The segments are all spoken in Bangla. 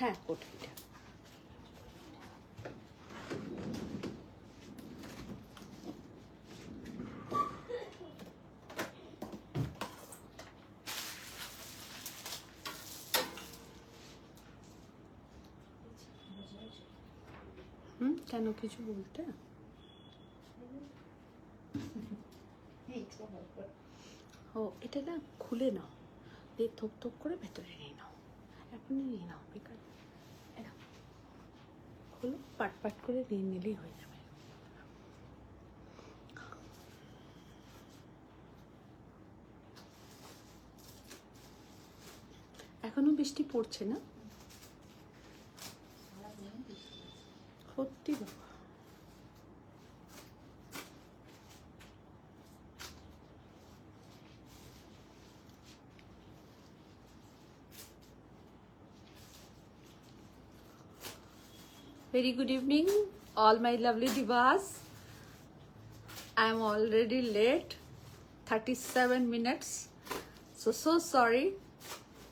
হ্যাঁ কোটাইটা। কেন কিছু বলতে? ও এটা না খুলে নাও, দিয়ে থোপ থোপ করে ভেতরে নিয়ে নাও, এখনই নিয়ে নাও, বেকার খুলো, পাট পাট করে নিয়ে নিলেই হয়ে যাবে। এখনো বৃষ্টি পড়ছে না সত্যি বাবা। Very good evening, all my lovely divas. I am already late, 37 minutes. So sorry.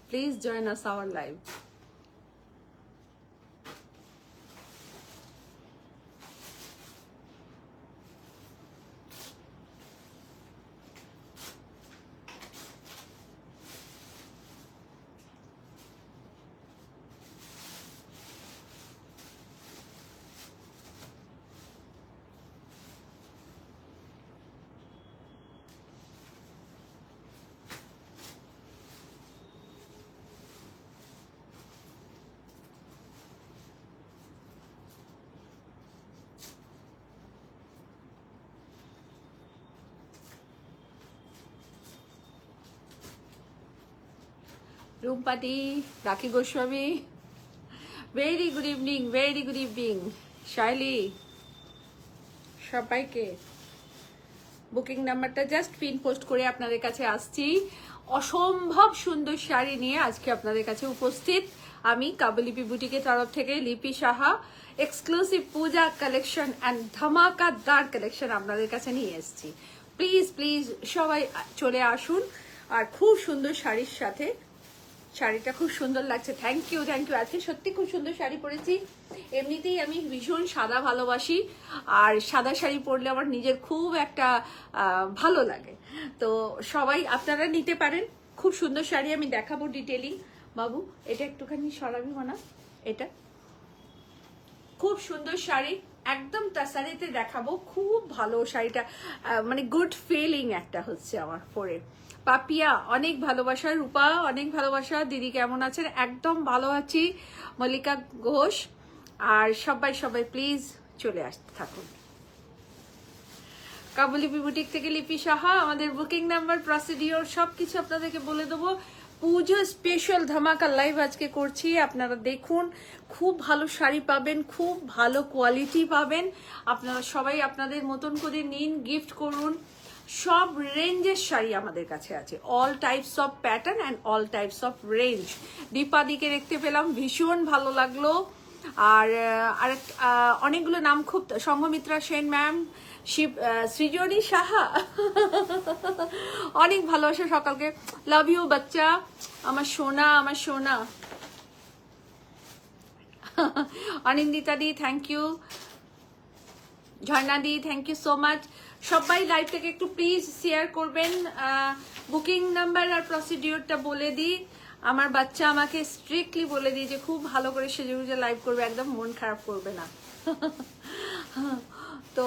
Please join us our live. Rumpati, Raki Goswami, very good evening, very good evening. Shaili, সবাইকে বুকিং নাম্বারটা জাস্ট পিন পোস্ট করে আপনাদের কাছে আসছি। অসম্ভব সুন্দর শাড়ি নিয়ে আজকে আপনাদের কাছে উপস্থিত আমি কাবুলিপি বুটিকের তরফ থেকে Lipi Saha. Exclusive Puja collection and ধামাকাদার কালেকশন আপনাদের কাছে নিয়ে এসেছি। প্লিজ প্লিজ সবাই চলে আসুন। আর খুব সুন্দর শাড়ির সাথে, শাড়িটা খুব সুন্দর লাগছে। Thank you thank you. আজকে সত্যি খুব সুন্দর শাড়ি পরেছি। এমনিতেই আমি ভীষণ সাদা ভালোবাসি, আর সাদা শাড়ি পরলে আমার নিজের খুব একটা ভালো লাগে। তো সবাই আপনারা নিতে পারেন। খুব সুন্দর শাড়ি আমি দেখাবো ডিটেলিং। বাবু এটা একটুখানি সরাবি মানা, এটা খুব সুন্দর শাড়ি, একদম তাসারিতে দেখাবো। খুব ভালো শাড়িটা, মানে গুড ফিলিং একটা হচ্ছে আমার পরে। পাপিয়া অনেক ভালোবাসা, রূপা অনেক ভালোবাসা। দিদি কেমন আছেন? একদম ভালো আছি। মল্লিকা ঘোষ আর সবাই সবাই প্লিজ চলে আসতে থাকুন। কাবুলিপি বুটিক থেকে লিপি সাহা। আমাদের বুকিং নাম্বার, প্রসিডিওর সবকিছু আপনাদেরকে বলে দেবো। পুজো স্পেশাল ধামাকা লাইভ আজকে করছি, আপনারা দেখুন। খুব ভালো শাড়ি পাবেন, খুব ভালো কোয়ালিটি পাবেন। আপনারা সবাই আপনাদের মতন করে নিন, গিফট করুন। সব রেঞ্জের শাড়ি আমাদের কাছে আছে, all types of pattern and all types of range. দীপাদিকে দেখতে পেলাম, ভীষণ ভালো লাগলো। আর আরেক অনেকগুলো নাম খুব, সংঘমিত্রা সেন ম্যাম, সৃজনী সাহা, অনেক ভালোবাসা সকালকে। লাভ ইউ বাচ্চা, আমার সোনা, আমার সোনা। Anindita di thank you, Jharna di thank you so much. সবাই লাইভটাকে একটু প্লিজ শেয়ার করবেন। বুকিং নাম্বার আর প্রসিডিওরটা বলে দিই। আমার বাচ্চা আমাকে স্ট্রিক্টলি বলে দিই যে খুব ভালো করে সেজে গুজে লাইভ করবে, একদম মন খারাপ করবে না। তো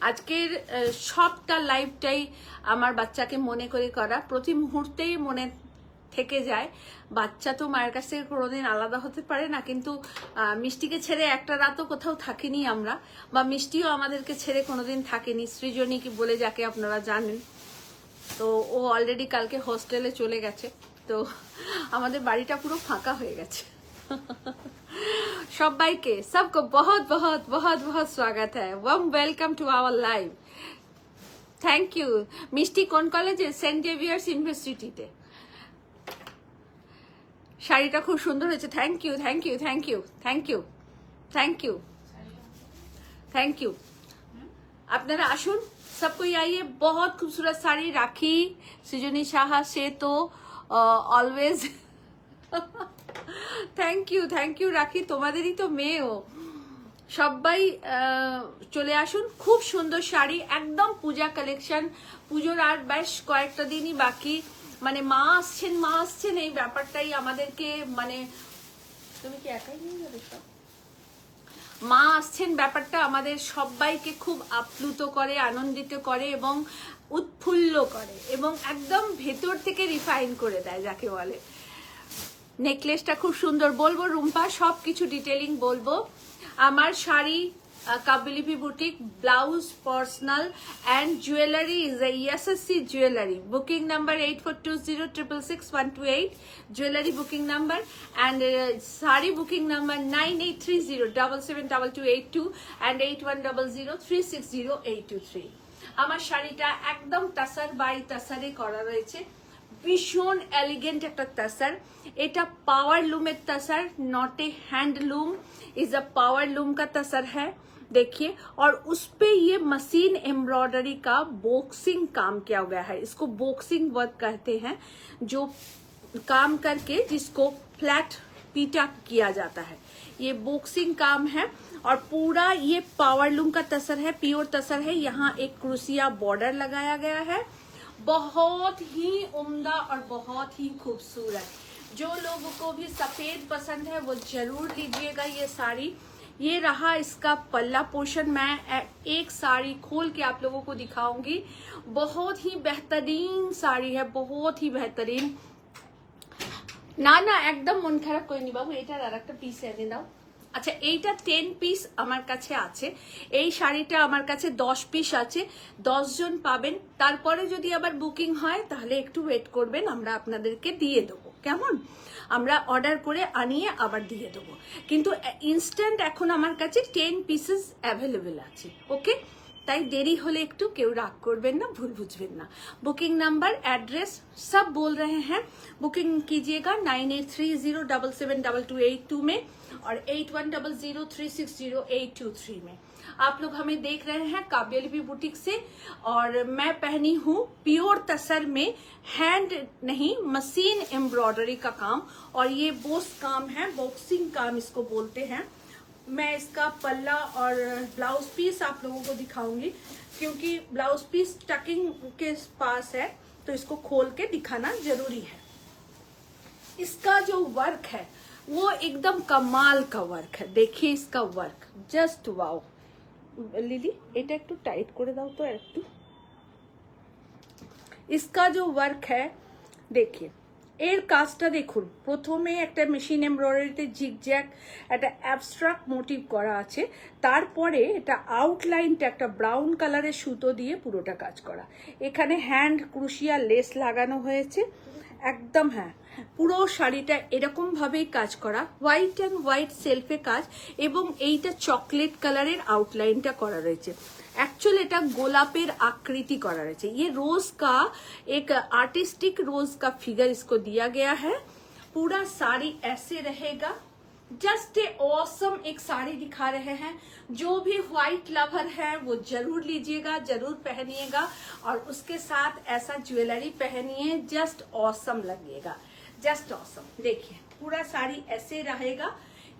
আজকের সবটা লাইভটাই আমার বাচ্চাকে মনে করে করা, প্রতি মুহূর্তেই মনে থেকে যায়। বাচ্চা তো মায়ের কাছ থেকে কোনোদিন আলাদা হতে পারে না, কিন্তু মিষ্টিকে ছেড়ে একটা রাতও কোথাও থাকিনি আমরা, বা মিষ্টিও আমাদেরকে ছেড়ে কোনোদিন থাকেনি। সৃজনী কি বলে যাকে আপনারা জানেন, তো ও অলরেডি কালকে হোস্টেলে চলে গেছে। তো আমাদের বাড়িটা পুরো ফাঁকা হয়ে গেছে। সবাইকে সবকো বহুত বহুত বহুত বহুত স্বাগত হ্যায়, warm welcome to our live. Thank you. মিষ্টি কোন কলেজে? সেন্ট জেভিয়ার্স ইউনিভার্সিটিতে। শাড়িটা খুব সুন্দর হয়েছে। Thank you thank you thank you thank you thank you thank you. আপনারা আসুন, सब कोई आइए। बहुत खूबसूरत साड़ी। राखी, सृजनी शाह से तो ऑलवेज থ্যাংক ইউ রাখি, তোমাদেরই তো মেয়েও। সবাই চলে আসুন, খুব সুন্দর শাড়ি, একদম পূজা কালেকশন। পুজোর আর বেশ কয়েকটা দিনই বাকি, মানে মা আসছেন এই ব্যাপারটাই আমাদেরকে, মানে তুমি কি একাই নিয়ে যাবে সব? মা আসছেন ব্যাপারটা আমাদের সবাইকে খুব আপ্লুত করে, আনন্দিত করে এবং উৎফুল্ল করে এবং একদম ভেতর থেকে রিফাইন করে দেয় যাকে বলে। নেকলেসটা খুব সুন্দর, বলবো রুম্পা, সব কিছু ডিটেলিং বলবো। আমার sari Kabyalipi boutique, blouse personal and jewellery is a ESSC jewellery. Booking number 8420666128, jewellery booking number, and sari booking number 9830772282 and 8100360823। আমার শাড়িটা একদম টাসার বাই টাসারে করা রয়েছে, ভীষণ एलिगेंट একটা तसर। এটা पावर लूमेर tussar, not a handloom, is a power loom का तसर है। देखिए, और उस पे ये मशीन एम्ब्रॉयडरी का बॉक्सिंग काम किया गया है। इसको बॉक्सिंग वर्क कहते हैं, जो काम करके जिसको फ्लैट पीटा किया जाता है, ये बॉक्सिंग काम है। और पूरा ये पावर लूम का तसर है, प्योर तसर है। यहाँ एक क्रूसिया बॉर्डर लगाया गया है, बहुत ही उम्दा और बहुत ही खूबसूरत। जो लोगों को भी सफेद पसंद है वो जरूर लीजिएगा ये साड़ी। ये रहा इसका पल्ला पोर्शन, मैं एक साड़ी खोल के आप लोगों को दिखाऊंगी। बहुत ही बेहतरीन साड़ी है, बहुत ही बेहतरीन। ना ना एकदम मन खाराप करिনি বাবু, এটার আরেকটা পিস এনে দাও। আচ্ছা, এইটা 10 পিস আমার কাছে আছে, এই শাড়িটা আমার কাছে 10 পিস আছে, 10 জন পাবেন। তারপরে যদি আবার বুকিং হয় তাহলে একটু ওয়েট করবেন, আমরা আপনাদেরকে দিয়ে দেবো, কেমন? আমরা অর্ডার করে আনিয়ে আবার দিয়ে দেবো, কিন্তু ইনস্ট্যান্ট এখন আমার কাছে 10 পিসেস অ্যাভেলেবেল আছে। ওকে, তাই দেরি হলে একটু কেউ রাগ করবেন না, ভুল বুঝবেন না। বুকিং নাম্বার, एड्रेस सब बोल रहे हैं, बुकिंग कीजिएगा 9830772282 में और 8100360823 में। आप लोग हमें देख रहे हैं काव्यलिपि बुटीक से, और मैं पहनी हूँ प्योर तसर में, हैंड नहीं मशीन एम्ब्रॉयडरी का काम, और ये बोस काम है, बॉक्सिंग काम इसको बोलते हैं। मैं इसका पल्ला और ब्लाउज पीस आप लोगों को दिखाऊंगी, क्योंकि ब्लाउज पीस टकिंग के पास है तो इसको खोल के दिखाना जरूरी है। इसका जो वर्क है वो एकदम कमाल का वर्क है। देखिए इसका वर्क, जस्ट वाओ। लिली এটা একটু টাইট করে দাও তো একটু। इसका जो वर्क है देखिए, এর কাজটা দেখুন। প্রথমে একটা মেশিন এমব্রয়ডারিতে জিগজ্যাগ একটা অ্যাবস্ট্রাক্ট মোটিভ করা আছে, তারপরে এটা আউটলাইনটা একটা ব্রাউন কালারের সুতো দিয়ে পুরোটা কাজ করা। এখানে হ্যান্ড ক্রুশিয়া লেস লাগানো হয়েছে একদম। হ্যাঁ, পুরো শাড়িটা এরকম ভাবেই কাজ করা, হোয়াইট অ্যান্ড হোয়াইট সেলফে কাজ, এবং এইটা চকলেট কালারের আউটলাইনটা করা রয়েছে। एक्चुअल এটা গোলাপের আকৃতি করা রয়েছে। ये रोज का एक आर्टिस्टिक रोज का फिगर इसको दिया गया है। पूरा साड़ी ऐसे रहेगा, जस्ट ए ऑसम एक साड़ी दिखा रहे हैं। जो भी व्हाइट लवर है वो जरूर लीजिएगा, जरूर पहनिएगा, और उसके साथ ऐसा ज्वेलरी पहनिए, जस्ट ऑसम लगेगा, जस्ट ऑसम। देखिए पूरा साड़ी ऐसे रहेगा।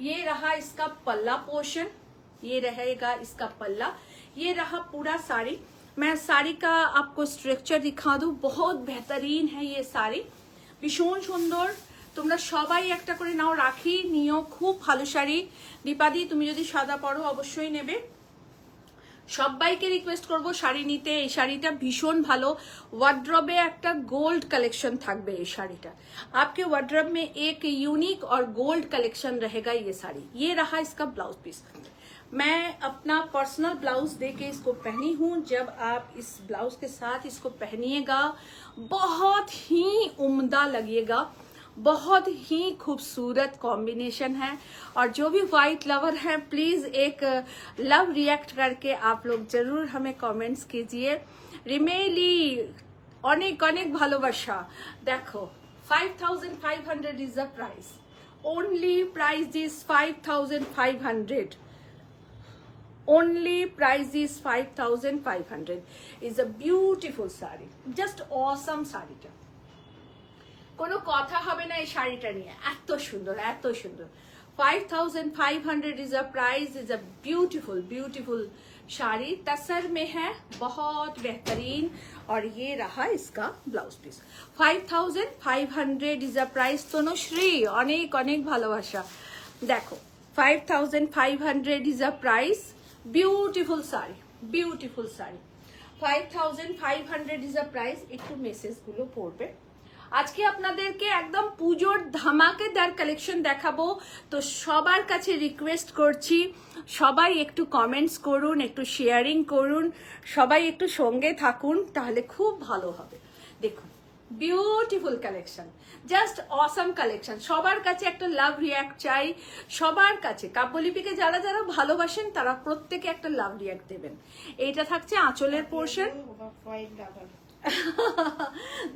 ये रहा इसका पल्ला पोर्शन, ये रहेगा इसका पल्ला, ये रहा पूरा साड़ी। मैं साड़ी का आपको स्ट्रक्चर दिखा दूं, बहुत बेहतरीन है ये साड़ी, भीषण सुंदर। তোমরা সবাই একটা করে নাও, রাখি নিও, খুব ভালো শাড়ি। দীপাদি তুমি যদি সাদা পরো অবশ্যই নেবে। সবাইকে রিকোয়েস্ট করব শাড়ি নিতে, এই শাড়িটা ভীষণ ভালো। ওয়ার্ড্রবে একটা গোল্ড কালেকশন থাকবে এই শাড়িটা, आपके वार्डरोब में एक यूनिक और गोल्ड कलेक्शन रहेगा ये साड़ी। ये रहा इसका ब्लाउज पीस। मैं अपना पर्सनल ब्लाउज देके इसको पहनी हूँ। जब आप इस ब्लाउज के साथ इसको पहनिएगा बहुत ही उम्दा लगेगा, बहुत ही खूबसूरत कॉम्बिनेशन है। और जो भी व्हाइट लवर है प्लीज एक लव रिएक्ट करके आप लोग जरूर हमें कमेंट्स कीजिए। रिमेली अनेक अनेक ভালোবাসা। देखो 5500 is the price, only price is 5500, only price is 5500। is a beautiful saree, just awesome শাড়িটা, কোনো কথা হবে না এই শাড়িটা নিয়ে, এত সুন্দর এত সুন্দর। 5500 is a price, is a beautiful sari tussar में है, बहुत बेहतरीन। और ये रहा इसका blouse piece. 5500 is a price. Tanushree अनेक अनेक भालोबासा। देखो 5500 is a price, beautiful sari 5500 is a price. একটু মেসেজ গুলো পড়বে। আজকে আপনাদেরকে একদম পুজোর ধামাকেদার কালেকশন দেখাবো, তো সবার কাছে রিকোয়েস্ট করছি সবাই একটু কমেন্টস করুন, একটু শেয়ারিং করুন, সবাই একটু সঙ্গে থাকুন, তাহলে খুব ভালো হবে। দেখুন beautiful collection, just awesome collection. সবার কাছে একটা লাভ রিয়াক্ট চাই, সবার কাছে কাব্যলিপিকে যারা যারা ভালোবাসেন তারা প্রত্যেকে একটা লাভ রিয়াক্ট দেবেন। এইটা থাকছে আঁচলের পোর্শন।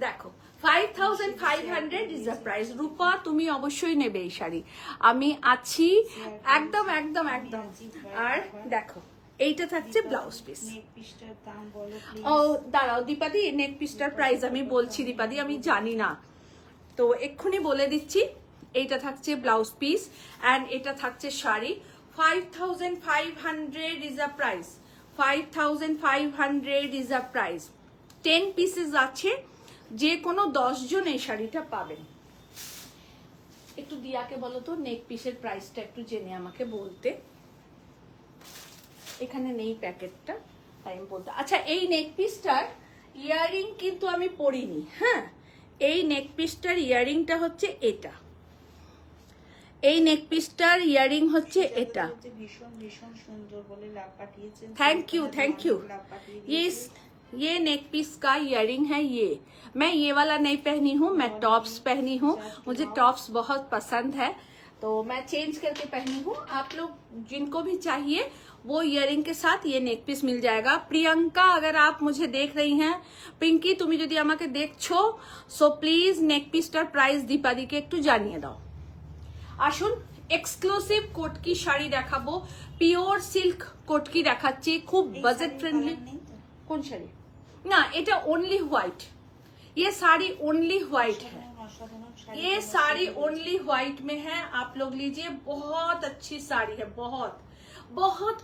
দেখো 5500 ইজ আ প্রাইস। রূপা তুমি অবশ্যই নেবে এই শাড়ি, আমি আছি একদম একদম একদম। আর দেখো এইটা থাকছে ব্লাউজ পিস। ও দাঁড়াও দীপাদি, নেক পিসটার প্রাইস আমি বলছি দীপাদি, আমি জানি না তো এক্ষুনি বলে দিচ্ছি। এইটা থাকছে ব্লাউজ পিস অ্যান্ড এটা থাকছে sari. 5500 is a price, 5500 is a price. 10 pieces আছে, যে কোনো 10 জন এই শাড়িটা পাবেন। একটু দিয়াকে বলো তো নেক পিসের প্রাইসটা একটু জেনে আমাকে বলতে। এখানে নেই প্যাকেটটা, তাই আমি বলতে। আচ্ছা এই নেক পিসটার ইয়ারিং কিন্তু আমি পরিনি। হ্যাঁ, এই নেক পিসটার ইয়ারিংটা হচ্ছে এটা, এই নেক পিসটার ইয়ারিং হচ্ছে এটা। ভীষণ ভীষণ সুন্দর বলে লাভ পাঠিয়েছেন, थैंक यू। ये नेक पीस का इयरिंग है। ये मैं ये वाला नहीं पहनी हूँ, मैं टॉप्स पहनी हूँ, मुझे टॉप्स बहुत पसंद है तो मैं चेंज करके पहनी हूँ। आप लोग जिनको भी चाहिए वो इयरिंग के साथ ये नेक पीस मिल जाएगा। प्रियंका अगर आप मुझे देख रही हैं, पिंकी তুমি যদি আমাকে দেখছো, সো প্লিজ নেক পিসটার প্রাইস দীপাদিকে একটু জানিয়ে দাও। আসুন এক্সক্লুসিভ কোটকি শাড়ি দেখাবো, পিওর সিল্ক কোটকি দেখাচ্ছি, খুব বাজেট ফ্রেন্ডলি। কোন শাড়ি? না এটা ओनली व्हाइट, ये साड़ी ओनली व्हाइट है, ये साड़ी ओनली व्हाइट में है। आप लोग लीजिए, बहुत अच्छी साड़ी है, बहुत बहुत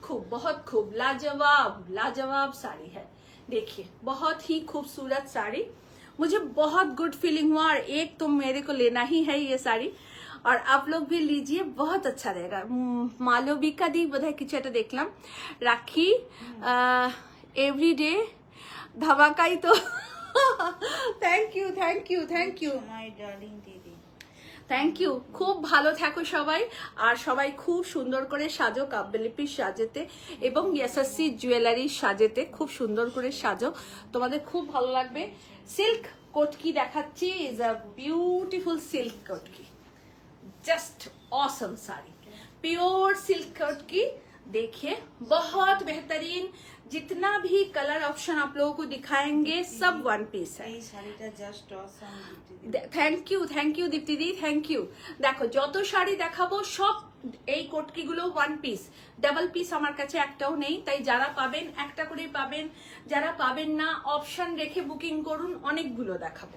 खूब लाजवाब साड़ी है। देखिए बहुत ही खूबसूरत साड़ी, मुझे बहुत गुड फीलिंग हुआ और एक तो मेरे को लेना ही है ये साड़ी, और आप लोग भी लीजिए, बहुत अच्छा रहेगा। मालविका दी बोधहय किछु একটা দেখলাম, রাখি एवरीडे ধামাকাই তো। থ্যাংক ইউ মাই ডার্লিং দিদি, থ্যাংক ইউ। খুব ভালো থাকো সবাই, আর সবাই খুব সুন্দর করে সাজো, কাব্যলিপির সাজেতে এবং এসএসসি জুয়েলারি সাজেতে খুব সুন্দর করে সাজো, তোমাদের খুব ভালো লাগবে। সিল্ক কোটকি দেখাচ্ছি, is a beautiful silk Kotki, just awesome sari, pure silk Kotki. देखिए बहुत बेहतरीन, जितना भी कलर ऑप्शन आप लोगों को दिखाएंगे सब वन पीस है। এই শাড়িটা just awesome. Thank you Dipti di, thank you. দেখো যত শাড়ি দেখাবো সব এই কোটকি গুলো ওয়ান পিস, ডাবল পিস আমার কাছে একটাও নেই, তাই যারা পাবেন একটা করেই পাবেন, যারা পাবেন না অপশন রেখে বুকিং করুন, অনেকগুলো দেখাবো।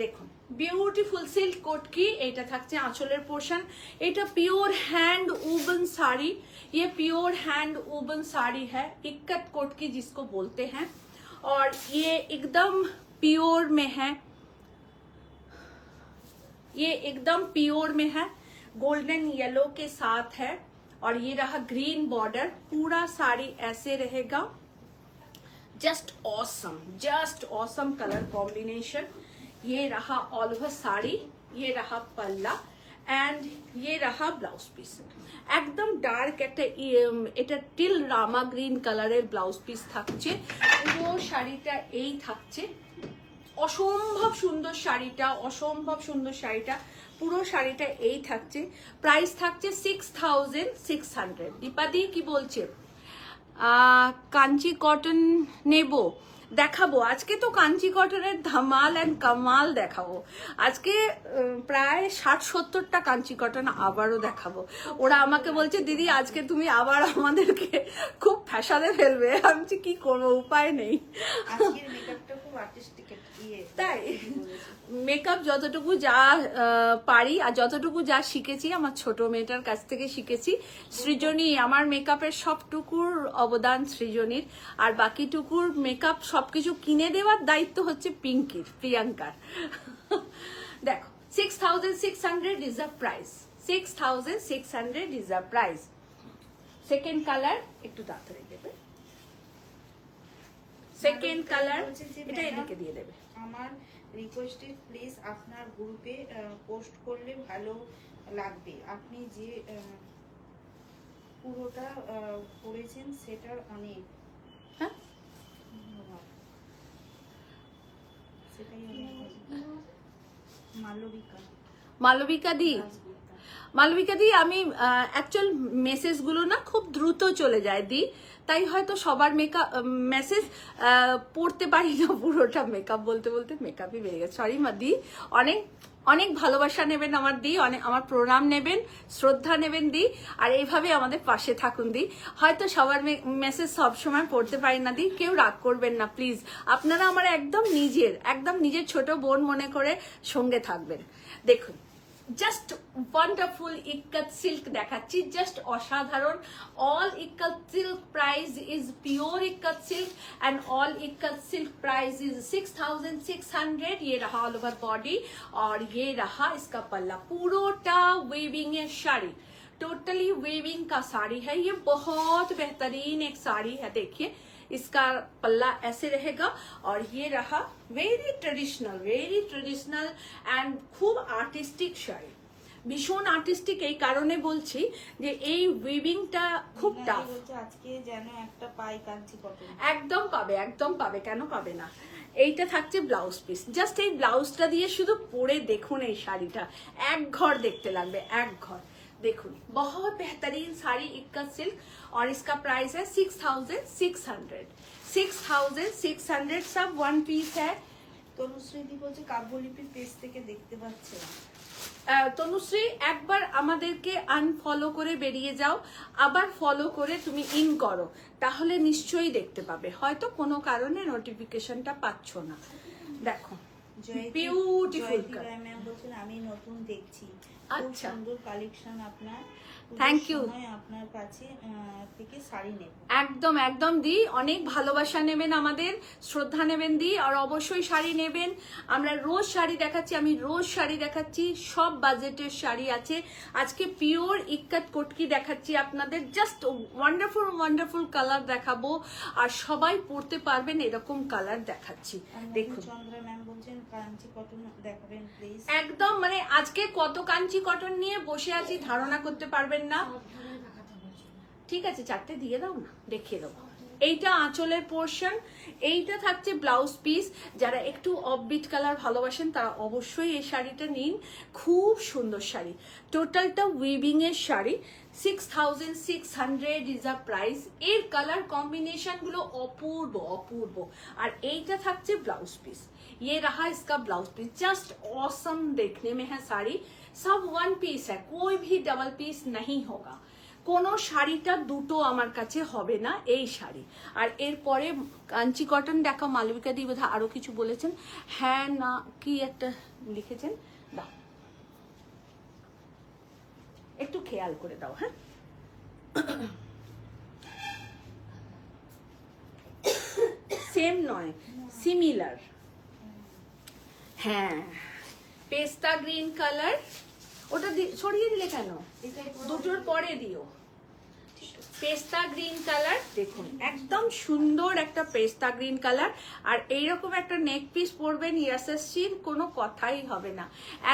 দেখুন বিউটিফুল সিল্ক কোটকি, এটা থাকছে আঁচলের পোর্শন। এটা পিওর हैंड वूवन साड़ी, ये प्योर हैंड वूवन साड़ी है, इक्कत कोटकी जिसको बोलते हैं, और ये एकदम प्योर में है, ये एकदम प्योर में है, गोल्डन येलो के साथ है, और ये रहा ग्रीन बॉर्डर। पूरा साड़ी ऐसे रहेगा, जस्ट ऑसम कलर कॉम्बिनेशन। ये रहा ऑल ओवर साड़ी, ये रहा पल्ला एंड ये रहा ब्लाउज पिस। एकदम डार्क এটা টিল রামা গ্রিন কালারের ব্লাউজ পিস থাকছে। পুরো শাড়িটা এই থাকছে, অসম্ভব সুন্দর শাড়িটা, পুরো শাড়িটা এই থাকছে। প্রাইস থাকছে 6600। দীপাদি কি বলছে? কাঞ্চি কটন নেবো, দেখাবো আজকে তো কাঞ্চি কটনের ধামাল এন্ড কামাল দেখাবো। আজকে প্রায় 60-70টা কাঞ্চি কটন আবারও দেখাবো। ওরা আমাকে বলছে দিদি আজকে তুমি আবার আমাদেরকে খুব ফ্যাশনে ফেলবে। আমি কি করবো, উপায় নেই। আজকের মেকআপটা খুব আর্টিস্টিক। তাই কি বলেছে? মেকআপ যতটুকু যা পারি আর যতটুকু যা শিখেছি আমার ছোট মেয়েটার কাছ থেকে শিখেছি। সৃজনী, আমার মেকআপের সবটুকুর অবদান সৃজনীর, আর বাকিটুকুর মেকআপ সবকিছু কিনে দেওয়ার দায়িত্ব হচ্ছে পিঙ্কির, প্রিয়াঙ্কার। দেখো 6,600 is the price, 6,600 is the price। Second colour একটু তাড়াতাড়ি দেবে, সেকেন্ড কালার বলছে যে, এটা ম্যাডাম, এদিকে দিয়ে দেবে। আমার রিকোয়েস্টেড প্লিজ আপনার গ্রুপে পোস্ট করলে ভালো লাগবে। আপনি যে পুরোটা করেছেন সেটার অনেক হ্যাঁ ধন্যবাদ। সেটাই অনেক মালবিকা মালবিকা দি, দাশগুপ্তা। মালবিকা দি, আমি অ্যাকচুয়াল মেসেজগুলো না খুব দ্রুত চলে যায় দি, তাই হয়তো সবার মেকআপ মেসেজ পড়তে পারি না পুরোটা। মেকআপ বলতে বলতে মেকআপই বেড়ে গেছে, সরি মা দি। অনেক অনেক ভালোবাসা নেবেন আমার দি, অনেক আমার প্রণাম নেবেন, শ্রদ্ধা নেবেন দি, আর এইভাবে আমাদের পাশে থাকুন দি। হয়তো সবার মেসেজ সবসময় পড়তে পারি না দি, কেউ রাগ করবেন না প্লিজ। আপনারা আমার একদম নিজের ছোট বোন মনে করে সঙ্গে থাকবেন। দেখুন জাস্ট ওয়ান্ডারফুল ইক্কাত সিল্ক দেখাচ্ছি, জাস্ট অসাধারণ। All ikat silk price is pure ikat silk and all ikat silk price is 6,600। ये रहा ऑल ओवर बॉडी और ये रहा इसका पल्ला। पूरोटा वीविंग है साड़ी, टोटली वीविंग का साड़ी है। ये बहुत बेहतरीन एक साड़ी है। देखिए इसका पल्ला ऐसे रहेगा और ये रहा वेरी ट्रेडिशनल एंड खूब आर्टिस्टिक शाड़ी, ভীষণ আর্টিস্টিক। এই কারণে বলছি যে এই উইভিংটা খুব মিনাদি টাফ। বলছে, আজকে যেন একটা পাই কাঞ্চি কটন। একদম পাবে, একদম পাবে, কেন পাবে না। এইটা থাকছে ব্লাউজ পিস। জাস্ট এই ব্লাউজটা দিয়ে শুধু পরে দেখুন এই শাড়িটা, এক ঘর দেখতে লাগবে, এক ঘর। देखो बहुत बेहतरीन साड़ी इक्कत सिल्क और इसका प्राइस है 6,600। 6,600 सब वन पीस है। তনুশ্রীদি বলছে কাব্যলিপির পেজ থেকে দেখতে পাচ্ছে না। তনুশ্রী, একবার আমাদেরকে আনফলো করে বেরিয়ে যাও, আবার ফলো করে তুমি ইন করো, তাহলে নিশ্চয়ই দেখতে পাবে। হয়তো কোনো কারণে নোটিফিকেশনটা পাচ্ছ না। দেখো বিউটিফুল কালার। ম্যাম বলছেন আমি নতুন দেখছি, খুব আচ্ছা। সুন্দর কালেকশন আপনার। Thank পুজোর you. সময় আপনার কাছে থেকে শাড়ি নেব। একদম একদম দি, অনেক ভালোবাসা নেবেন, আমাদের শ্রদ্ধা নেবেন দি, আর অবশ্যই শাড়ি নেবেন। আমরা রোজ শাড়ি দেখাচ্ছি, আমি রোজ শাড়ি দেখাচ্ছি, সব বাজেটের শাড়ি আছে। আজকে পিওর ইক্কাত কোটকি দেখাচ্ছি আপনাদের, জাস্ট ওয়ান্ডারফুল কালার দেখাবো, আর সবাই পরতে পারবেন এরকম কালার দেখাচ্ছি। দেখুন চন্দ্রা ম্যাম বলছেন কাঞ্চি কটন দেখাবেন প্লিজ। একদম মানে আজকে কত কাঞ্চি কটন নিয়ে বসে আছি ধারণা করতে পারবেন না। ঠিক আছে, চারটে দিয়ে দাও না, দেখিয়ে দেবো। এইটা আঁচলের পোর্শন, এইটা থাকছে ব্লাউজ পিস। যারা একটু অফবিট কালার ভালোবাসেন তারা অবশ্যই এই শাড়িটা নিন, খুব সুন্দর শাড়ি। টোটালটা উইভিং এর শাড়ি। 6,600 is a price. এর কালার কম্বিনেশন গুলো অপূর্ব। আর এইটা থাকছে ব্লাউজ পিস। ये रहा इसका ब्लाउज पीस, जस्ट ऑसम देखने में है साड़ी। सब वन पीस है, कोई भी डबल पीस नहीं होगा। কোনো শাড়িটা দুটো আমার কাছে হবে না এই শাড়ি। আর এরপরে কাঞ্চি কটন দেখা, মালবিকা দি বোধহয় আরো কিছু বলেছেন। হ্যাঁ না কি একটা লিখেছেন, দাও একটু খেয়াল করে দাও। হ্যাঁ সেম নয়, সিমিলার। হ্যাঁ পেস্তা গ্রিন কালার, ওটা সরিয়ে দিলে কেন, দুটোর পরে দিও। পেস্তা গ্রিন কালার, দেখুন একদম সুন্দর একটা পেস্তা গ্রিন কালার। আর এইরকম একটা নেক পিস পরবেন ইয়াসেসির, কোনো কথাই হবে না।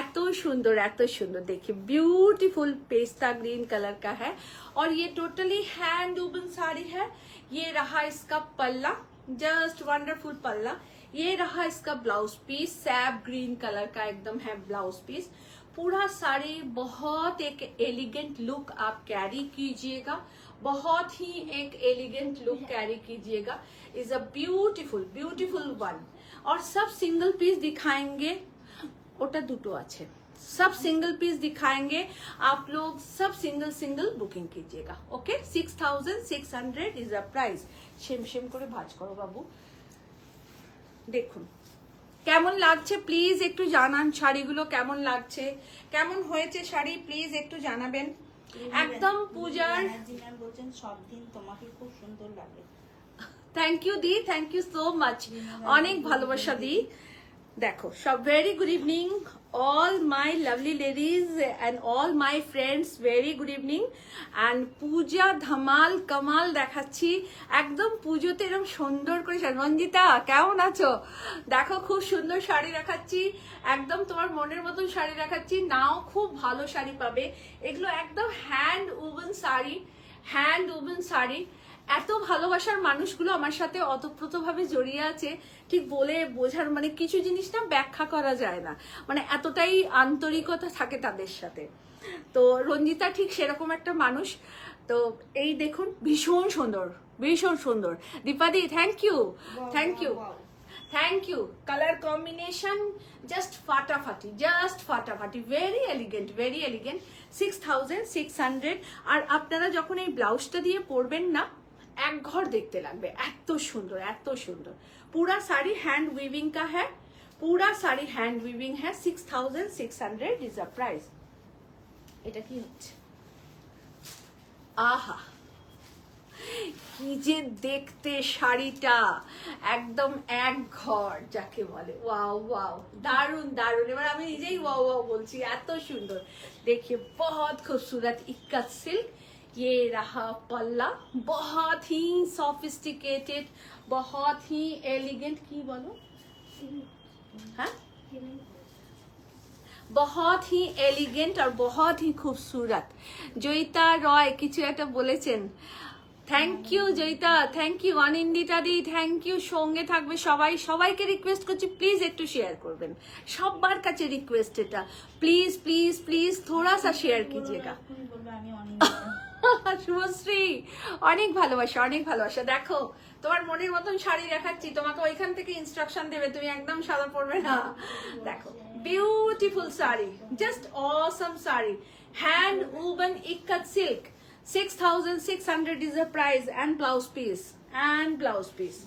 এত সুন্দর देखिए ब्यूटीफुल पेस्ता ग्रीन कलर का है। और ये टोटली हैंड वूवन साड़ी है। ये रहा इसका पल्ला, जस्ट वंडरफुल पल्ला। ये रहा इसका blouse piece, sap green colour का एकदम है ब्लाउज पीस। पूरा साड़ी बहुत एक एलिगेंट लुक आप कैरी कीजिएगा, बहुत ही एक एलिगेंट लुक कैरी कीजिएगा। Is a beautiful one. और सब सिंगल पीस दिखाएंगे, ओटा दुटो अच्छे, सब सिंगल पीस दिखाएंगे। आप लोग सब सिंगल बुकिंग कीजिएगा। Okay 6,600 is a price. शिम करे भाज करो बाबू। দেখুন কেমন লাগছে প্লিজ একটু জানান, শাড়িগুলো কেমন লাগছে, কেমন হয়েছে শাড়ি প্লিজ একটু জানাবেন। একদম পূজার ম্যাম বলছেন সব দিন তোমাকে খুব সুন্দর লাগে। Thank you di, thank you so much, অনেক ভালোবাসা দি। দেখো সব very good evening all my lovely ladies and all my friends, very good evening and পূজা ধামাল কামাল দেখাচ্ছি একদম পুজোতে এরকম সুন্দর করে। রঞ্জিতা কেমন আছো? দেখো খুব সুন্দর শাড়ি দেখাচ্ছি, একদম তোমার মনের মতন শাড়ি দেখাচ্ছি, নাও খুব ভালো শাড়ি পাবে। এগুলো একদম hand woven sari, hand woven sari. এত ভালোবাসার মানুষগুলো আমার সাথে অতপ্রতভাবে জড়িয়ে আছে, ঠিক বলে বোঝার মানে কিছু জিনিস না ব্যাখ্যা করা যায় না, মানে এতটাই আন্তরিকতা থাকে তাদের সাথে। তো রঞ্জিতা ঠিক সেরকম একটা মানুষ। তো এই দেখুন ভীষণ সুন্দর, ভীষণ সুন্দর। Dipadi thank you, thank you, thank you. Colour combination just ফাটাফাটি, জাস্ট ফাটাফাটি, ভেরি এলিগেন্ট, ভেরি এলিগেন্ট। 6600। আর আপনারা যখন এই ব্লাউজটা দিয়ে পরবেন না, এক ঘর দেখতে লাগবে, এত সুন্দর, এত সুন্দর। पूरा साड़ी हैंड वीविंग का है, पूरा साड़ी हैंड वीविंग है। 6600 इज द प्राइस। এটা কি হচ্ছে? আহা কি যে দেখতে শাড়িটা, একদম এক ঘর যাকে বলে। ওয়াও ওয়াও, দারুন দারুন। এবার আমি নিজেই ওয়াও ওয়াও বলছি, এত সুন্দর। देखिए बहुत खूबसूरत इक्कत सिल्क, ये रहा पल्ला, बहुत ही सॉफिस्टिकेटेड, बहुत ही एलिगेंट की बोलो, हाँ बहुत ही एलिगेंट और बहुत ही खूबसूरत। জয়িতা রয় কিছু একটা বলেছেন, thank you Joyita, thank you. Anindita di thank you. সঙ্গে থাকবে সবাই, সবাইকে রিকোয়েস্ট করছি প্লিজ একটু শেয়ার করবেন, সবার কাছে রিকোয়েস্ট এটা, প্লিজ প্লিজ প্লিজ থোড়া সা শেয়ার কিজিয়েগা। শুভশ্রী অনেক ভালোবাসা, অনেক ভালোবাসা। দেখো তোমার মনের মতন শাড়ি দেখাচ্ছি, তোমাকে ওইখান থেকে ইনস্ট্রাকশন দেবে, তুমি একদম সাদা পরবে না। দেখো beautiful sari, just Assam sari, hand woven ikat silk. 6600 is the price and blouse piece, and blouse piece.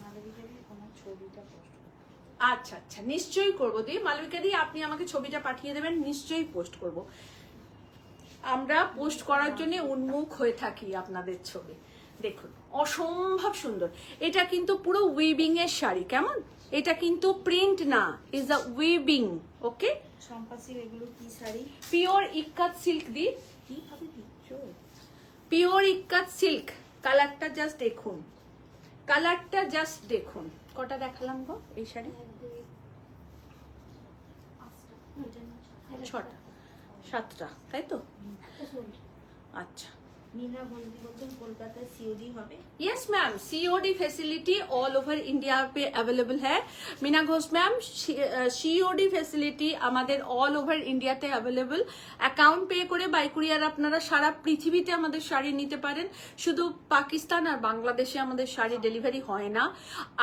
আচ্ছা আচ্ছা নিশ্চয়ই করবো দি, মালবিকা দি আপনি আমাকে ছবিটা পাঠিয়ে দেবেন, নিশ্চয়ই পোস্ট করব। আমরা পোস্ট করার জন্য উন্মুখ হয়ে থাকি আপনাদের ছবি। দেখুন অসম্ভব সুন্দর। এটা কিন্তু পুরো উইভিং এর শাড়ি, কেমন? এটা কিন্তু প্রিন্ট না, ইজ আ উইভিং। ওকে সম্পাসি এগুলো কি শাড়ি? পিওর ইক্কাত সিল্ক দি, কিভাবে দিচ্ছ? পিওর ইক্কাত সিল্ক। কালারটা জাস্ট দেখুন, কালারটা জাস্ট দেখুন। কটা দেখালাম গো এই শাড়ি? 6টা 7টা, তাই তো? আচ্ছা मीना बंदी बोलছেন কলকাতায় सीओडी হবে? Yes ma'am, COD facility all over India पे अवेलेबल है। Meena Ghosh ma'am COD facility আমাদের অল ওভার ইন্ডিয়াতে অ্যাভেলেবল। অ্যাকাউন্ট পে করে বাই কুরিয়ার আপনারা সারা পৃথিবীতে আমাদের শাড়ি নিতে পারেন, শুধু পাকিস্তান আর বাংলাদেশে আমাদের শাড়ি ডেলিভারি হয় না।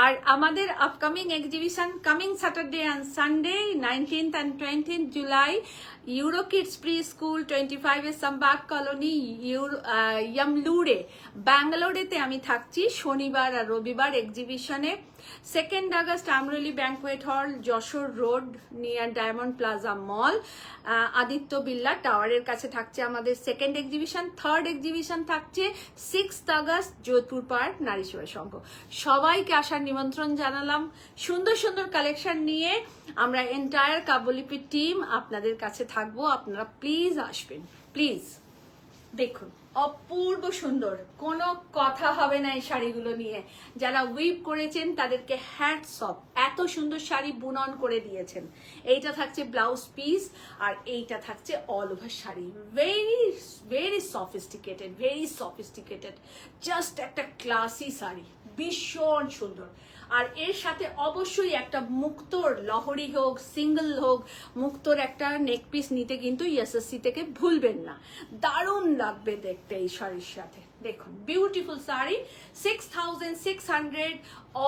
আর আমাদের upcoming exhibition coming Saturday and Sunday 19th and 20th July, Euro Kids pre school 25 এর সামবাগ কলোনি ইয়ামলুরে ব্যাঙ্গালোরেতে আমি থাকছি শনিবার আর রবিবার এক্সিবিশনে। 2nd August Amroli Banquet Hall, Jessore Road near Diamond Plaza Mall, Aditya Birla টাওয়ারের কাছে থাকছে আমাদের 2nd এক্সিবিশন। 3rd এক্সিবিশন থাকছে 6th আগস্ট যোধপুর পার্ক নারী সেবা সংঘ। সবাইকে আসার নিমন্ত্রণ জানালাম। সুন্দর সুন্দর কালেকশন নিয়ে আমরা এন্টায়ার কাবলিপি টিম আপনাদের কাছে থাকবো, আপনারা প্লিজ আসবেন, প্লিজ। দেখুন অপূর্ব সুন্দর, কোনো কথা হবে না এই শাড়িগুলো নিয়ে। যারা উইভ করেছেন তাদেরকে হ্যাটস অফ, এত সুন্দর শাড়ি বুনন করে দিয়েছেন। এইটা থাকছে ব্লাউজ পিস আর এইটা থাকছে all over sari. Very very sophisticated, very sophisticated, just একটা ক্লাসি শাড়ি, ভীষণ সুন্দর। আর এর সাথে অবশ্যই একটা মুক্তোর লহরি হোক, সিঙ্গেল হোক, মুক্তোর একটা নেক পিস নিতে কিন্তু এসএসসি থেকে ভুলবেন না, দারুণ লাগবে দেখতে এই শাড়ির সাথে। দেখুন বিউটিফুল শাড়ি, 6600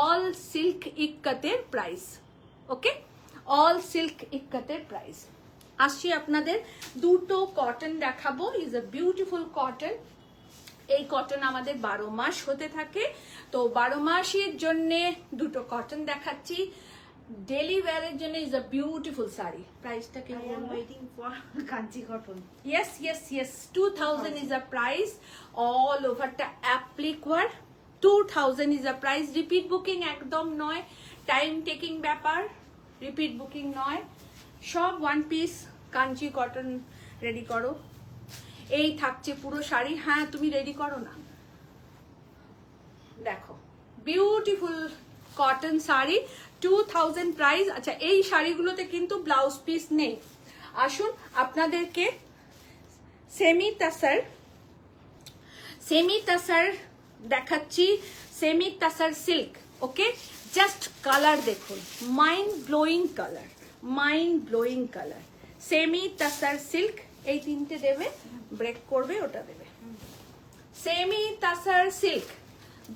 অল সিল্ক ইক্কতের প্রাইস। ওকে, অল সিল্ক ইক্কতের প্রাইস। আসছি আপনাদের দুটো কটন দেখাবো, ইজ আ বিউটিফুল কটন। এই কটন আমাদের 12 মাস হতে থাকে, তো 12 মাসের জন্য দুটো কটন দেখাচ্ছি। ডেলি ওয়্যারের জন্য ইজ আ বিউটিফুল শাড়ি। প্রাইসটা কি I am waiting for Kanchi cotton. Yes, yes, yes. 2000 is a price. All over the applique work. 2000 is a price. Repeat booking একদম নয়, টাইম টেকিং ব্যাপার, রিপিট বুকিং নয়। সব one piece Kanchi cotton ready করো। এই থাকছে পুরো শাড়ি। হ্যাঁ তুমি রেডি করো না। দেখো বিউটিফুল কটন শাড়ি, 2000 প্রাইস। আচ্ছা এই শাড়িগুলোতে কিন্তু ব্লাউজ পিস নেই। আসুন আপনাদেরকে সেমি তাসার দেখাচ্ছি। Semi tussar silk, okay. Just colour দেখুন, mind blowing colour, mind blowing colour. Semi tussar silk, এই তিনটে দেবে, ব্রেক করবে ওটা দেবে। Semi tussar silk,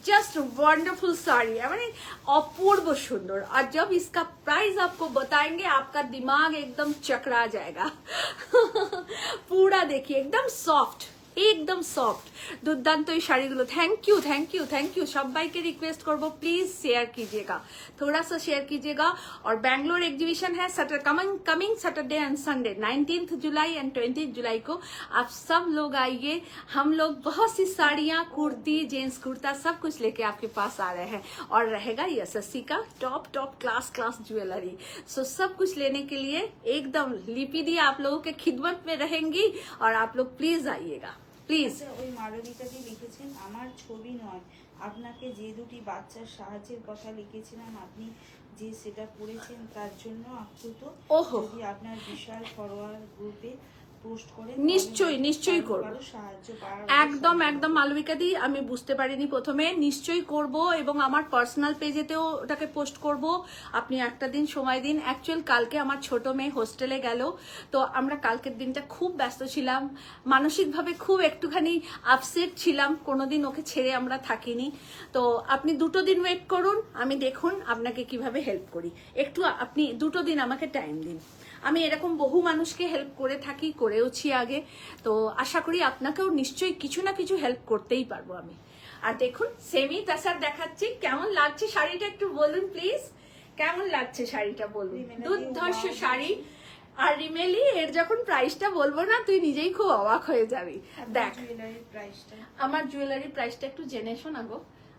just wonderful sari है, मैंने अपूर्व सुंदर। और जब इसका प्राइस आपको बताएंगे आपका दिमाग एकदम चकरा जाएगा। पूरा देखिए एकदम सॉफ्ट, एकदम सॉफ्ट, दुर्दांत ये শাড়িগুলো। Thank you thank you thank you. সবাইকে রিকোয়েস্ট করবো प्लीज शेयर कीजिएगा, थोड़ा सा शेयर कीजिएगा। और बैंगलोर एग्जीबिशन है coming Saturday and Sunday 19 July and 20 जुलाई को। आप सब लोग आइए, हम लोग बहुत सी साड़ियाँ, कुर्ती, जेंट्स कुर्ता सब कुछ लेके आपके पास आ रहे हैं। और रहेगा एसएससी का टॉप क्लास ज्वेलरी। सो सब कुछ लेने के लिए एकदम लिपि दी आप लोगों के खिदमत में रहेंगी। और आप लोग प्लीज आइएगा প্লিজ। ওই মালবিকাজি লিখেছেন আমার ছবি নয়, আপনাকে যে দুটি বাচ্চার সাহায্যের কথা লিখেছিলাম আপনি যে সেটা পড়েছেন তার জন্য আপ্লুত। যদি আপনার বিশাল ফরওয়ার্ড গ্রুপে পোস্ট করেন নিশ্চয়ই করব, একদম একদম। মালবিকা দি আমি বুঝতে পারিনি প্রথমে, নিশ্চয়ই করব। এবং আমার পার্সোনাল পেজেতেও ওটাকে পোস্ট করব। আপনি একটা দিন সময় দিন। অ্যাকচুয়াল কালকে আমার ছোট মেয়ে হোস্টেলে গেল, তো আমরা কালকের দিনটা খুব ব্যস্ত ছিলাম, মানসিকভাবে খুব একটুখানি আপসেট ছিলাম, কোনোদিন ওকে ছেড়ে আমরা থাকিনি। তো আপনি 2 দিন ওয়েট করুন, আমি দেখুন আপনাকে কিভাবে হেল্প করি। একটু আপনি 2 দিন আমাকে টাইম দিন। আমি এরকম বহু মানুষকে হেল্প করে থাকি, করেওছি আগে। তো আশা করি আপনাকেও নিশ্চয়ই কিছু না কিছু হেল্প করতেই পারবো আমি। আর দেখুন সেমি তাসার দেখাচ্ছি, কেমন লাগছে শাড়িটা একটু বলুন প্লিজ, কেমন লাগছে শাড়িটা বলুন। দুর্ধর্ষ শাড়ি। আর রিমেলি এর যখন প্রাইসটা বলবো না তুই নিজেই খুব অবাক হয়ে যাবি। দেখ আমার জুয়েলারি প্রাইসটা একটু জেনে শোনা গো,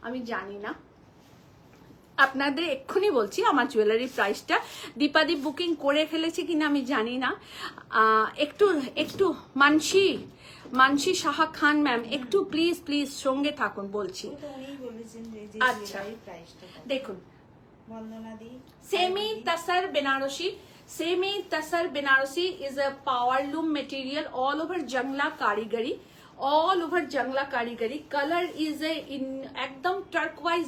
আমি জানি না, আপনাদের এক্ষুনি বলছি আমার জুয়েলারি প্রাইসটা। দীপাদি বুকিং করে ফেলেছে কিনা আমি জানি না। একটু মানসি সাহা খান ম্যাম একটু প্লিজ সঙ্গে থাকুন বলছি। আচ্ছা দেখুন, semi tussar Banarasi is a powerloom material all over jangla कारीगरी। color is a in एकदम टर्कवाइज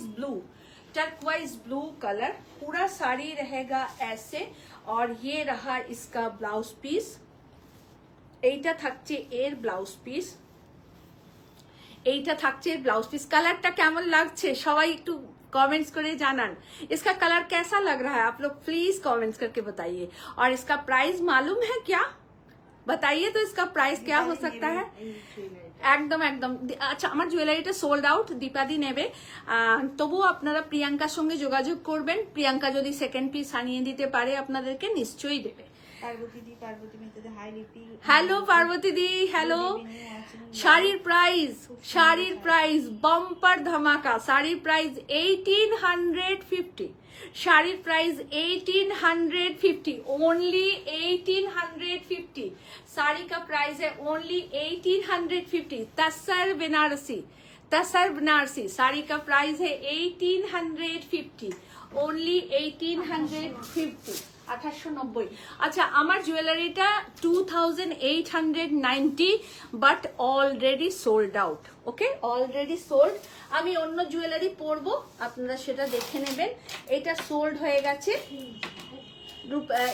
ब्लू कलर। पूरा साड़ी रहेगा ऐसे। और ये रहा इसका ब्लाउज पीस, এইটা থাকছে এর ব্লাউজ পিস, এইটা থাকছে এর ব্লাউজ পিস। কালারটা কেমন লাগছে সবাই একটু कमेंट्स करे जानन। इसका कलर कैसा लग रहा है आप लोग प्लीज कमेंट्स करके बताइए। और इसका प्राइस मालूम है क्या, बताइए तो इसका प्राइस क्या हो सकता है। একদম আচ্ছা আমার জুয়েলারিটা সোল্ড আউট, দীপাদি নেবে। তবুও আপনারা প্রিয়াঙ্কার সঙ্গে যোগাযোগ করবেন, প্রিয়াঙ্কা যদি সেকেন্ড পিস আনিয়ে দিতে পারে আপনাদেরকে নিশ্চয়ই দেবে। হ্যালো পার্বতী দি, হ্যালো। শাড়ির প্রাইস বাম্পার ধামাকা। শাড়ির প্রাইস 1850, শাড়ির প্রাইস 1850, ओनली 1850। साड़ी का प्राइस है ओनली 1850। तसर बनारसी साड़ी का प्राइस है 1850, ओनली 1850, 1890। আচ্ছা আমার জুয়েলারিটা 2890 but already sold out. Okay already sold. আমি অন্য জুয়েলারি পরবো, আপনারা সেটা দেখে নেবেন। এটা সোল্ড হয়ে গেছে।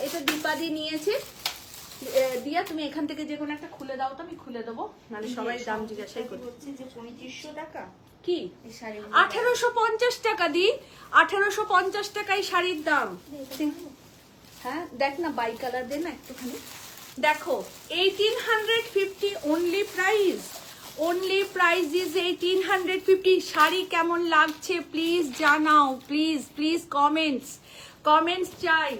এটা দীপাদি নিয়েছে। দিয়া তুমি এখান থেকে যে কোনো একটা খুলে দাও তো, আমি খুলে দেবো, নাহলে সবাই দাম জিজ্ঞাসা করছে। 3500 টাকা কি 1850 টাকা দি, 1850 টাকায় শাড়ির দাম। হ্যাঁ দেখ না, বাই কালার দে না একটুখানি। দেখো 1850 only price is 1850। শাড়ি কেমন লাগছে প্লিজ জানাও, প্লিজ কমেন্টস কমেন্টস চাই।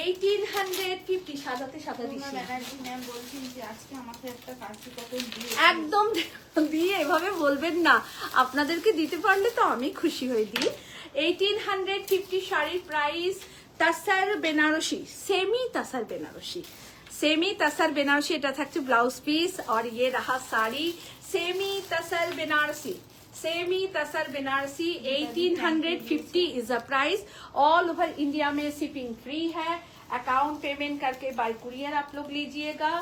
1850 সাদাতে সাদা পূর্ণা দিচ্ছি। ব্যানার্জি ম্যাম বলছেন যে আজকে আমাকে একটা কাঁচি কটন দিয়ে একদম দিয়ে এভাবে বলবেন না, আপনাদেরকে দিতে পারলে তো আমি খুশি হয়ে দিই। 1850 শাড়ির price, tussar Banarasi, semi tussar Banarasi, semi tussar Banarasi, এটা থাকছে ব্লাউজ পিস। और ये रहा sari semi tussar Banarasi, semi tussar Banarasi 1850 is a price. All over India में शिपिंग फ्री है। अकाउंट पेमेंट करके बाय कुरियर आप लोग लीजिएगा।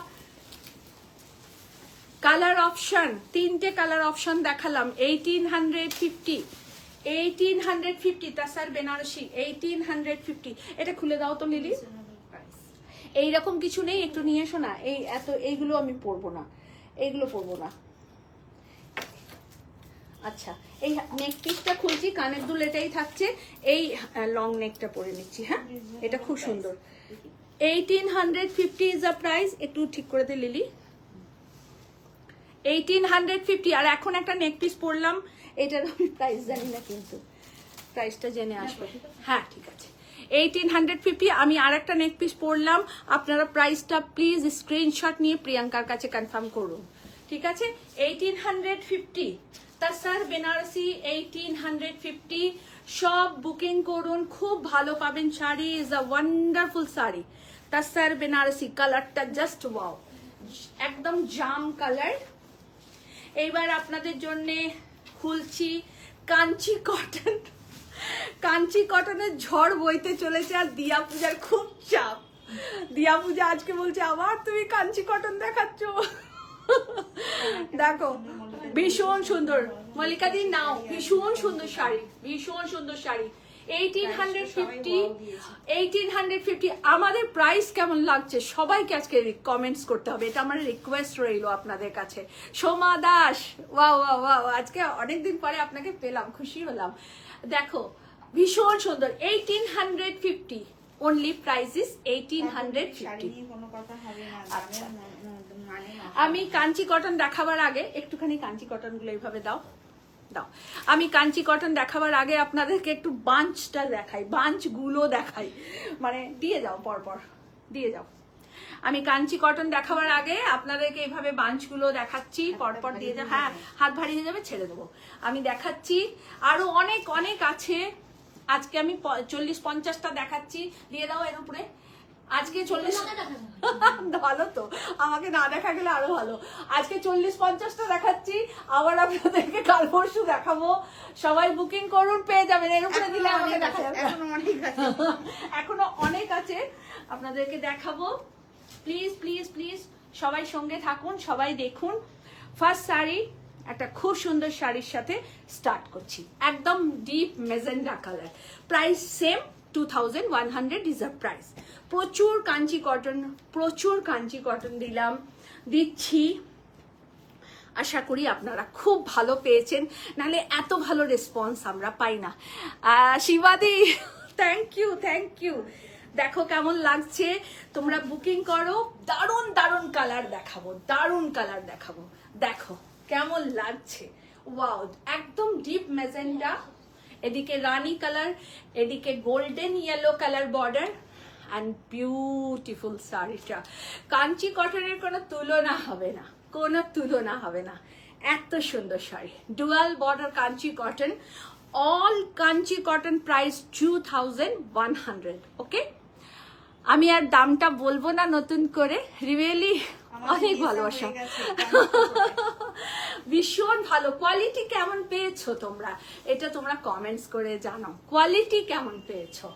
কালার অপশন, 3টে কালার অপশন দেখালাম। 1850 তাসার বেনারসি 1850। এটা খুলে দাও তো লিলি। এইরকম কিছু নেই, একটু নিয়ে এসো না। এইগুলো আমি পরবো না, এইগুলো পরবো না। আচ্ছা, এই নেক পিসটা খুলছি, কানের দুল এটাই থাকছে। এই লং নেকটা পরে নিচ্ছি। হ্যাঁ, এটা খুব সুন্দর। 1850 ইজ আ প্রাইস। একটু ঠিক করে দে লিলি। 1850। আর এখন একটা নেক পিস পরলাম, এটার আমি প্রাইস জানি না, কিন্তু প্রাইসটা জেনে আসবে। হ্যাঁ ঠিক আছে, 1850। আমি আর একটা নেক পিস পরলাম, আপনারা প্রাইসটা প্লিজ স্ক্রিনশট নিয়ে প্রিয়াঙ্কার কাছে কনফার্ম করুন, ঠিক আছে। 1850 তাসার বেনারসি 1850। সব বুকিং করুন, খুব ভালো পাবেন sari. Is a wonderful sari tussar Banarasi. কালারটা জাস্ট ওয়াও, একদম জাম কালার। এইবার আপনাদের জন্য খুলছি কাঞ্চি কটন। কাঞ্চি কটনের ঝড় বইতে চলেছে, আর দিয়া পূজার খুব চাপ। দিয়া পূজা আজকে বলছে আবার তুমি কাঞ্চি কটন দেখাচ্ছ। দেখো ভীষণ সুন্দর, মল্লিকা দি নাও, ভীষণ সুন্দর শাড়ি, ভীষণ সুন্দর শাড়ি। 1850। আমাদের প্রাইস কেমন লাগছে সবাইকে আজকে কমেন্টস করতে হবে, এটা আমার রিকোয়েস্ট রইলো আপনাদের কাছে। Soma Das, wow wow wow, আজকে অনেকদিন পরে আপনাকে পেলাম, খুশি হলাম। দেখো ভীষণ সুন্দর। 1850 অনলি প্রাইস ইজ 1850। আচ্ছা, আমি কাঞ্চি কটন দেখাবার আগে একটুখানি কাঞ্চি কটন গুলো এইভাবে দাও দাও। আমি কাঞ্চি কটন দেখাবার আগে আপনাদেরকে একটু বাঞ্চটা দেখাই, বাঞ্চ গুলো দেখাই, মানে দিয়ে যাও পরপর দিয়ে যাও। আমি কাঞ্চি কটন দেখাবার আগে আপনাদেরকে এইভাবে বাঞ্চগুলো দেখাচ্ছি, পরপর দিয়ে যাও। হ্যাঁ, হাত ভারী হয়ে যাবে, ছেড়ে দেবো। আমি দেখাচ্ছি, আরো অনেক অনেক আছে। আজকে আমি 40-50টা দেখাচ্ছি, দিয়ে দাও এর উপরে। আজকে 40, ভালো তো, আমাকে না দেখা গেলে আরো ভালো। আজকে 40-50টা দেখাচ্ছি, আবার আপনাদেরকে কাল পরশু দেখাবো। সবাই বুকিং করুন, পেয়ে যাবেন। এর উপরে দিলে আমাকে দেখা যাবে, এখনো অনেক আছে আপনাদেরকে দেখাবো। প্লিজ প্লিজ প্লিজ সবাই সঙ্গে থাকুন, সবাই দেখুন। ফার্স্ট শাড়ি, একটা খুব সুন্দর শাড়ির সাথে স্টার্ট করছি, একদম deep magenta colour. Price same 2100 is a price. প্রচুর কাঞ্চি কটন, প্রচুর কাঞ্চি কটন দিচ্ছি। আশা করি আপনারা খুব ভালো পেয়েছেন, নাহলে এত ভালো রেসপন্স আমরা পাই না। শিবাদি, থ্যাংক ইউ থ্যাংক ইউ। দেখো কেমন লাগছে, তোমরা বুকিং করো। দারুণ দারুণ কালার দেখাবো, দারুণ কালার দেখাবো। দেখো কেমন লাগছে, ওয়াও, একদম ডিপ মেজেন্ডা, এদিকে রানী কালার, এদিকে golden yellow colour border, and beautiful শাড়িটা। কাঞ্চি কটনের কোনো তুলনা হবে না, কোনো তুলনা হবে না। এত সুন্দর sari, dual border Kanchi cotton. All Kanchi cotton price 2100। ওকে, আমি আর দামটা বলবো না নতুন করে। রিয়েলি অনেক ভালোবাসা, ভীষণ ভালো। কোয়ালিটি কেমন পেয়েছো তোমরা, এটা তোমরা কমেন্টস করে জানাও, কোয়ালিটি কেমন পেয়েছো।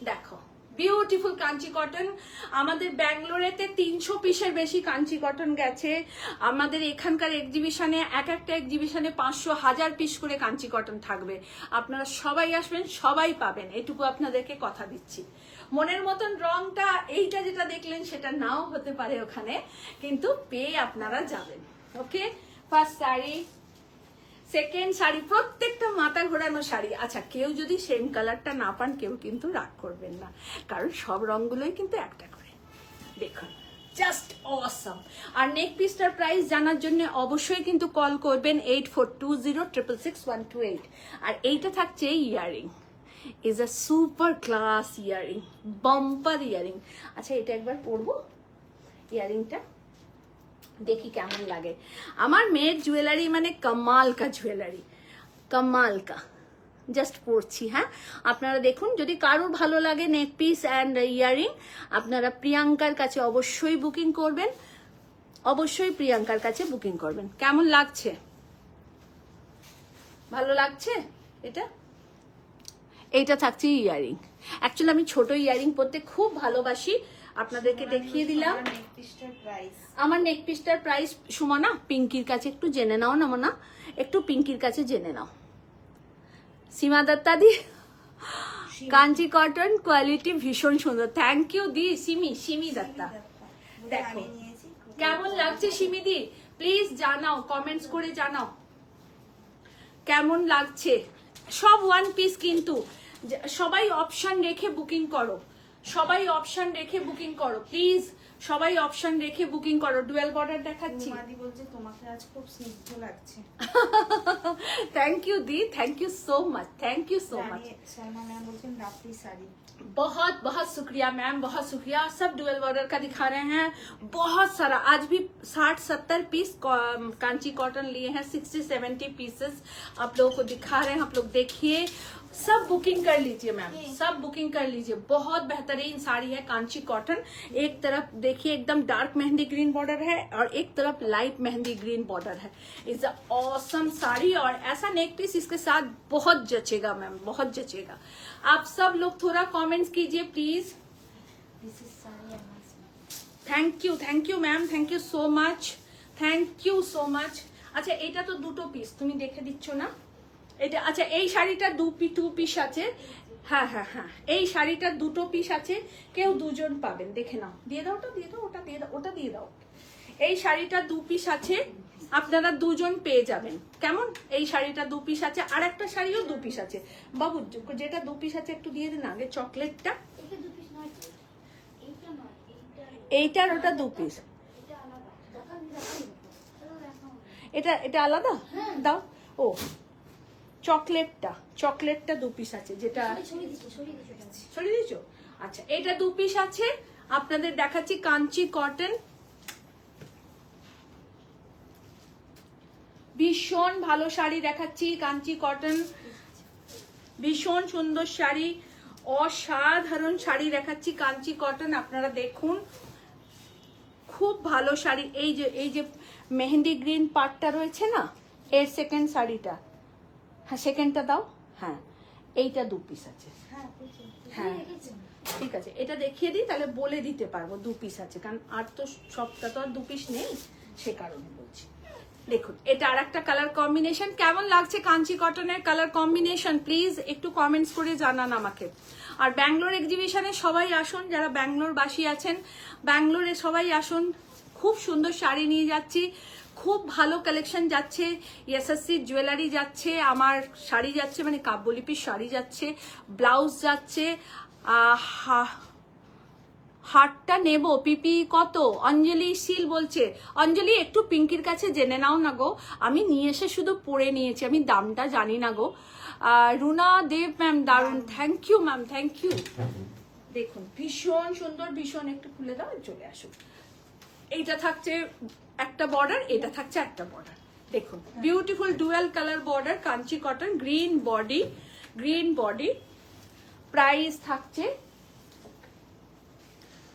দেখো বিউটিফুল কাঞ্চি কটন। আমাদের ব্যাঙ্গালোরেতে 300 পিসের বেশি কাঞ্চি কটন গেছে। আমাদের এখানকার এক্সিবিশনে, এক একটা এক্সিবিশনে 500-1000 পিস করে কাঞ্চি কটন থাকবে। আপনারা সবাই আসবেন, সবাই পাবেন, এটুকু আপনাদেরকে কথা দিচ্ছি। মনের মতন রংটা এইটা যেটা দেখলেন সেটা নাও হতে পারে ওখানে, কিন্তু পেয়ে আপনারা যাবেন। ওকে, ফার্স্ট শাড়ি, সেকেন্ড শাড়ি, প্রত্যেকটা মাথা ঘোরানো শাড়ি। আচ্ছা, কেউ যদি সেম কালারটা না পান কেউ কিন্তু রাগ করবেন না, কারণ সব রঙগুলোই কিন্তু একটা করে। দেখুন জাস্ট অসাম। আর নেক পিসটার প্রাইস জানার জন্য অবশ্যই কিন্তু কল করবেন 8420666128। আর এইটা থাকছে earring, is a super class earring, bumper earring. আচ্ছা এটা একবার পরবো ইয়ারিংটা, দেখি কেমন লাগে। আমার মেয়ের জুয়েলারি মানে কমাল কা জুয়েলারি, কমাল কা। জাস্ট পরছি, হ্যাঁ আপনারা দেখুন। যদি কারোর ভালো লাগে নেক পিস অ্যান্ড ইয়ারিং, আপনারা প্রিয়াঙ্কার কাছে অবশ্যই বুকিং করবেন, অবশ্যই প্রিয়াঙ্কার কাছে বুকিং করবেন। কেমন লাগছে? ভালো লাগছে? এটা এইটা থাকছে ইয়ারিং। অ্যাকচুয়ালি আমি ছোট ইয়ারিং পরতে খুব ভালোবাসি, আপনাদেরকে দেখিয়ে দিলাম। আমার নেক পিসটার প্রাইস সুমনা পিঙ্কির কাছে একটু জেনে নাও না, মনা একটু পিঙ্কির কাছে জেনে নাও। সীমা দত্তা দি, কাঞ্চি কটন কোয়ালিটি ভীষণ সুন্দর। থ্যাংক ইউ দি সিমি দত্তা। দেখো কেমন লাগছে সিমি দি, প্লিজ জানাও, কমেন্টস করে জানাও কেমন লাগছে। সব ওয়ান পিস কিন্তু, সবাই অপশন রেখে বুকিং করো, সবাই অপশন রেখে বুকিং করো প্লিজ, সবাই অপশন রেখে বুকিং করো। ডুয়েল বর্ডার দেখাচ্ছি। মাদি বলছে তোমাকে আজ খুব স্নিগ্ধ লাগছে। Thank you di, thank you so much, thank you so much. Sharma ma'am बोलते हैं राप्ती साड़ी। बहुत बहुत शुक्रिया मैम, बहुत शुक्रिया। सब डुअल बॉर्डर का दिखा रहे हैं, बहुत सारा। आज भी 60-70 पीस कांची कॉटन लिए हैं, 60-70 पीसेस आप लोगों को दिखा रहे हैं। आप लोग देखिए, सब बुकिंग कर लीजिए मैम, सब बुकिंग कर लीजिए। बहुत बेहतरीन साड़ी है कांची कॉटन। एक तरफ देखिए एकदम डार्क मेहंदी ग्रीन बॉर्डर है और एक तरफ लाइट मेहंदी ग्रीन बॉर्डर है। इट्स अ ऑसम साड़ी और ऐसा नेक पीस इसके साथ बहुत जचेगा मैम, बहुत जचेगा। आप सब लोग थोड़ा कमेंट्स कीजिए please. Thank you ma'am, thank you so much, thank you so much. अच्छा এটা তো দুটো পিস, তুমি দেখে দিচ্ছ না এটা? আচ্ছা এই শাড়িটা টু পিস আছে, হ্যাঁ হ্যাঁ হ্যাঁ, এই শাড়িটা দুটো পিস আছে, কেউ দুজন পাবেন, দেখে নাও। দিয়ে দাও, ওটা দিয়ে দাও, ওটা দিয়ে দাও, ওটা দিয়ে দাও। এই শাড়িটা 2 পিস আছে, আপনারা দুজন পেয়ে যাবেন। কেমন? এই শাড়িটা 2 পিস আছে, আর একটা শাড়িও 2 পিস আছে। বাবু যেটা 2 পিস আছে একটু দিয়ে দিন আগে, চকলেটটা। এইটার ওটা 2 পিস, এটা আলাদা দাও। ও চকলেটটা 2 পিস আছে, যেটা সরিয়ে দিয়েছো। আচ্ছা এটা 2 পিস আছে। আপনাদের দেখাচ্ছি কাঞ্চি কটন, ভীষণ ভালো শাড়ি দেখাচ্ছি। কাঞ্চি কটন ভীষণ সুন্দর শাড়ি, অসাধারণ শাড়ি দেখাচ্ছি কাঞ্চি কটন। আপনারা দেখুন, খুব ভালো শাড়ি। এই যে মেহেন্দি গ্রিন পার্টটা রয়েছে না, এর সেকেন্ড শাড়িটা, হ্যাঁ সেকেন্ডটা দাও। হ্যাঁ এইটা 2 পিস আছে। হ্যাঁ ঠিক আছে, এটা দেখিয়ে দিই তাহলে বলে দিতে পারবো 2 পিস আছে, কারণ আর তো সবটা তো আর 2 পিস নেই, সে কারণে বলছি। দেখুন এটা আর একটা কালার কম্বিনেশন। কেমন লাগছে কাঞ্চি কটনের কালার কম্বিনেশন প্লিজ একটু কমেন্টস করে জানান আমাকে। আর ব্যাঙ্গালোর এক্সিবিশনে সবাই আসুন, যারা ব্যাঙ্গালোর বাসী আছেন ব্যাঙ্গালোরে সবাই আসুন। খুব সুন্দর শাড়ি নিয়ে যাচ্ছি, খুব ভালো কালেকশন যাচ্ছে। এসএসসি জুয়েলারি যাচ্ছে, আমার শাড়ি যাচ্ছে, মানে কাব্যলিপির শাড়ি যাচ্ছে, ব্লাউজ যাচ্ছে। হারটা নেব, পিপি কত? অঞ্জলি শীল বলছে। অঞ্জলি একটু পিঙ্কির কাছে জেনে নাও না গো, আমি নিয়ে এসে শুধু পরে নিয়েছি, আমি দামটা জানি না গো। রুনা দেব ম্যাম দারুন, thank you ma'am, thank you. দেখুন ভীষণ সুন্দর, ভীষণ। একটু খুলে দাও, চলে আসুন। এইটা থাকছে একটা বর্ডার, এটা থাকছে একটা বর্ডার। দেখুন beautiful dual colour border, Kanchi cotton, green body. Price থাকছে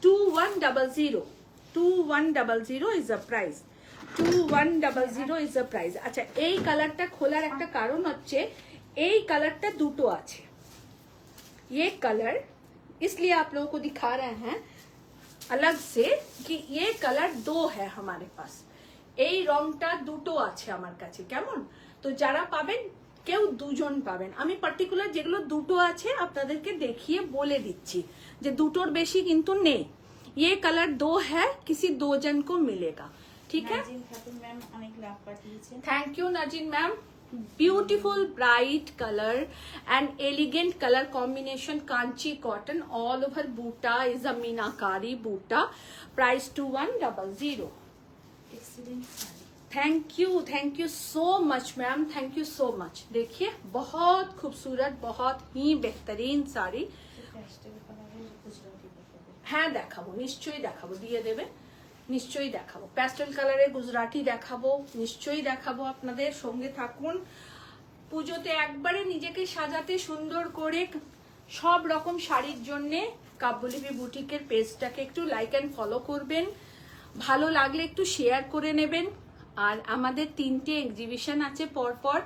2100 is the price, 2100 is the price। আচ্ছা এই কালারটা খোলার একটা কারণ হচ্ছে এই কালারটা দুটো আছে, ये कलर इसलिए आप लोगों को दिखा रहे हैं अलग से कि ये कलर 2 है हमारे पास। এই রংটা দুটো আছে আমার কাছে, কেমন? তো যারা পাবেন কেউ দুজন পাবেন। আমি পার্টিকুলার যেগুলো দুটো আছে আপনাদেরকে দেখিয়ে বলে দিচ্ছি যে দুটোর বেশি কিন্তু নেই। ये कलर 2 है, किसी 2 जन को मिलेगा, ठीक है। Thank you Nazin ma'am. Beautiful bright colour and elegant colour combination, Kanchi cotton, all over buta is a meenakari buta. Price 2100। Thank you so much ma'am, thank you so much. देखिए बहुत खूबसूरत, बहुत ही बेहतरीन শাড়ি। হ্যাঁ দেখাবো, নিশ্চয়ই দেখাবো, দিয়ে দেবে, নিশ্চয়ই দেখাবো। প্যাস্টেল কালারের গুজরাটি দেখাবো, নিশ্চয়ই দেখাবো, আপনাদের সঙ্গে থাকুন। পুজোতে একবারে নিজেকে সাজাতে সুন্দর করে সব রকম শাড়ির জন্যে কাব্যলিপি বুটিকের পেজটাকে একটু লাইক অ্যান্ড ফলো করবেন, ভালো লাগলে একটু শেয়ার করে নেবেন। আর আমাদের 3টে এক্সিবিশন আছে পরপর।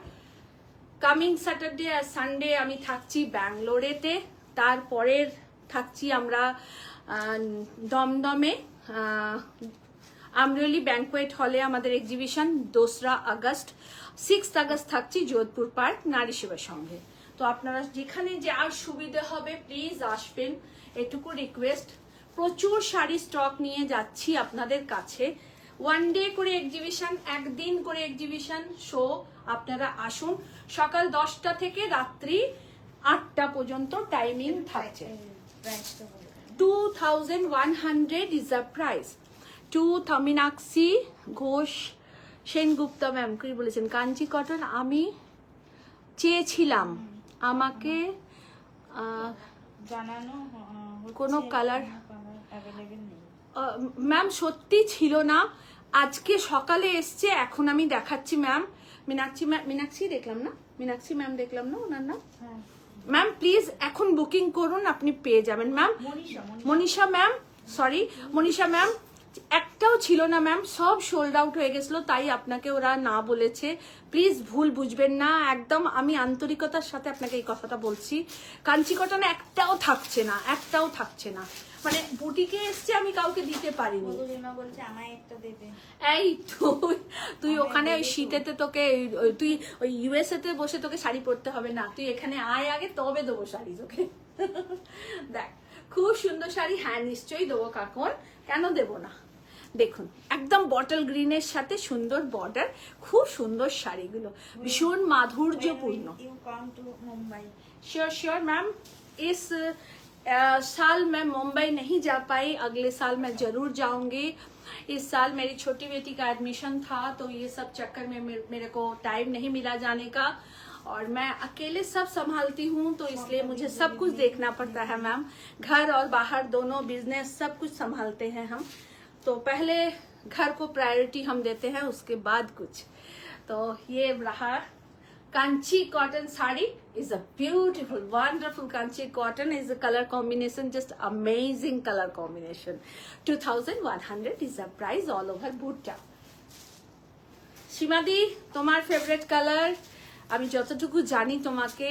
কামিং স্যাটারডে আর সানডে আমি থাকছি ব্যাঙ্গালোরেতে, তারপরের থাকছি আমরা দমদমে আমরেলি ব্যাংকোয়েট হলে আমাদের এক্সিবিশন 2 আগস্ট। 6 আগস্ট থাকছি যোধপুর পার্ক নারী সেবা সংঘে। তো আপনারা যেখানে যার সুবিধা হবে প্লিজ আসবেন, এটুকু রিকোয়েস্ট। প্রচুর শাড়ি স্টক নিয়ে যাচ্ছি আপনাদের কাছে। 1 ডে করে এক্সিবিশন, একদিন করে এক্সিবিশন শো। আপনারা আসুন, সকাল 10টা থেকে রাত্রি 8টা পর্যন্ত টাইমিং থাকছে। 2100 is the price. To Minakshi Ghosh Sengupta ma'am কি বলেছেন, কাঞ্চি কটন আমি চেয়েছিলাম, আমাকে জানানো কোনো কালার অ্যাভেলেবল নেই ম্যাম, সত্যি ছিল না। আজকে সকালে এসছে, এখন আমি দেখাচ্ছি ম্যাম। মীনাক্ষী দেখলাম না, মীনাক্ষী ম্যাম দেখলাম না ওনার নাম। ম্যাম প্লিজ এখন বুকিং করুন, আপনি পেয়ে যাবেন। Ma'am Manisha ma'am, sorry Manisha ma'am, একটাও ছিল না ম্যাম, সব সোল্ড আউট হয়ে গেছিল, তাই আপনাকে ওরা না বলেছে। প্লিজ ভুল বুঝবেন না, একদম আমি আন্তরিকতার সাথে আপনাকে এই কথাটা বলছি। কাঞ্চি কটন একটাও থাকছে না, একটাও থাকছে না। মানে বুটিকে এসছে, আমি কাউকে দিতে পারিনি। বলছে আমায় একটা দেবে। এই তুই ওখানে ওই শীতেতে তোকে, তুই ওই ইউএসএ তে বসে তোকে শাড়ি পরতে হবে না, তুই এখানে আয় আগে, তবে দেবো শাড়ি তোকে। দেখ খুব সুন্দর শাড়ি, হ্যাঁ নিশ্চয়ই দেবো কাকন, কেন দেবো না। দেখুন একদম বটল গ্রিনের সাথে সুন্দর বর্ডার, খুব সুন্দর শাড়িগুলো, ভীষণ মাধুর্যপূর্ণ। श्योर मैम, इस साल मैं मुंबई नहीं जा पाई, अगले साल मैं जरूर जाऊंगी। इस साल मेरी छोटी बेटी का एडमिशन था, तो ये सब चक्कर में मेरे को टाइम नहीं मिला जाने का, और मैं अकेले सब संभालती हूँ, तो इसलिए मुझे सब कुछ देखना पड़ता है मैम। घर और बाहर दोनों बिजनेस सब कुछ संभालते हैं हम, तो पहले घर को प्रायोरिटी हम देते हैं, उसके बाद कुछ। तो ये रहा Kanchi cotton sari, is a beautiful, wonderful Kanchi cotton, is a color combination, just amazing color combination. 2100 is the price, all over butta. Shimadi, তোমার ফেভারিট কালার, আমি যতটুকু জানি তোমাকে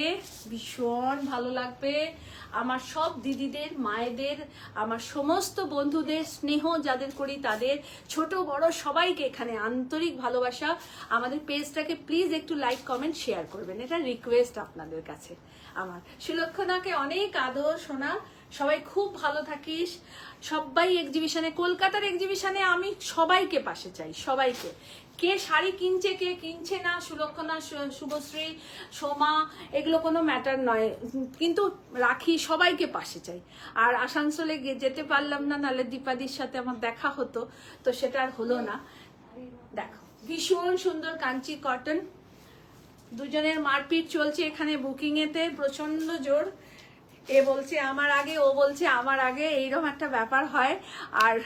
ভীষণ ভালো লাগবে। আমার সব দিদিদের, মায়েদের, আমার সমস্ত বন্ধুদের স্নেহ যাদের করি তাদের, ছোট বড় সবাইকে এখানে আন্তরিক ভালোবাসা। আমাদের পেজটাকে প্লিজ একটু লাইক কমেন্ট শেয়ার করবেন, এটা রিকোয়েস্ট আপনাদের কাছে আমার। সুলক্ষণাকে অনেক আদর সোনা, সবাই খুব ভালো থাকিস। সবাই এক্সিবিশনে, কলকাতার এক্সিবিশনে আমি সবাইকে পাশে চাই, সবাইকে। কে শাড়ি কিনছে কে কিনছে না, সুলক্ষণা, শুভশ্রী, সোমা, এগুলো কোনো ম্যাটার নয়, কিন্তু রাখি সবাইকে পাশে চাই। আর আসানসোলে যেতে পারলাম না, নাহলে দীপাদির সাথে আমার দেখা হতো, তো সেটা আর হলো না। দেখো ভীষণ সুন্দর কাঞ্চি কটন, দুজনের মারপিট চলছে এখানে বুকিং এতে প্রচন্ড জোর। এ বলছে আমার আগে, ও বলছে আমার আগে, এইরকম একটা ব্যাপার হয়। আর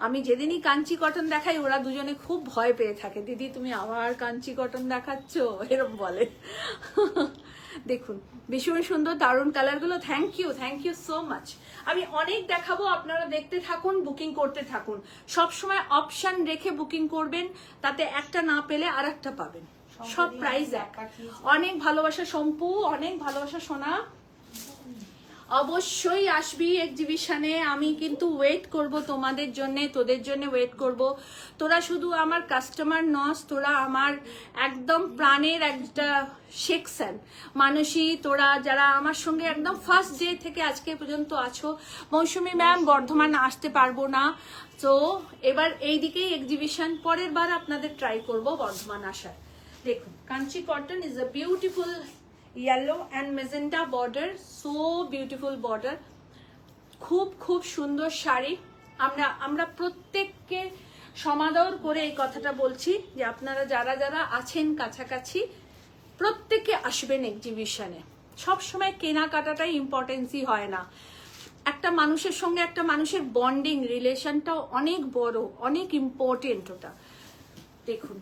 আমি যেদিনই কাঞ্চি কটন দেখাই ওরা দুজনে খুব ভয় পেয়ে থাকে, দিদি তুমি আবার কাঞ্চি কটন দেখাচ্ছ, এরকম বলে। দেখুন ভীষণ সুন্দর দারুণ কালারগুলো, থ্যাংক ইউ সো মাচ। আমি অনেক দেখাবো, আপনারা দেখতে থাকুন, বুকিং করতে থাকুন। সবসময় অপশন রেখে বুকিং করবেন, তাতে একটা না পেলে আর একটা পাবেন, সব প্রাইস এক। অনেক ভালোবাসা শম্পু, অনেক ভালোবাসা সোনা। অবশ্যই আসবি এক্সিবিশনে, আমি কিন্তু ওয়েট করব তোমাদের জন্য, তোদের জন্য ওয়েট করব। তোরা শুধু আমার কাস্টমার নস, তোরা আমার একদম প্রাণের একটা সেকশন মানুষই, তোরা যারা আমার সঙ্গে একদম ফার্স্ট ডে থেকে আজকে পর্যন্ত আছো। মৌসুমী ম্যাম বর্ধমান আসতে পারবো না, তো এবার এইদিকেই এক্সিবিশন, পরের বার আপনাদের ট্রাই করব বর্ধমান আসার। দেখুন Kanchi cotton is a beautiful yellow and magenta border, so beautiful border, খুব খুব সুন্দর শাড়ি। আমরা প্রত্যেককে সমাদর করে এই কথাটা বলছি যে আপনারা যারা যারা আছেন কাছাকাছি প্রত্যেকে আসবেন এক্সিবিশনে। সবসময় কেনাকাটাটাই ইম্পর্টেন্সই হয় না, একটা মানুষের সঙ্গে একটা মানুষের বন্ডিং রিলেশনটাও অনেক বড়, অনেক ইম্পর্টেন্ট ওটা। দেখুন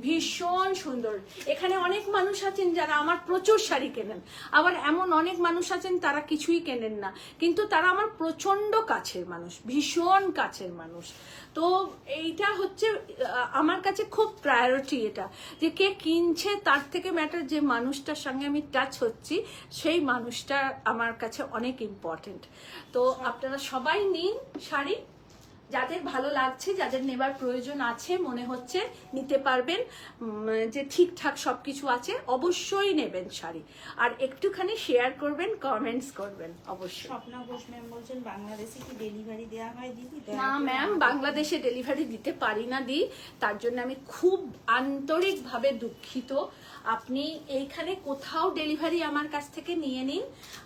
ভীষণ সুন্দর। এখানে অনেক মানুষ আছেন যারা আমার প্রচুর শাড়ি কেনেন, আবার এমন অনেক মানুষ আছেন তারা কিছুই কেনেন না, কিন্তু তারা আমার প্রচন্ড কাছের মানুষ, ভীষণ কাছের মানুষ। তো এইটা হচ্ছে আমার কাছে খুব প্রায়োরিটি, এটা যে কে কিনছে তার থেকে ম্যাটার যে মানুষটার সঙ্গে আমি টাচ হচ্ছি, সেই মানুষটা আমার কাছে অনেক ইম্পর্টেন্ট। তো আপনারা সবাই নিন শাড়ি, যাদের ভালো লাগছে, যাদের নেবার প্রয়োজন আছে মনে হচ্ছে নিতে পারবেন, যে ঠিকঠাক সবকিছু আছে, অবশ্যই নেবেন শাড়ি। আর একটুখানি শেয়ার করবেন, কমেন্টস করবেন অবশ্যই। স্বপ্না ঘোষ ম্যাম বলছেন বাংলাদেশে কি ডেলিভারি দেওয়া হয় দিদি? না ম্যাম, বাংলাদেশে ডেলিভারি দিতে পারি না দি, তার জন্য আমি খুব আন্তরিকভাবে দুঃখিত। আপনি এইখানে কোথাও ডেলিভারি আমার কাছ থেকে নিয়ে নিন,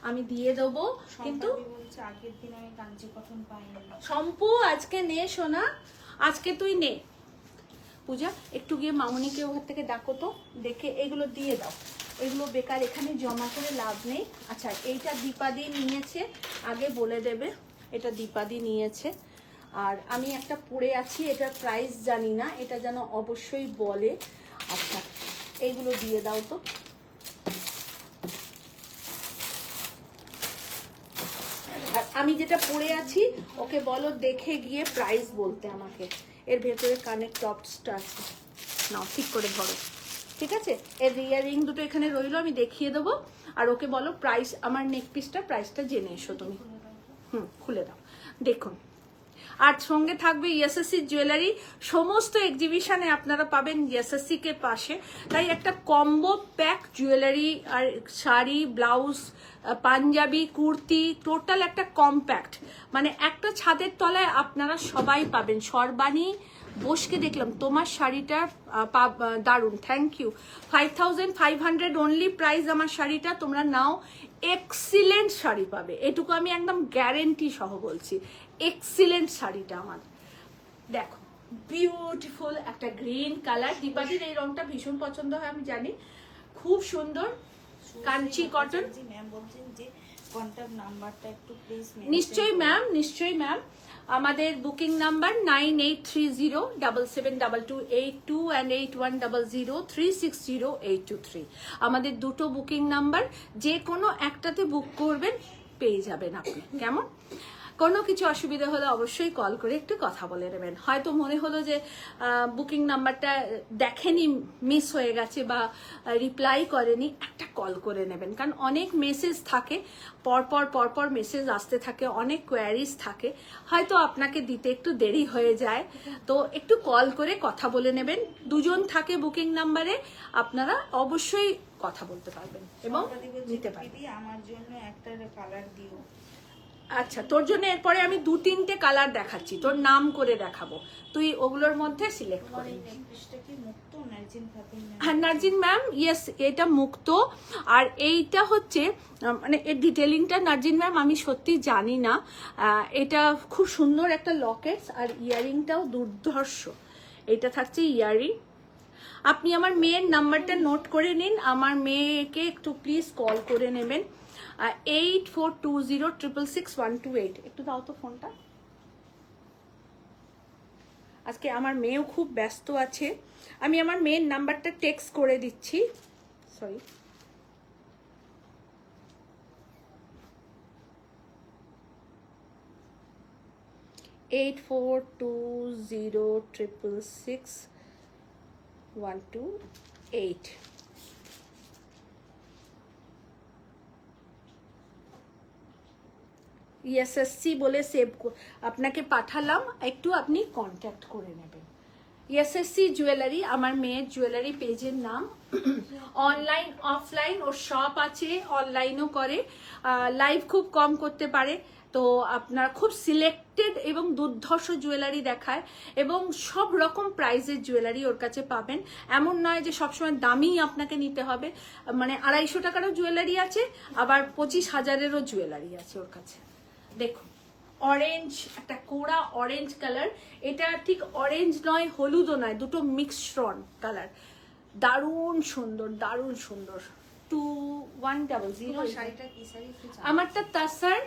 আমি দিয়ে দেবো। কিন্তু বলছে আগের দিন আমি কাঞ্চি কটন পাইনি। শম্পু আজকে নে সোনা, আজকে তুই নে। পূজা একটু গিয়ে মামুনিকে ওখান থেকে ডাকো তো, দেখে এগুলো দিয়ে দাও, এগুলো বেকার এখানে জমা করে লাভ নেই। আচ্ছা এইটা দীপাদি নিয়েছে, আগে বলে দেবে, এটা দীপাদি নিয়েছে। আর আমি একটা পরে আছি, এটার প্রাইস জানি না, এটা যেন অবশ্যই বলে। আচ্ছা এইগুলো দিয়ে দাও তো। আর আমি যেটা পরে আছি ওকে বলো দেখে গিয়ে প্রাইস বলতে আমাকে। এর ভেতরে কানের টপসটা আছে, নাও ঠিক করে ধরো, ঠিক আছে? এর ইয়াররিং দুটো এখানে রইলো, আমি দেখিয়ে দেবো। আর ওকে বলো প্রাইস, আমার নেক পিসটা প্রাইসটা জেনে এসো তুমি। খুলে দাও। দেখুন, আর সঙ্গে থাকবে ইএসএসসি জুয়েলারি। সমস্ত এক্সিবিশনে আপনারা পাবেন ইএসএসসি কে পাশে, তাই একটা কম্বো প্যাক জুয়েলারি আর শাড়ি, ব্লাউজ, পাঞ্জাবি, কুর্তি, টোটাল একটা কম্প্যাক্ট, মানে একটা ছাদের তলায় আপনারা সবাই পাবেন। সর্বাণী বসকে দেখলাম, তোমার শাড়িটা দারুণ, থ্যাংক ইউ। 5500 অনলি প্রাইস আমার শাড়িটা, তোমরা নাও। এক্সিলেন্ট শাড়ি পাবে, এটুকু আমি একদম গ্যারেন্টি সহ বলছি। এক্সিলেন্ট শাড়িটা আমার, দেখো বিউটিফুল একটা গ্রিন কালার। দীপাদির এই রংটা ভীষণ পছন্দ হয় আমি জানি, খুব সুন্দর কাঞ্চি কটন। ম্যাম বলছেন যে কন্টাক্ট নাম্বারটা একটু প্লিজ। নিশ্চয়ই ম্যাম, নিশ্চয়ই ম্যাম। আমাদের বুকিং নাম্বার 9830772282 and 8100360823। আমাদের দুটো বুকিং নাম্বার, যে কোনো একটাতে বুক করবেন, পেয়ে যাবেন আপনি। কেমন? কোনো কিছু অসুবিধা হলে অবশ্যই কল করে একটু কথা বলে নেবেন। হয়তো মনে হলো যে বুকিং নাম্বারটা দেখেনি, মিস হয়ে গেছে বা রিপ্লাই করেনি, একটা কল করে নেবেন, কারণ অনেক মেসেজ থাকে, পরপর মেসেজ আসতে থাকে, অনেক কোয়ারিজ থাকে, হয়তো আপনাকে দিতে একটু দেরি হয়ে যায়, তো একটু কল করে কথা বলে নেবেন। দুজন থাকে বুকিং নাম্বারে, আপনারা অবশ্যই কথা বলতে পারবেন এবং নিতে পারবেন। আমার জন্য একটা কালার দিও। আচ্ছা, তোর জন্য এরপরে আমি 2-3টে কালার দেখাচ্ছি, তোর নাম করে দেখাবো, তুই ওগুলোর মধ্যে সিলেক্ট করে নিবি। হ্যাঁ নার্জিন ম্যাম, ইয়েস এটা মুক্ত। আর এইটা হচ্ছে মানে এর ডিটেলিংটা নার্জিন ম্যাম আমি সত্যি জানি না। এটা খুব সুন্দর একটা লকেটস, আর ইয়ারিংটাও দুর্ধর্ষ। এটা থাকছে ইয়ারিং। আপনি আমার মেয়ের নাম্বারটা নোট করে নিন, আমার মেয়েকে একটু প্লিজ কল করে নেবেন। 8420666128। একটু দাও তো ফোনটা, আজকে আমার মেয়েও খুব ব্যস্ত আছে। আমি আমার মেয়ের নাম্বারটা টেক্সট করে দিচ্ছি, সরি। এইট 8420666128। ইএসএসসি বলে সেভ আপনাকে পাঠালাম, একটু আপনি কন্ট্যাক্ট করে নেবেন। ইএসএসসি জুয়েলারি আমার মেয়ের জুয়েলারি পেজের নাম। অনলাইন অফলাইন ওর শপ আছে, অনলাইনও করে, লাইভ খুব কম করতে পারে, তো আপনার খুব সিলেক্টেড এবং দুর্ধর্ষ জুয়েলারি দেখায়, এবং সব রকম প্রাইসের জুয়েলারি ওর কাছে পাবেন। এমন নয় যে সবসময় দামি আপনাকে নিতে হবে, মানে 250 টাকারও জুয়েলারি আছে, আবার 25,000-এরও জুয়েলারি আছে ওর কাছে। দেখুন অরেঞ্জ, একটা কোড়া অরেঞ্জ কালার। এটা ঠিক অরেঞ্জ নয়, হলুদও নয়, দুটো মিক্সড কালার। দারুণ সুন্দর, দারুণ সুন্দর। 2100 শাড়িটা কি শাড়ি একটু জানান। আমারটা তাসার,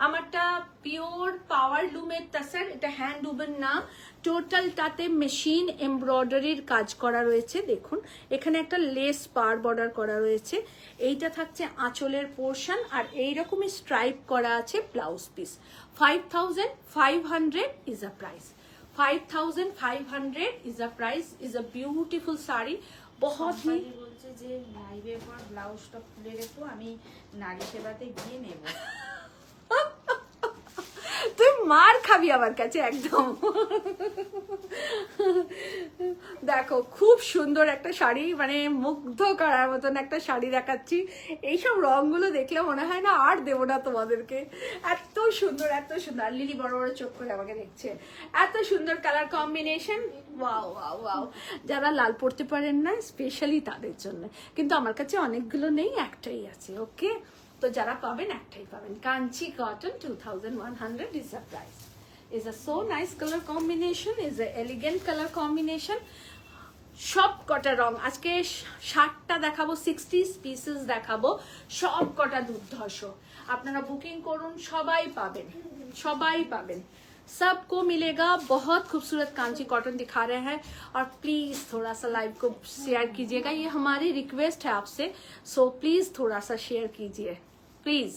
আমারটা পিওর পাওয়ার লুমের তাসার। এটা হ্যান্ড উবেন না, টোটালটাতে মেশিন এমব্রয়ডারির কাজ করা রয়েছে। দেখুন এখানে একটা লেস পার বর্ডার করা রয়েছে। এইটা থাকছে আঁচলের পোর্শন, আর এইরকমই স্ট্রাইপ করা আছে blouse piece. 5500 is a price. 5500 is a price, is a beautiful sari. বহুত হি কোম্পানি বলছে যে লাইভের পর ব্লাউজটা খুলে রেখো, আমি নারী সেবাতে গিয়ে নেব। তুই মার খাবি আমার কাছে একদম। দেখো খুব সুন্দর একটা শাড়ি, মানে মুগ্ধ করার মতন একটা শাড়ি দেখাচ্ছি। এইসব রংগুলো দেখলে মনে হয় না আর দেবো না তোমাদেরকে। এত সুন্দর, এত সুন্দর। আর লিলি বড় বড় চোখ করে আমাকে দেখছে। এত সুন্দর colour combination, wow wow wow. যারা লাল পড়তে পারেন না স্পেশালি তাদের জন্য, কিন্তু আমার কাছে অনেকগুলো নেই, একটাই আছে। ওকে, তো যারা পাবেন একটাই পাবেন। Kanchi cotton 2100 is the price. Is a so nice color combination, is a elegant color combination. সব কটা রং আজকে 60টা দেখাবো, 60 পিসেস দেখাবো, সব কটা দুর্ধর্ষ। আপনারা বুকিং করুন, সবাই পাবেন, সবাই পাবেন। सबको मिलेगा। बहुत खूबसूरत कांची कॉटन दिखा रहे हैं, और प्लीज थोड़ा सा लाइव को शेयर कीजिएगा, ये हमारी रिक्वेस्ट है आपसे। सो प्लीज थोड़ा सा शेयर कीजिए, प्लीज,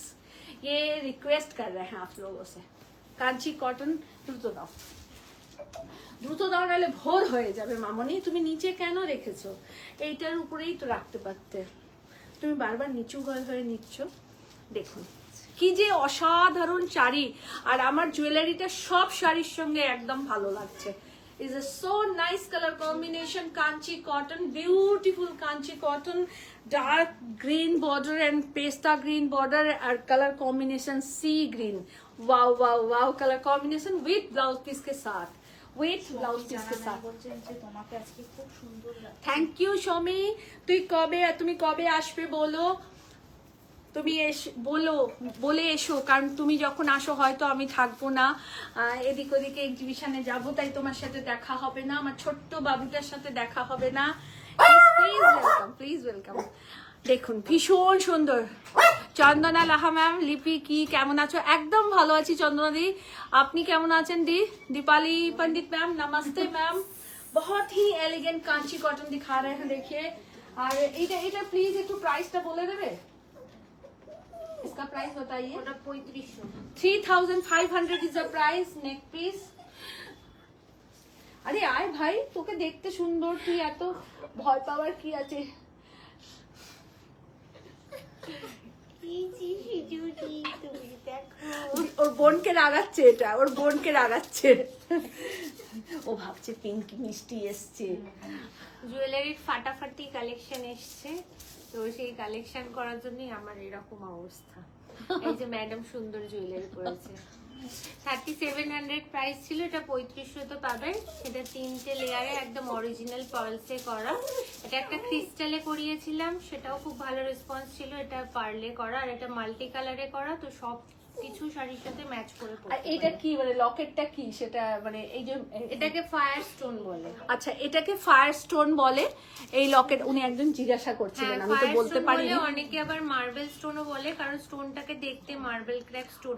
ये रिक्वेस्ट कर रहे हैं आप लोगों से। कांची कॉटन দ্রুত দাও, দ্রুত দাও, নাহলে ভোর হয়ে যাবে। মামনি তুমি নিচে কেন রেখেছো? এইটার উপরেই তো রাখতে পারতে, তুমি বারবার নিচু হয়ে নিচ্ছ। দেখুন কি যে অসাধারণ শাড়ি, আর আমার জুয়েলারিটা সব শাড়ির সঙ্গে একদম ভালো লাগছে। Is a so nice colour combination, Kanchi cotton, beautiful Kanchi cotton, dark green border and পেস্তা গ্রিন বর্ডার, আর colour combination sea green. Wow wow wow colour combination with blouse piece के साथ, विथ ब्लाउज पीस के साथ। বলছেন যে তোমাকে আজকে খুব সুন্দর লাগছে। Thank you Somi. তুমি কবে আসবে বলো, তুমি বলো, বলে এসো, কারণ তুমি যখন আসো হয়তো আমি থাকবো না, এদিক ওদিকে এক্সিবিশনে যাবো, তাই তোমার সাথে দেখা হবে না, আমার ছোট্ট বাবুটার সাথে দেখা হবে না। Please welcome, please welcome. দেখুন ভীষণ সুন্দর। চন্দনা লাহা ম্যাম, লিপি কি কেমন আছো? একদম ভালো আছি চন্দনা দি, আপনি কেমন আছেন দি? दीपाली पंडित मैम नमस्ते मैम। बहुत ही एलिगेंट कांची कॉटन दिखा रहे हैं, देखिए। और এটা প্লিজ একটু প্রাইসটা বলে দেবে, इसका प्राइस बताइए। 3500 is the price. Neck piece. আরে আয় ভাই, তোকে দেখতে সুন্দর, তুই এত ভয় পাওয়ার কি আছে? ওর বোনকে রাগাচ্ছে, এটা ওর বোনকে রাগাচ্ছে। ও ভাবছে পিঙ্কি মিষ্টি এসছে। জুয়েলারির ফাটাফাটি কালেকশন এসছে, তো সেই কালেকশন করার জন্যই আমার এরকম অবস্থা। এই যে ম্যাডাম সুন্দর জুয়েলারি পরেছে, 3700 প্রাইস ছিল, এটা 3500 পাবেন। এটা 3টে লেয়ারে একদম অরিজিনাল পার্লসে করা। এটা একটা ক্রিস্টালে করিয়েছিলাম, সেটাও খুব ভালো রেসপন্স ছিল। এটা পার্লে করা, আর এটা মাল্টি কালারে করা, তো সব কিছু শাড়ির সাথে ম্যাচ করে আর এটা কি মানে লকেটটা কি সেটা, মানে এই যে এটাকে ফায়ার স্টোন বলে। আচ্ছা এটাকে ফায়ার স্টোন বলে এই লকেট। উনি একজন জিজ্ঞাসা করছিলেন, আমি তো বলতে পারি না। অনেকে আবার মার্বেল স্টোনও বলে, কারণ স্টোনটাকে দেখতে মার্বেল ক্র্যাক স্টোন।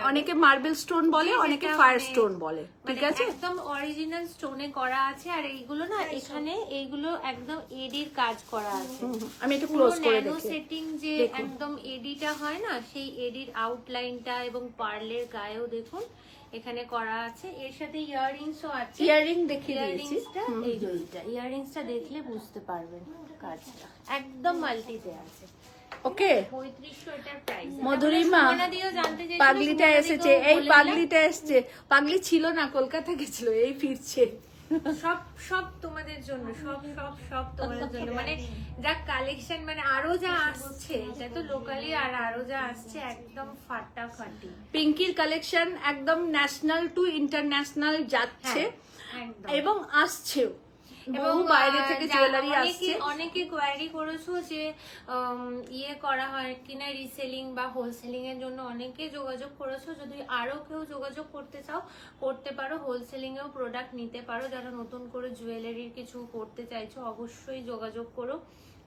অনেকে মার্বেল স্টোন বলে, অনেকে ফায়ার স্টোন বলে, ঠিক আছে। একদম অরিজিনাল স্টোনে করা আছে, আর এইগুলো না এখানে এইগুলো একদম এডির কাজ করা আছে। আমি একটু ক্লোজ করে ন্যানো দেখি। সেটিং যে একদম এডিটা হয় না, সেই এডির আউটলাইনটা এবং পার্লের গায়েও দেখুন এখানে করা আছে। এর সাথে ইয়াররিংসও আছে। ইয়াররিং দেখিয়ে দিয়েছি। ইয়াররিংসটা এই যে ইয়াররিংসটা দেখলে বুঝতে পারবেন কাজটা একদম মাল্টিতে আছে। ওকে 3500 এটার প্রাইস। মধুরিমা পাগলিটা এসেছে, এই পাগলিটা এসেছে। পাগলি ছিল না, কলকাতা গেছিল, এই ফিরছে। সব সব তোমাদের জন্য, সব সব সব তোমাদের জন্য। মানে যা কালেকশন, মানে আরো যা আসছে, এটা তো লোকালি, আর আরো যা আসছে একদম ফাটাফাটি। পিঙ্কির কালেকশন একদম ন্যাশনাল টু ইন্টারন্যাশনাল যাচ্ছে একদম। এবং আসছেও। এবং বাইরে থেকে জুয়েলারি আসছে। অনেকে কোয়ারি করেছো যে ইয়ে করা হয় কিনা রিসেলিং বা হোলসেলিং এর জন্য, অনেকে যোগাযোগ করেছো। যদি আরো কেউ যোগাযোগ করতে চাও করতে পারো, হোলসেলিং এও প্রোডাক্ট নিতে পারো। যারা নতুন করে জুয়েলারির কিছু করতে চাইছো অবশ্যই যোগাযোগ করো,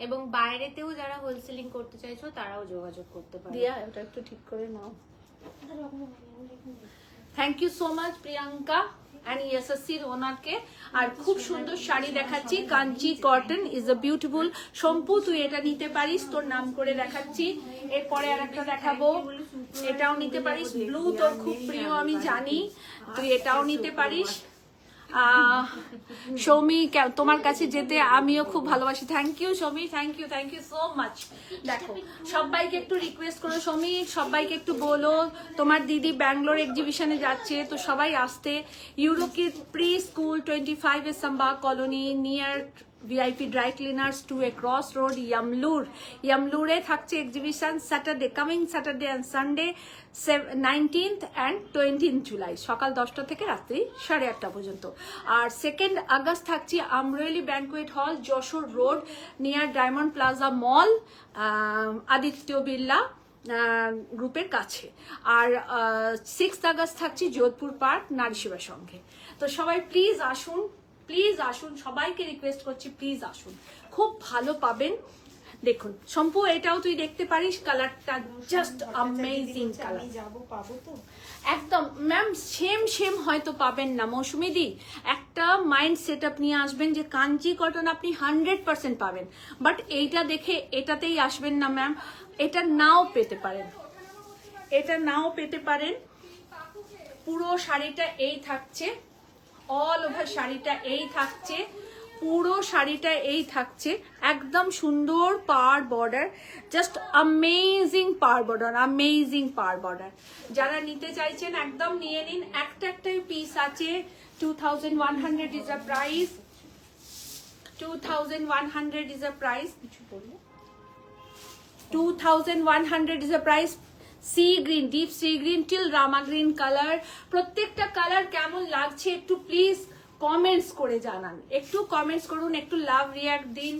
এবং বাইরেতেও যারা হোলসেলিং করতে চাইছো তারাও যোগাযোগ করতে পারো। দিয়া এটা একটু ঠিক করে নাও। Thank you so much Priyanka and এসএসসির ওনারকে। আর খুব সুন্দর শাড়ি দেখাচ্ছি, Kanchi cotton is a beautiful. Shampu তুই এটা নিতে পারিস, তোর নাম করে দেখাচ্ছি। এরপরে আর একটা দেখাবো, এটাও নিতে পারিস। ব্লু তোর খুব প্রিয় আমি জানি, তুই এটাও নিতে পারিস। সৌমি, তোমার কাছে যেতে আমিও খুব ভালোবাসি। Thank you Soumi, thank you so much. দেখো সবাইকে একটু রিকোয়েস্ট করো সৌমি, সবাইকে একটু বলো তোমার দিদি ব্যাঙ্গালোর এক্সিবিশনে যাচ্ছে, তো সবাই আসতে। ইউরোকিড প্রি স্কুল 25 এ সাম্বা colony near VIP Dry Cleaners 2 Cross Road, ইয়ামলুরে থাকছে exhibition Saturday, coming Saturday and Sunday 19th and 20th July, সকাল 10টা থেকে রাত্রি 8:30 পর্যন্ত। আর 2nd আগস্ট থাকছি Amroli Banquet Hall, Jessore Road, near Diamond Plaza Mall, Aditya Birla গ্রুপের কাছে। আর 6th আগস্ট থাকছি যোধপুর পার্ক নারী সেবা সংঘে। তো সবাই প্লিজ আসুন, প্লিজ আসুন, সবাইকে রিকোয়েস্ট করছি প্লিজ আসুন, খুব ভালো পাবেন। দেখুন শম্পু, এটাও তুই দেখতে পারিস, কালারটা জাস্ট অ্যামেজিং কালার। আমি যাব, পাবো তো? একদম ম্যাম, সেম হয়তো পাবেন না মৌসুমী দি। একটা মাইন্ড সেট আপ নিয়ে আসবেন যে কাঞ্চি কটন আপনি 100% পাবেন, বাট এইটা দেখে এটাতেই আসবেন না ম্যাম, এটা নাও পেতে পারেন, এটা নাও পেতে পারেন। পুরো শাড়িটা এই থাকছে, অল ওভার শাড়িটা এই থাকছে, পুরো শাড়িটা এই থাকছে, একদম সুন্দর পার বর্ডার, জাস্ট অ্যামেজিং পার বর্ডার, অ্যামেজিং পার বর্ডার। যারা নিতে চাইছেন একদম নিয়ে নিন, একটাই পিস আছে। 2100 is a price, 2100 is a price, কিছু বলবো, 2100 is a price. Sea green, deep sea green till Rama green colour. প্রত্যেকটা কালার কেমন লাগছে একটু প্লিজ কমেন্টস করে জানান, একটু কমেন্টস করুন, একটু লাভ রিয়াক্ট দিন।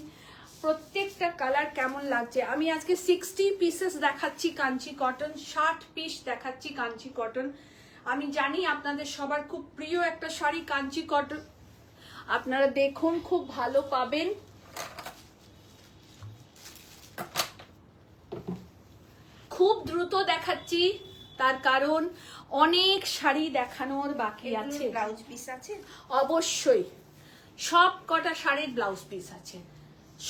প্রত্যেকটা কালার কেমন লাগছে। আমি আজকে 60 পিসেস দেখাচ্ছি কাঞ্চি কটন, 60 পিস দেখাচ্ছি কাঞ্চি কটন। আমি জানি আপনাদের সবার খুব প্রিয় একটা শাড়ি কাঞ্চি কটন, আপনারা দেখুন খুব ভালো পাবেন। খুব দ্রুত দেখাচ্ছি তার কারণ অনেক শাড়ি দেখানোর বাকি আছে। ব্লাউজ পিস আছে অবশ্যই, সব কটা শাড়ির ব্লাউজ পিস আছে,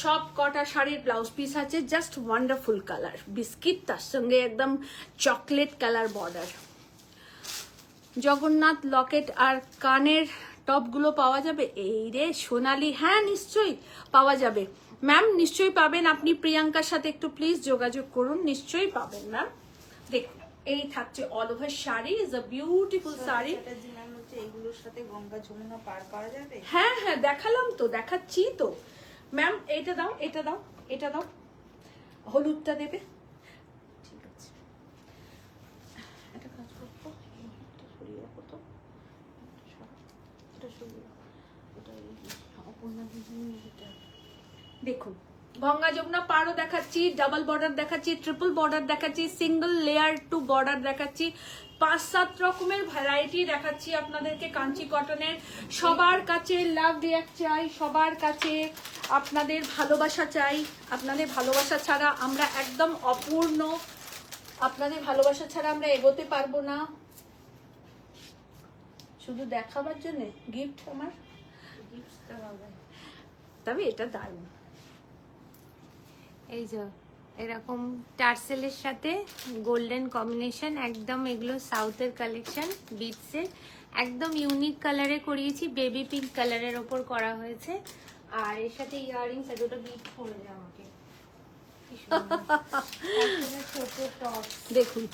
সব কটা শাড়ির ব্লাউজ পিস আছে। জাস্ট ওয়ান্ডারফুল কালার, বিস্কিট, তার সঙ্গে একদম chocolate colour border. Jagannath locket আর কানের টপগুলো পাওয়া যাবে? এই রে সোনালি, হ্যাঁ নিশ্চয়ই পাওয়া যাবে ম্যাম, নিশ্চয়ই পাবেন। আপনি প্রিয়াঙ্কার সাথে একটু প্লিজ যোগাযোগ করুন, নিশ্চয়ই পাবেন ম্যাম। দেখুন এই থাকছে all over sari, is a beautiful sari. এগুলোর সাথে গঙ্গা যমুনা পার করা যাবে? হ্যাঁ দেখালাম তো, দেখাচ্ছি তো ম্যাম। এটা দাও, এটা দাও, এটা দাও, হলুদটা দেবে, ঠিক আছে। একটা কাজ করবো, এটা সরিয়ে রাখো তো, এটা সরিয়ে রাখো, এটা অপর্ণা দিদি নিতে হবে। দেখুন গঙ্গা যমুনা পাড়ও দেখাচ্ছি, ডাবল বর্ডার দেখাচ্ছি, ট্রিপল বর্ডার দেখাচ্ছি, সিঙ্গেল লেয়ার টু বর্ডার দেখাচ্ছি, 5-7 রকমের ভ্যারাইটি দেখাচ্ছি আপনাদেরকে কাঞ্চি কটনের। সবার কাছে লাভ রিয়াক্ট চাই, সবার কাছে আপনাদের ভালোবাসা চাই। আপনাদের ভালোবাসা ছাড়া আমরা একদম অপূর্ণ, আপনাদের ভালোবাসা ছাড়া আমরা এগোতে পারবো না। শুধু দেখাবার জন্য গিফট, আমার গিফটটা হবে। তবে এটা দারুণ। এই যে এরকম টার্সেলের সাথে গোল্ডেন কম্বিনেশন, একদম এগুলো সাউথের কালেকশন, বিটসের একদম ইউনিক কালারে করিয়েছি, বেবি পিঙ্ক কালারের ওপর করা হয়েছে। আর এর সাথে ইয়াররিংস, দুটো গিফট করে দেয় আমাকে। ছোট টপ দেখুন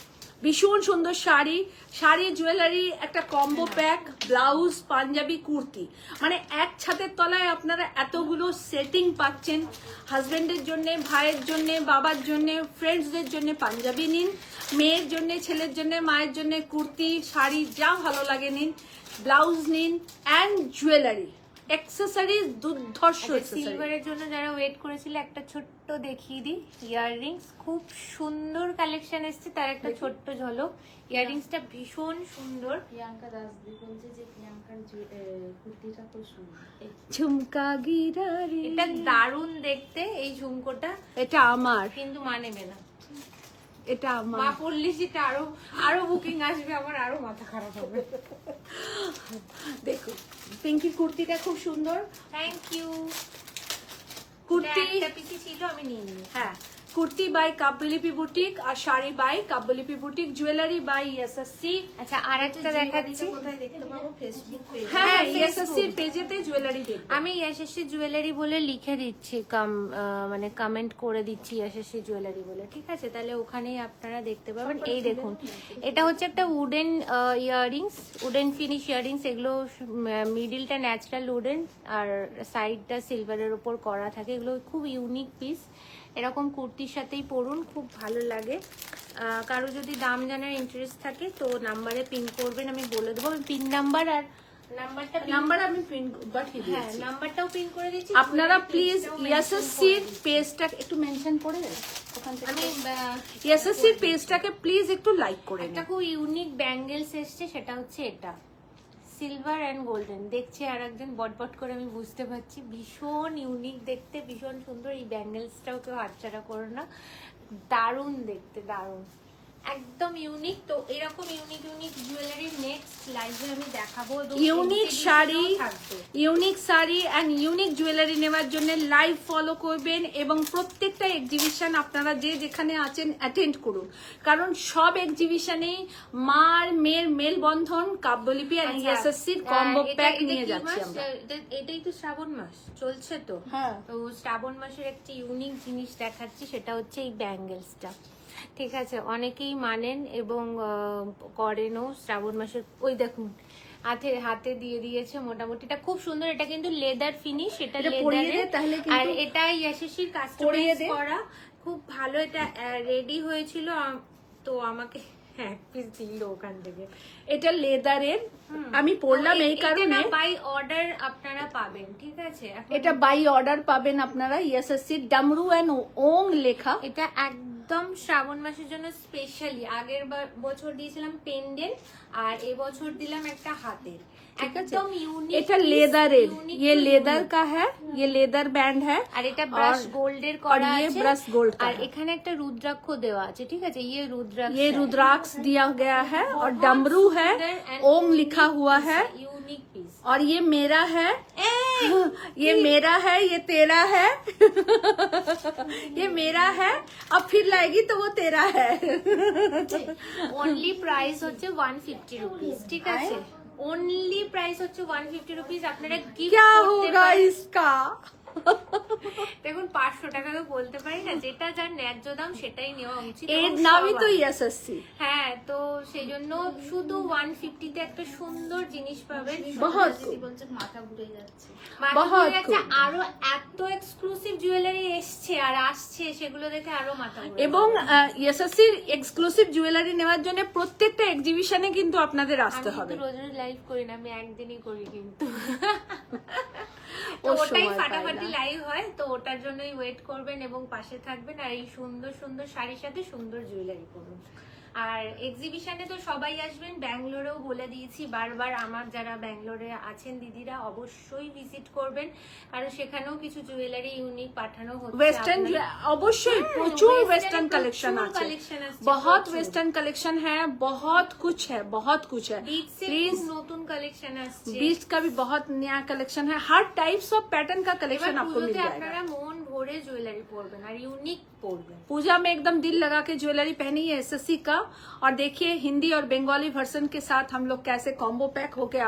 ভীষণ সুন্দর শাড়ি, শাড়ি জুয়েলারি একটা combo pack, blouse, Punjabi, kurti, মানে এক ছাদের তলায় আপনারা এতগুলো সেটিং পাচ্ছেন। হাজবেন্ডের জন্য, ভাইয়ের জন্য, বাবার জন্য, ফ্রেন্ডসদের জন্য পাঞ্জাবি নিন, মেয়ের জন্য, ছেলের জন্য, মায়ের জন্য কুর্তি, শাড়ি, যা ভালো লাগে নিন, ব্লাউজ নিন, অ্যান্ড জুয়েলারি। অ্যাক্সেসরিজ দুর্ধর্ষ accessories। সিলভারের জন্য যারা ওয়েট করেছিল একটা ছোট্ট দেখিয়ে দিই, ইয়াররিংস খুব সুন্দর কালেকশন এসেছে, তার একটা ছোট্ট ঝলক। ইয়াররিংসটা ভীষণ সুন্দর। প্রিয়াঙ্কা দাসদি বলছে যে প্রিয়াঙ্কার কুর্তিটা খুব সুন্দর। ঝুমকা গিরা রে, এটা দারুণ দেখতে এই ঝুমকোটা, এটা আমার, কিন্তু মানেবে না। এটা আমার। মা পড়লি সেটা আরো বুকিং আসবে, আমার আরো মাথা খারাপ হবে। দেখো পিঙ্কির কুর্তিটা খুব সুন্দর। Thank you. কুর্তি একটা পিসি ছিল, আমি নিয়ে নিই। হ্যাঁ, কুর্তি বাই কাব্যলিপি বুটিক আর sari by Kabyalipi boutique, jewellery by SSC. আচ্ছা, আর একটা দেখাচ্ছি। কোথায় দেখতে পাবো? Facebook page. হ্যাঁ, Facebook। এসএসসি পেজেতে জুয়েলারি দেখবে। আমি এসএসসি জুয়েলারি বলে লিখে দিচ্ছি, মানে কমেন্ট করে দিচ্ছি এসএসসি জুয়েলারি বলে, ঠিক আছে? তাহলে ওখানেই আপনারা দেখতে পাবেন। এই দেখুন, এটা হচ্ছে একটা wooden earrings, wooden finish earrings. এগুলো মিডিলটা ন্যাচারাল উডেন আর সাইডটা সিলভারের উপর করা থাকে। এগুলো খুব ইউনিক পিস। এরকম কুর্তির সাথেই পরুন, খুব ভালো লাগে। কারো যদি দাম জানার ইন্টারেস্ট থাকে তো নাম্বারে পিন করবেন, আমি বলে দেবো। আমি পিন নাম্বার আর নাম্বার আমি প্রিন্ট পাঠিয়ে হ্যাঁ, দিয়েছি। নাম্বারটাও পিন করে দিচ্ছি। আপনারা প্লিজ পেজটাও mention এসএসসি করে দিচ্ছি। পেজটা একটু মেনশন করে দেন ওখান থেকে। আমি এসএসসি পেজটাকে প্লিজ একটু লাইক করে একটা নিন। খুব ইউনিক ব্যাঙ্গেলস এসছে, সেটা হচ্ছে এটা সিলভার অ্যান্ড গোল্ডেন। দেখছে আর একজন বটবট করে, আমি বুঝতে পারছি। ভীষণ ইউনিক দেখতে, ভীষণ সুন্দর। এই ব্যাঙ্গেলসটাও কেউ হাতছাড়া করো না, দারুণ দেখতে, দারুণ, একদম ইউনিক। তো এরকম ইউনিক ইউনিক জুয়েলারি নেক্সট লাইভে আমি দেখাবো। ইউনিক শাড়ি, থাকবে। Unique sari and unique jewellery নেওয়ার জন্য লাইভ ফলো করবেন এবং প্রত্যেকটা এক্সিবিশন আপনারা যে যেখানে আছেন অ্যাটেন্ড করুন, কারণ সব এক্সিবিশনেই মার মেয়ের মেলবন্ধন কাব্যলিপি আর আচ্ছা, এসএসসির কম্বো এটা- প্যাক এটা নিয়ে কি যাচ্ছি মাস? আমরা। এটাই তো শ্রাবণ মাস চলছে তো। হ্যাঁ। তো শ্রাবণ মাসের একটি ইউনিক জিনিস দেখাচ্ছি, সেটা হচ্ছে এই ব্যাঙ্গেলসটা। ঠিক আছে, অনেকেই মানেন এবং করেনও শ্রাবণ মাসের। ওই দেখুন, হাতে দিয়ে দিয়েছে মোটামুটি। এটা খুব সুন্দর, এটা কিন্তু লেদার ফিনিশ, এটা এটা পরিয়ে দে, লেদারের। তাহলে কিন্তু- আর এটা ইয়াশিসির পরিয়ে কাস্টমাইজ দে। করা, খুব ভালো। এটা রেডি হয়েছিল, তো আমাকে এক পিস দিল ওখান থেকে। এটা লেদারের, আমি পরলাম এই কারণে। বাই অর্ডার আপনারা পাবেন, ঠিক আছে? এখন এটা বাই অর্ডার পাবেন আপনারা। এসএসসি ডামরু অ্যান্ড ওং লেখা। এটা একদম শ্রাবণ মাসের জন্য স্পেশালি। আগের বছর দিয়েছিলাম পেন্ডেন্ট, আর এবছর দিলাম একটা হাতের। ঠিক আছে, একদম ইউনিক। এটা लेदर ये लेदर का है, ये लेदर बैंड है আর এটা ব্রাশ গোল্ডের और করা ये আছে। ब्रश गोल्ड का আর है। এখানে একটা রুদ্রাক্ষ দেওয়া আছে, ঠিক আছে? ये रुद्राक्ष ये रुद्राक्ष दिया गया है और डमरू है, ओम लिखा हुआ है। Unique piece. और ये मेरा है, ये मेरा है, ये तेरा है। ये मेरा है, अब फिर लाएगी तो वो तेरा है। অনলি প্রাইস হচ্ছে 150 রুপিস, ঠিক আছে? অনলি প্রাইস হচ্ছে 150 রুপিস। আপনারা গিফট क्या করতে होगा পারেন। इसका? দেখুন, 500 টাকা তো বলতে পারি না, যেটা যার ন্যায্য দাম সেটাই নেওয়া উচিত। এর এবং নামই তো সবার। এসএসসি। হ্যাঁ, তো সেই জন্য শুধু 150 তে একটা সুন্দর জিনিস পাবেন। बहुत দিদি বলছে মাথা ঘুরে যাচ্ছে। মাথা বহুত ঘুরে যাচ্ছে। খুব। আরো এত এক্সক্লুসিভ জুয়েলারি এসছে আর আসছে, সেগুলো দেখে আরো মাথা ঘুরে এবং যাবে। এসএসসির এক্সক্লুসিভ জুয়েলারি নেওয়ার জন্য প্রত্যেকটা এক্সিবিশনে কিন্তু আপনাদের আসতে আমি হবে। তো রোজ রোজ লাইভ করি না, আমি একদিনই করি কিন্তু। তো ও ওটাই সময় পায় ফাটাফাটি না। লাইভ হয়, তো ওটার জন্যই ওয়েট করবেন এবং পাশে থাকবেন। আর এই সুন্দর সুন্দর শাড়ির সাথে সুন্দর জুয়েলারি করুন। আর এক্সিবিশনে তো সবাই আসবেন, ব্যাঙ্গালোরেও বলে দিয়েছি বারবার। আমার যারা ব্যাঙ্গালোরে আছেন দিদিরা, অবশ্যই ভিজিট করবেন, কারণ সেখানেও কিছু জুয়েলারি ইউনিক পাঠানো হচ্ছে। वेस्टर्न অবশ্যই প্রচুর ওয়েস্টার্ন কালেকশন আছে, बहुत वेस्टर्न कलेक्शन है, बहुत कुछ है, बहुत कुछ है। প্লিজ নতুন কালেকশন আসছে। बीच का भी बहुत नया कलेक्शन है, हर टाइप्स ऑफ पैटर्न का कलेक्शन এবার आपको मिल পুজোতে जाएगा। আপনারা মন ভরে জুয়েলারি পরবেন আর ইউনিক পরবেন। पूजा में एकदम दिल लगा के ज्वेलरी पहनी है एसएससी का। और देखिए हिंदी और बंगाली वर्जन के साथ हम लोग कैसे कॉम्बो पैक होके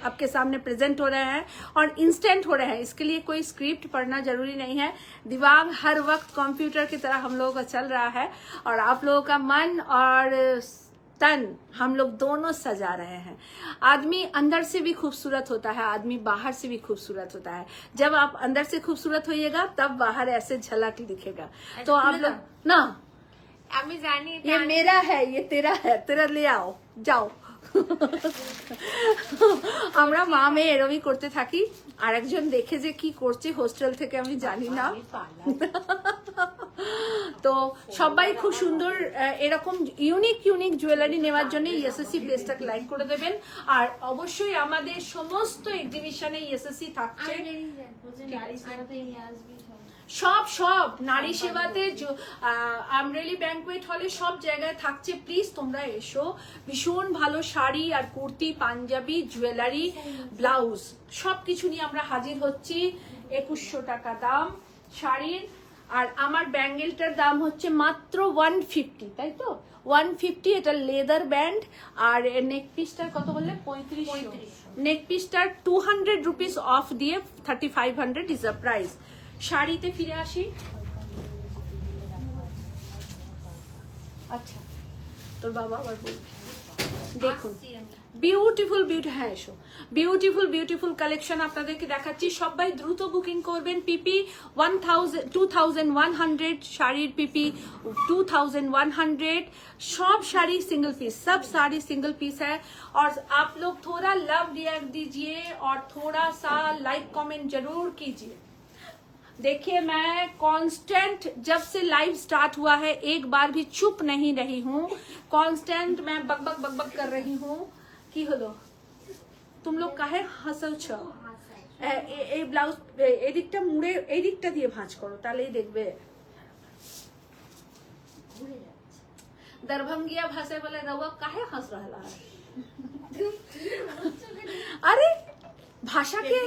आपके सामने प्रेजेंट हो रहे हैं और इंस्टेंट हो रहे हैं। इसके लिए कोई स्क्रिप्ट पढ़ना जरूरी नहीं है, दिमाग हर वक्त कंप्यूटर की तरह हम लोगों का चल रहा है और आप लोगों का मन और तन हम लोग दोनों सजा रहे हैं। आदमी अंदर से भी खूबसूरत होता है, आदमी बाहर से भी खूबसूरत होता है। जब आप अंदर से खूबसूरत होइएगा तब बाहर ऐसे झलक दिखेगा। तो आप लोग ना, আমি জানি ये मेरा है, ये तेरा है, तेरा ले आओ, जाओ। আমরা মা মেয়ে এরমই করতে থাকি। আর একজন দেখে যে কি করছে হোস্টেল থেকে আমি জানি না। তো সবাই খুব সুন্দর এরকম ইউনিক ইউনিক জুয়েলারি নেওয়ার জন্য ইএসএসসি পেজটাকে লাইক করে দেবেন। আর অবশ্যই আমাদের সমস্ত এক্সিবিশনে ইএসএসসি থাকছে, সব নারী সেবাতে আমরেলি ব্যাংকুয়েট হলে সব জায়গায় থাকছে। প্লিজ তোমরা এসো। ভীষণ ভালো শাড়ি আর কুর্তি, পাঞ্জাবি, জুয়েলারি, ব্লাউজ সবকিছু নিয়ে আমরা হাজির হচ্ছি। 2100 টাকা দাম শাড়ির। আর আমার ব্যাঙ্গেলটার দাম হচ্ছে মাত্র 150, তাই তো 150। এটা লেদার ব্যান্ড। আর নেক পিসটার কত বললে? 3500। নেক পিসটার 200 রুপিস অফ দিয়ে 3500 ইজ দ্য প্রাইস। শাড়িতে ফিরে আসি। আচ্ছা, তোর বাবা আবার বলবে। দেখুন বিউটিফুল হ্যাঁ এসো, বিউটিফুল কালেকশন আপনাদেরকে দেখাচ্ছি। সবাই দ্রুত বুকিং করবেন। পিপি 2100, শাড়ির পিপি 2100। सब साड़ी सिंगल पीस, सब साड़ी सिंगल पीस है। और आप लोग थोड़ा लव रिएक्ट दीजिए और थोड़ा सा लाइक कमेंट जरूर कीजिए। देखिए मैं कांस्टेंट जब से लाइव स्टार्ट हुआ है एक बार भी चुप नहीं रही हूँ। कांस्टेंट मैं बकबक कर रही हूँ। কি হলো? तुम लोग काहे হাসাচ্ছ? এই ব্লাউজ এদিকটা মুড়ে এই দিকটা দিয়ে ভাঁজ করো, তাহলেই দেখবে। दरभंगिया भाषा बोले रवा काहे हंस रहा है? अरे भाषा के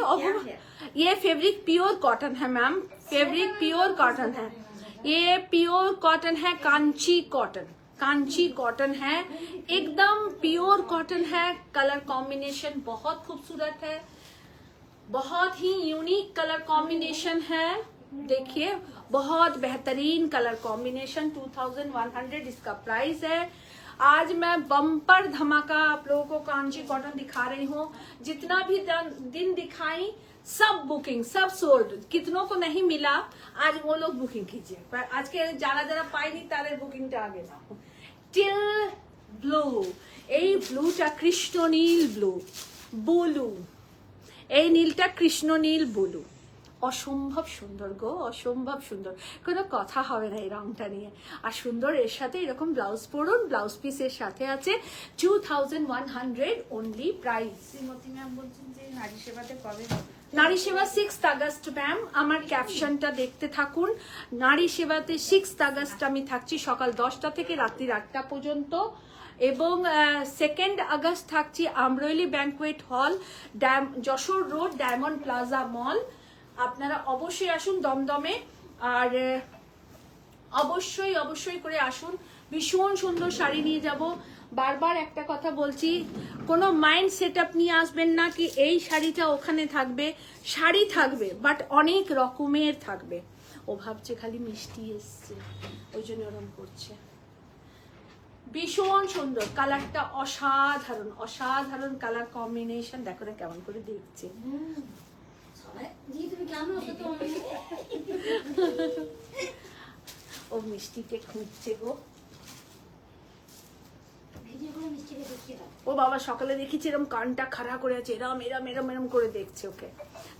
ये फैब्रिक प्योर कॉटन है मैम, फैब्रिक प्योर कॉटन है। ये प्योर कॉटन है, कांची कॉटन है, एकदम प्योर कॉटन है। कलर कॉम्बिनेशन बहुत खूबसूरत है, बहुत ही यूनिक कलर कॉम्बिनेशन है। देखिए बहुत बेहतरीन कलर कॉम्बिनेशन। 2100 इसका प्राइस है। आज मैं बम्पर धमाका आप लोगों को कांची कॉटन दिखा रही हूँ। जितना भी दिन दिखाई सब बुकिंग, सब सोल्ड। कितनों को नहीं मिला आज वो लोग बुकिंग कीजिए। पर आज के যারা পাইনি তাদের বুকিংটা আগে নাও। টিল ব্লু, এই ব্লুটা কৃষ্ণ নীল ব্লু, এই নীলটা কৃষ্ণ নীল ব্লু। অসম্ভব সুন্দর গো, অসম্ভব সুন্দর, কোনো কথা হবে না এই রংটা নিয়ে। আর সুন্দর এর সাথে এরকম ব্লাউজ পরুন, ব্লাউজ পিস এর সাথে আছে। 2100 অনলি প্রাইস। শ্রীমতী ম্যাম বলছেন যে নারী সেবাতে কবে? নারী সেবা 6 আগস্ট ম্যাম। আমার ক্যাপশনটা দেখতে থাকুন। নারী সেবাতে 6 আগস্ট আমি থাকছি সকাল 10টা থেকে রাত্রি 8টা পর্যন্ত। এবং 2 আগস্ট থাকছি Amroli Banquet Hall, Jessore Road, Diamond Plaza Mall. আপনারা অবশ্যই আসুন দমদমে। আর অবশ্যই করে আসুন। ভীষণ সুন্দর শাড়ি নিয়ে যাব। বারবার একটা কথা বলছি, কোনো মাইন্ড সেটআপ নিয়ে আসবেন না কি এই শাড়িটা ওখানে থাকবে। শাড়ি থাকবে বাট অনেক রকমের থাকবে। ও ভাবছে খালি মিষ্টি এসছে ওই জন্য ওরম করছে। ভীষণ সুন্দর কালারটা, অসাধারণ কালার কম্বিনেশন। দেখো না কেমন করে দেখছে। ও মিষ্টিকে খুঁজছে গো। ও বাবা সকালে দেখেছি এরম কানটা খাড়া করে আছে, এরম করে দেখছে ওকে।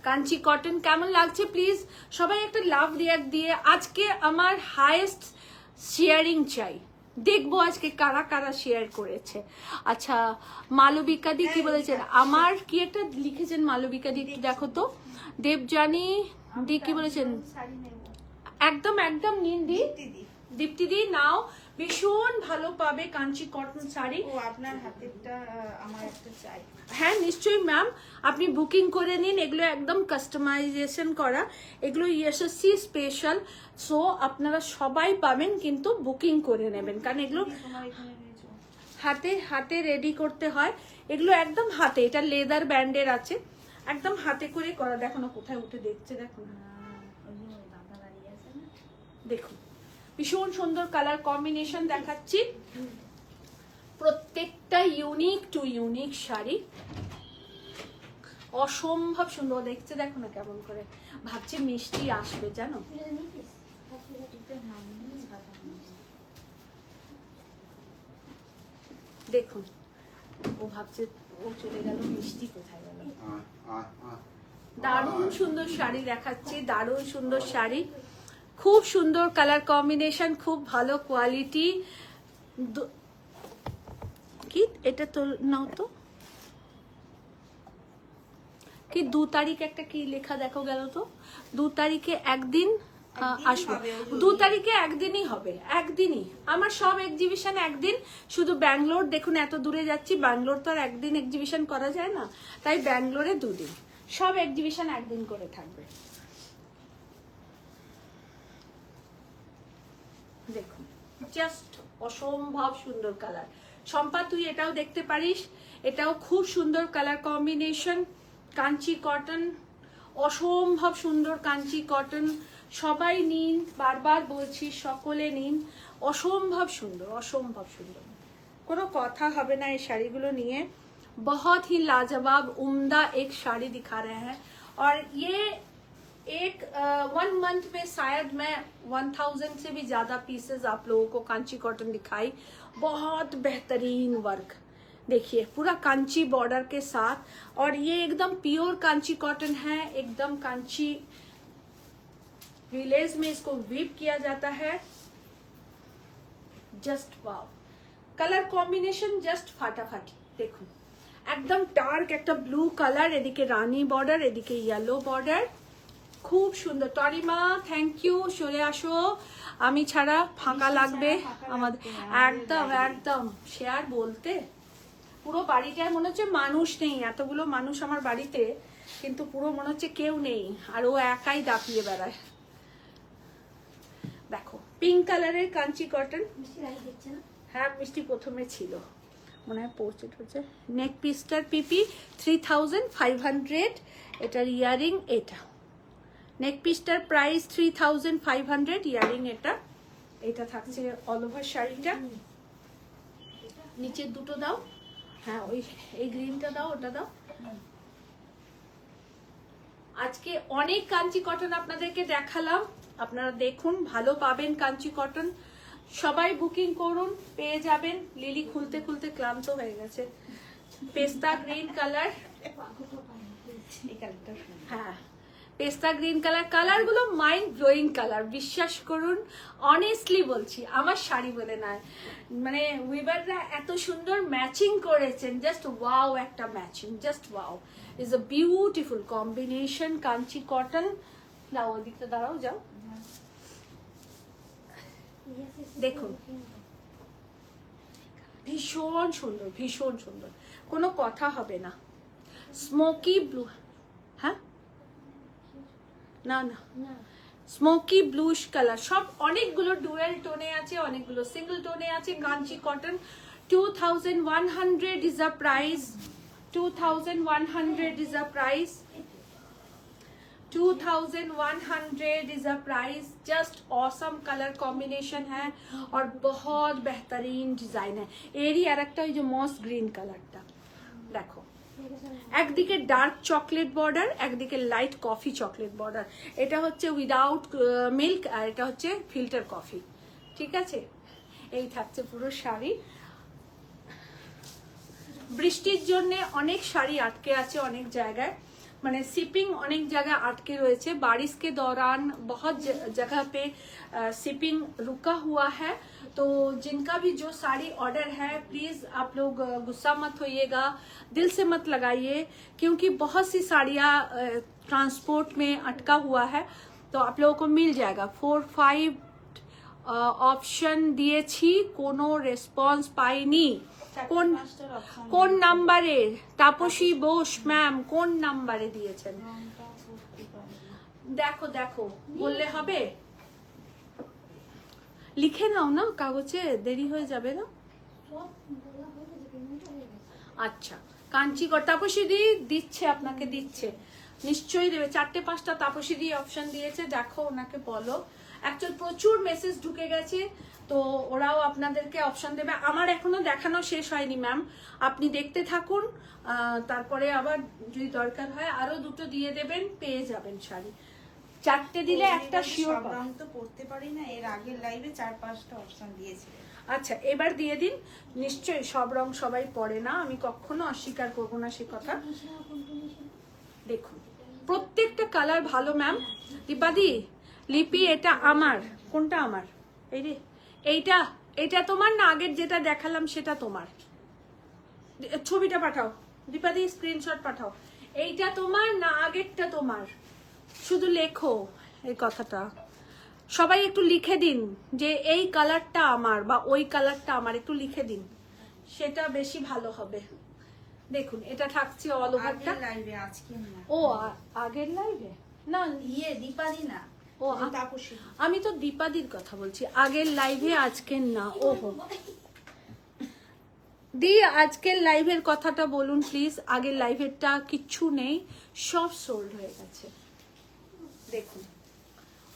কাঞ্চি কটন কেমন লাগছে প্লিজ সবাই একটা লাভ রিয়াক্ট দিয়ে। আজকে আমার হাইয়েস্ট শেয়ারিং চাই, দেখবো আজকে কারা কারা শেয়ার করেছে। আচ্ছা মালবিকা দি কি বলেছেন? আমার কি একটা লিখেছেন মালবিকা দি, একটু দেখো তো। দেবজানী দি কি বলেছেন? একদম নিন দি, দীপ্তি দি নাও। ভীষণ ভালো পাবে কাঞ্চি কটন শাড়ি। ও আপনার হাতেরটা আমার একটা চাই। হ্যাঁ নিশ্চয়ই ম্যাম, আপনি বুকিং করে নিন। এগুলো একদম কাস্টমাইজেশন করা, এগুলো ইএসএসসি স্পেশাল। সো আপনারা সবাই পাবেন, কিন্তু বুকিং করে নেবেন, কারণ এগুলো হাতে রেডি করতে হয়। এগুলো একদম হাতে, এটা লেদার ব্যান্ডের আছে, একদম হাতে করে করা। দেখো না কোথায় উঠে দেখছে, দেখো না। দেখুন ভীষণ সুন্দর কালার কম্বিনেশন দেখাচ্ছি। প্রত্যেকটা ইউনিক টু ইউনিক শাড়ি, অসম্ভব সুন্দর দেখছে। দেখো না কেমন করে ভাবছে মিষ্টি আসবে জানো। দেখুন ও ভাবছে ও চলে গেল, মিষ্টি কোথায় গেল। দারুণ সুন্দর শাড়ি দেখাচ্ছি, দারুণ সুন্দর শাড়ি, খুব সুন্দর কালার কম্বিনেশন, খুব ভালো কোয়ালিটি। কি এটা তো নাও তো, কি 2 তারিখ একটা কি লেখা দেখো গেল তো, 2 তারিখে একদিন আসবো, 2 তারিখে একদিনই হবে, একদিনই আমার সব এক্সিবিশন একদিন, শুধু ব্যাঙ্গালোর দেখুন এত দূরে যাচ্ছি, ব্যাঙ্গালোর তো আর একদিন এক্সিবিশন করা যায় না, তাই ব্যাঙ্গালোরে 2 দিন, সব এক্সিবিশন একদিন করে থাকবে। দেখুন জাস্ট অসম্ভব সুন্দর কালার। শম্পা তুই এটাও দেখতে পারিস, এটাও খুব সুন্দর কালার কম্বিনেশন, কাঞ্চি কটন, অসম্ভব সুন্দর কাঞ্চি কটন, সবাই নিন, বারবার বলছি সকলে নিন, অসম্ভব সুন্দর, অসম্ভব সুন্দর, কোনো কথা হবে না এই শাড়িগুলো নিয়ে। बहुत ही लाजवाब उम्दा एक साड़ी दिखा रहे हैं, और ये एक 1 मंथ में शायद मैं 1000 से भी ज्यादा पीसेस आप लोगों को कांची कॉटन दिखाई। बहुत बेहतरीन वर्क, देखिए पूरा कांची बॉर्डर के साथ, और ये एकदम प्योर कांची कॉटन है, एकदम कांची रिलेज में इसको वीव किया जाता है। Just wow, colour combination just फाटाफाटी। देखो एकदम डार्क একটা ব্লু কালার, এদিকে রানী বর্ডার, এদিকে ইয়েলো বর্ডার, খুব সুন্দর। টরিমা থ্যাংক ইউ, চলে আসো, আমি ছাড়া ফাঁকা লাগবে আমাদের, একদম একদম শেয়ার বলতে পুরো বাড়িটায় মনে হচ্ছে মানুষ নেই, এতগুলো মানুষ আমার বাড়িতে, কিন্তু পুরো মনে হচ্ছে কেউ নেই, আর ও একাই দাপিয়ে বেড়ায়। দেখো পিঙ্ক কালারের কাঞ্চি কটন, হ্যাঁ মিষ্টি প্রথমে ছিল মনে হয় পৌঁছে টুছে। নেক পিসটার পিপি 3500, এটার ইয়ারিং এটা, নেক পিসটার প্রাইস 3500, ইয়ারিং এটা, এটা থাকছে অল ওভার শাড়িটা। নিচের দুটো দাও, হ্যাঁ ওই এই গ্রিনটা দাও, ওটা দাও। আজকে অনেক কাঞ্চি কটন আপনাদেরকে দেখালাম, আপনারা দেখুন, ভালো পাবেন কাঞ্চি কটন, সবাই বুকিং করুন, পেয়ে যাবেন। লিলি খুলতে খুলতে ক্লান্ত হয়ে গেছে। পেস্তা গ্রিন কালার, হ্যাঁ পেস্তা গ্রিন কালার, কালারগুলো মাইন্ড ব্লোয়িং কালার, বিশ্বাস করুন, অনেস্টলি বলছি, আমার শাড়ি বলে নয়, মানে উইভাররা এত সুন্দর ম্যাচিং করেছেন, জাস্ট ওয়াও একটা matching, just wow, is a beautiful combination Kanchi cotton. দাও ওদিকটা দাঁড়াও, যাও দেখুন, ভীষণ সুন্দর, ভীষণ সুন্দর, কোনো কথা হবে না। স্মোকি ব্লু, হ্যাঁ না না স্মোকি ব্লুশ কালার, সব অনেকগুলো ডুয়েল টোনে আছে, অনেকগুলো সিঙ্গেল টোনে আছে। Kanchi cotton 2100 is the price, 2100 is the price, 2100 is the price। Just awesome colour combination है और बहुत बेहतरीन डिजाइन है। एरी আর একটা ওই যে মস গ্রিন কালারটা দেখো, একদিকে ডার্ক চকলেট বর্ডার, একদিকে লাইট কফি চকলেট বর্ডার, এটা হচ্ছে উইদাউট মিল্ক আর এটা হচ্ছে ফিল্টার কফি, ঠিক আছে। এই থাকছে পুরো শাড়ি। বৃষ্টির জন্য অনেক শাড়ি আটকে আছে অনেক জায়গায়, মানে शिपिंग अनेक जगह अटके रहे, बारिश के दौरान बहुत जगह पे शिपिंग रुका हुआ है। तो जिनका भी जो साड़ी ऑर्डर है प्लीज़ आप लोग गुस्सा मत होइएगा, दिल से मत लगाइए, क्योंकि बहुत सी साड़ियाँ ट्रांसपोर्ट में अटका हुआ है, तो आप लोगों को मिल जाएगा। 4-5 ऑप्शन दिए छी, कोनो रेस्पॉन्स पाइनी। কোন নাম্বারে? তাপসী বোস ম্যাম কোন নাম্বারে দিয়েছেন? দেখো দেখো বললে হবে, লিখে নাও না কাগজে, দেরি হয়ে যাবে না। আচ্ছা কাঞ্চি তাপসী দি দিচ্ছে, আপনাকে দিচ্ছে, নিশ্চয়ই দেবে। 4-5টা তাপসী দি অপশন দিয়েছে, দেখো ওনাকে বলো। অ্যাকচুয়াল প্রচুর মেসেজ ঢুকে গেছে, তো ওরাও আপনাদেরকে অপশন দেবে। আমার এখনো দেখানো শেষ হয়নি ম্যাম, আপনি দেখতে থাকুন, তারপরে আবার যদি দরকার হয় আরো দুটো দিয়ে দেবেন, পেয়ে যাবেন শাড়ি। 4টে দিলে একটা শিওর পাবেন। তো পড়তে পারি না, এর আগের লাইভে 4-5টা অপশন দিয়েছিলেন। আচ্ছা এবার দিয়ে দিন। নিশ্চয়ই সব রং সবাই পরে না, আমি কখনো অস্বীকার করবো না সে কথা। দেখুন প্রত্যেকটা কালার ভালো ম্যাম। দীপাদি, লিপি এটা আমার, কোনটা আমার? এই রে, এইটা এটা তোমার না আগের যেটা দেখালাম সেটা তোমার? ছবিটা পাঠাও দীপাদি, স্ক্রিনশট পাঠাও। এইটা তোমার না আগেরটা তোমার? শুধু লেখো এই কথাটা, সবাই একটু লিখে দিন যে এই কালারটা আমার বা ওই কালারটা আমার, একটু লিখে দিন, সেটা বেশি ভালো হবে। দেখুন এটা থাকছে অল ওভারটা। লাইভে আজকে না, ও আগের লাইভে না, দীপালি না, ও তাপসী। আমি তো দীপাদির কথা বলছি, আগের লাইভে আজকের না। ওহো দি, আজকের লাইভের কথাটা বলুন প্লিজ। আগের লাইভেরটা কিচ্ছু নেই, সব সোল্ড হয়ে গেছে। দেখুন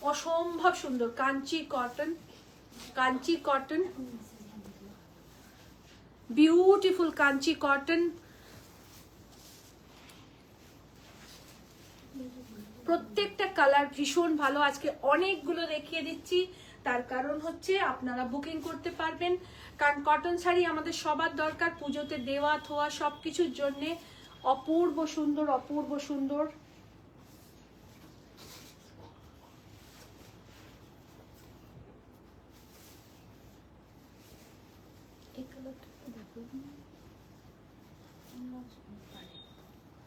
অসম্ভব সুন্দর Kanchi cotton, Kanchi cotton, beautiful Kanchi cotton. প্রত্যেকটা কালার ভীষণ ভালো। আজকে অনেকগুলো দেখিয়ে দিচ্ছি, তার কারণ হচ্ছে আপনারা বুকিং করতে পারবেন, কারণ কটন শাড়ি আমাদের সবার দরকার পুজোতে দেওয়া থোয়া সবকিছুর জন্য। অপূর্ব সুন্দর, অপূর্ব সুন্দর।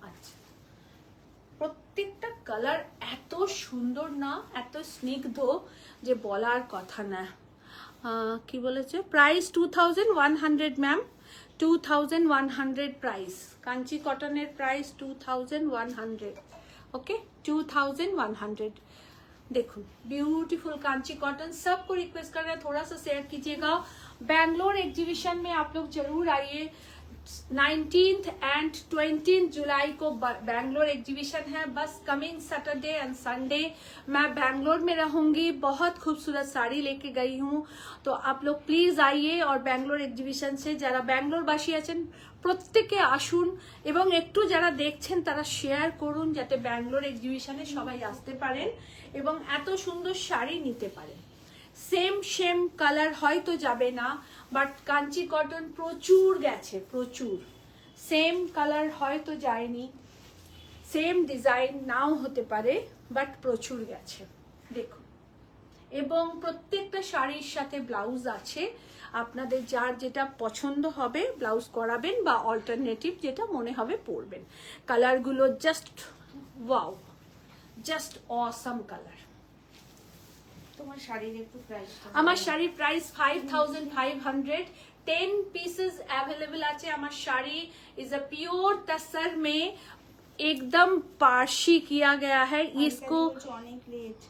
আচ্ছা প্রত্যেকটা কালার এত সুন্দর না, এত স্নিগ্ধ যে বলার কথা না। কি বলেছে? Price 2100 ma'am, 2100 price. কাঞ্চি কটনের প্রাইস 2100। ओके 2100। देखो ब्यूटीफुल कांची कॉटन। सबको रिक्वेस्ट कर रहे हैं थोड़ा सा शेयर कीजिएगा। बैंगलोर एग्जीबिशन में आप लोग जरूर आइए। 19th एंड 20th जुलाई को बैंगलोर एग्जीबिशन है। बस कमिंग सैटरडे एंड संडे मैं बैंगलोर में रहूंगी। बहुत खूबसूरत साड़ी लेके गई हूँ, तो आप लोग प्लीज आइए और बैंगलोर एग्जीबिशन से যারা ব্যাঙ্গালোরবাসী আছেন প্রত্যেকে আসুন, এবং একটু যারা দেখছেন তারা শেয়ার করুন যাতে ব্যাঙ্গালোর এক্সিবিশনে সবাই আসতে পারেন এবং এত সুন্দর শাড়ি নিতে পারেন। সেম কালার হয়তো যাবে না, বাট কাঞ্চি কটন প্রচুর গেছে, প্রচুর। সেম কালার হয়তো যায়নি, সেম ডিজাইন নাও হতে পারে, বাট প্রচুর গেছে। দেখুন, এবং প্রত্যেকটা শাড়ির সাথে ব্লাউজ আছে। আপনাদের যার যেটা পছন্দ হবে ব্লাউজ করাবেন, বা অল্টারনেটিভ যেটা মনে হবে পরবেন। কালারগুলো just wow, just awesome colour. তোমার শাড়ির একটু প্রাইস? আমার শাড়ির প্রাইস 5500। 10 पीसेस अवेलेबल আছে আমার শাড়ি। इज अ प्योर तसर में एकदम पारशी किया गया है इसको। অনেক লেট।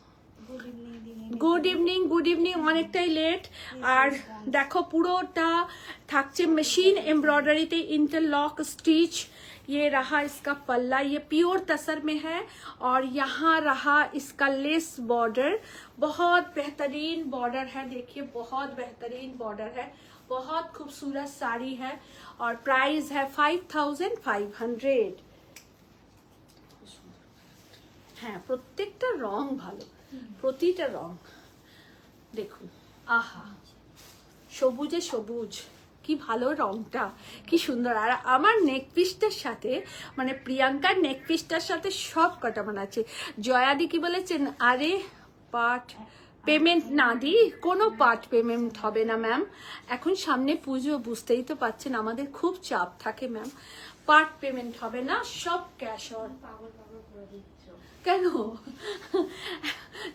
गुड इवनिंग অনেকটাই লেট। আর দেখো পুরোটা থাকছে মেশিন এমব্রয়ডারিতে इंटरलॉक स्टिच। ये रहा इसका पल्ला, ये प्योर तसर में है, और यहाँ रहा इसका लेस बॉर्डर। बहुत बेहतरीन बॉर्डर है, देखिए बहुत बेहतरीन बॉर्डर है, बहुत खूबसूरत साड़ी है, और प्राइस है 5500। হ্যাঁ প্রত্যেকটা রং ভালো, প্রতিটা রং দেখুন। আহা সবুজে সবুজ, কি ভালো রংটা, কি সুন্দর। আর আমার নেক পিসটার সাথে, মানে প্রিয়াঙ্কার নেক পিসটার সাথে সব কটা মানাচ্ছে। জয়াদি কি বলেছেন? আরে পার্ট পেমেন্ট না দি, কোনো পার্ট পেমেন্ট হবে না ম্যাম। এখন সামনে পুজো, বুঝতেই তো পাচ্ছেন আমাদের খুব চাপ থাকে ম্যাম। পার্ট পেমেন্ট হবে না, সব ক্যাশ অন। কেন?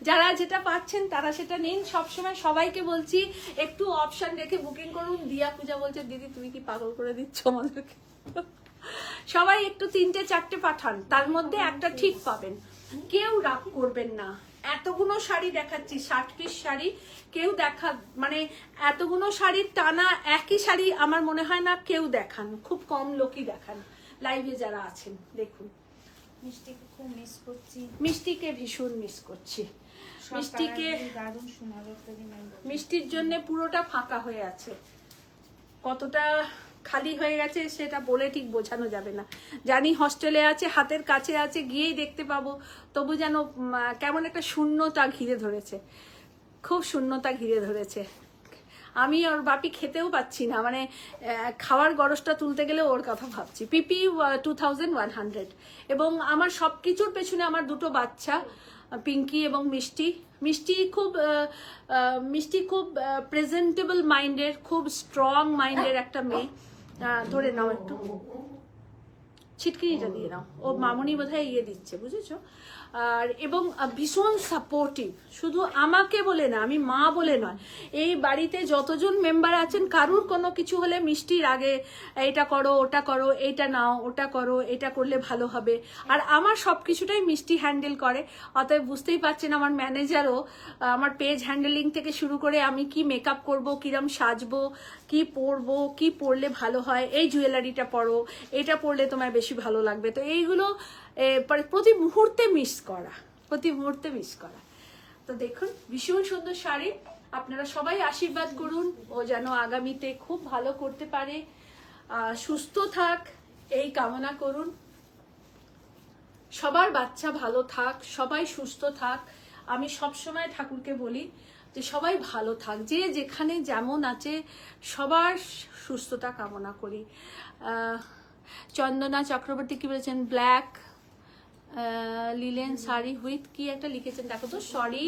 যারা যেটা পাচ্ছেন তারা সেটা নিন। সবসময় সবাইকে বলছি একটু অপশন রেখে বুকিং করুন। দিয়া পূজা বলছে দিদি তুমি কি পাগল করে দিচ্ছ আমাদেরকে? সবাই একটু 3টে 4টে পাঠান, তার মধ্যে একটা ঠিক পাবেন। কেউ রাগ করবেন না। এতগুলো শাড়ি দেখাচ্ছি, 60 পিস শাড়ি, কেউ দেখা মানে এতগুলো শাড়ির টানা একই শাড়ি আমার মনে হয় না কেউ দেখান, খুব কম লোকই দেখান লাইভে যারা আছেন। দেখুন মিষ্টিকে খুব মিস করছি, মিষ্টিকে ভীষণ মিস করছি। মিষ্টিকে, দারুণ শোনার একটা দিন। মিষ্টির জন্য পুরোটা ফাঁকা হয়ে আছে, কতটা খালি হয়ে গেছে সেটা বলে ঠিক বোঝানো যাবে না। জানি হস্টেলে আছে, হাতের কাছে আছে, গিয়েই দেখতে পাবো, তবু যেন কেমন একটা শূন্যতা ঘিরে ধরেছে, খুব শূন্যতা ঘিরে ধরেছে। আমি ওর বাপি খেতেও পাচ্ছি না, মানে খাওয়ার গরজটা তুলতে গেলে ওর কথা ভাবছি। পিপি 2100। এবং আমার সব কিছুর পেছনে আমার দুটো বাচ্চা, পিঙ্কি এবং মিষ্টি। মিষ্টি খুব প্রেজেন্টেবল মাইন্ডের, খুব স্ট্রং মাইন্ডের একটা মেয়ে। ধরে নাও একটু, ছিটকিনিটা দিয়ে নাও, ও মামুনি বোধহয় ইয়ে দিচ্ছে, বুঝেছো? আর এবং ভীষণ সাপোর্টিভ, শুধু আমাকে বলে না, আমি মা বলে নয়, এই বাড়িতে যতজন মেম্বার আছেন কারুর কোনো কিছু হলে মিষ্টির আগে এটা করো, ওটা করো, এইটা নাও, ওটা করো, এটা করলে ভালো হবে। আর আমার সব কিছুটাই মিষ্টি হ্যান্ডেল করে। অতএব বুঝতেই পারছেন আমার ম্যানেজারও আমার পেজ হ্যান্ডেলিং থেকে শুরু করে আমি কি মেকআপ করব, কিরম সাজবো, কি পরবো, কি পরলে ভালো হয়, এই জুয়েলারিটা পরো, এটা পরলে তোমার বেশি ভালো লাগবে। তো এইগুলো প্রতি মুহূর্তে মিস করা। তো দেখুন ভীষণ সুন্দর শাড়ি, আপনারা সবাই আশীর্বাদ করুন ও যেন আগামীতে খুব ভালো করতে পারে, সুস্থ থাক এই কামনা করুন। সবার বাচ্চা ভালো থাক, সবাই সুস্থ থাক। আমি সবসময় ঠাকুরকে বলি যে সবাই ভালো থাক, যে যেখানে যেমন আছে সবার সুস্থতা কামনা করি। চন্দনা চক্রবর্তী কি বলেছেন, ব্ল্যাক লিলেন শাড়ি উইথ কি একটা লিখেছেন, দেখো তো, সরি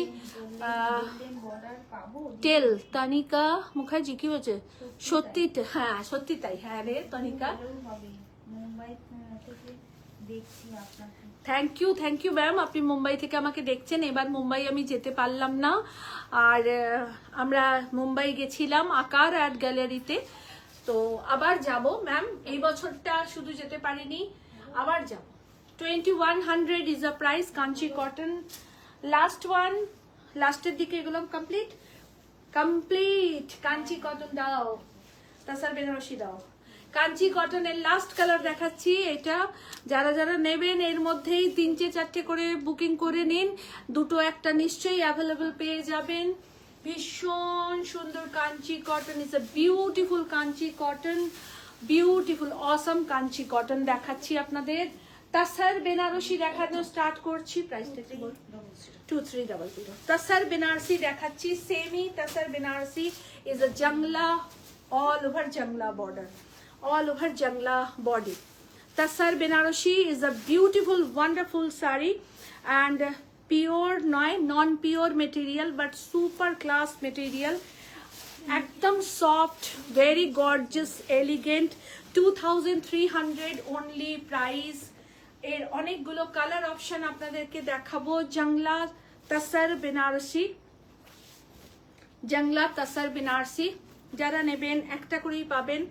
টেল। তানিকা মুখার্জি কি বলছে, সত্যি, হ্যাঁ সত্যি তাই, হ্যাঁ রে তনিকা, থ্যাংক ইউ ম্যাম, আপনি মুম্বাই থেকে আমাকে দেখছেন। এবার মুম্বাই আমি যেতে পারলাম না, আর আমরা মুম্বাই গেছিলাম আকার আর্ট গ্যালারিতে, তো আবার যাব ম্যাম, এই বছরটা শুধু যেতে পারিনি, আবার যাব। 2100 is a price, Kanchi cotton, লাস্টের দিকে এগুলো কমপ্লিট কাঞ্চি কটন দাও, তাছাড়া বেনারসি দাও। কাঞ্চি কটনের লাস্ট কালার দেখাচ্ছি, এটা যারা যারা নেবেন এর মধ্যেই 3-4 করে বুকিং করে নিন, দুটো একটা নিশ্চয়ই অ্যাভেলেবল পেয়ে যাবেন। ভীষণ সুন্দর Kanchi cotton, is a beautiful Kanchi cotton, beautiful Assam Kanchi cotton দেখাচ্ছি আপনাদের। তাসার বেনারসি দেখানো স্টার্ট করছি, প্রাইসটা কি বল, 2300। তাসার বেনারসি দেখাচ্ছি, semi tussar Banarasi, is a জংলা, অল ওভার জংলা border, all over jangla body. Tassar Benarashi is a beautiful, wonderful saree, and pure non-pure material but super class material. Ekdam soft, very gorgeous, elegant. 2300 only price. এর অনেকগুলো কালার অপশন আপনাদেরকে দেখাবো। জংলা তাসার বেনারসি যারা নেবেন একটা করেই পাবেন।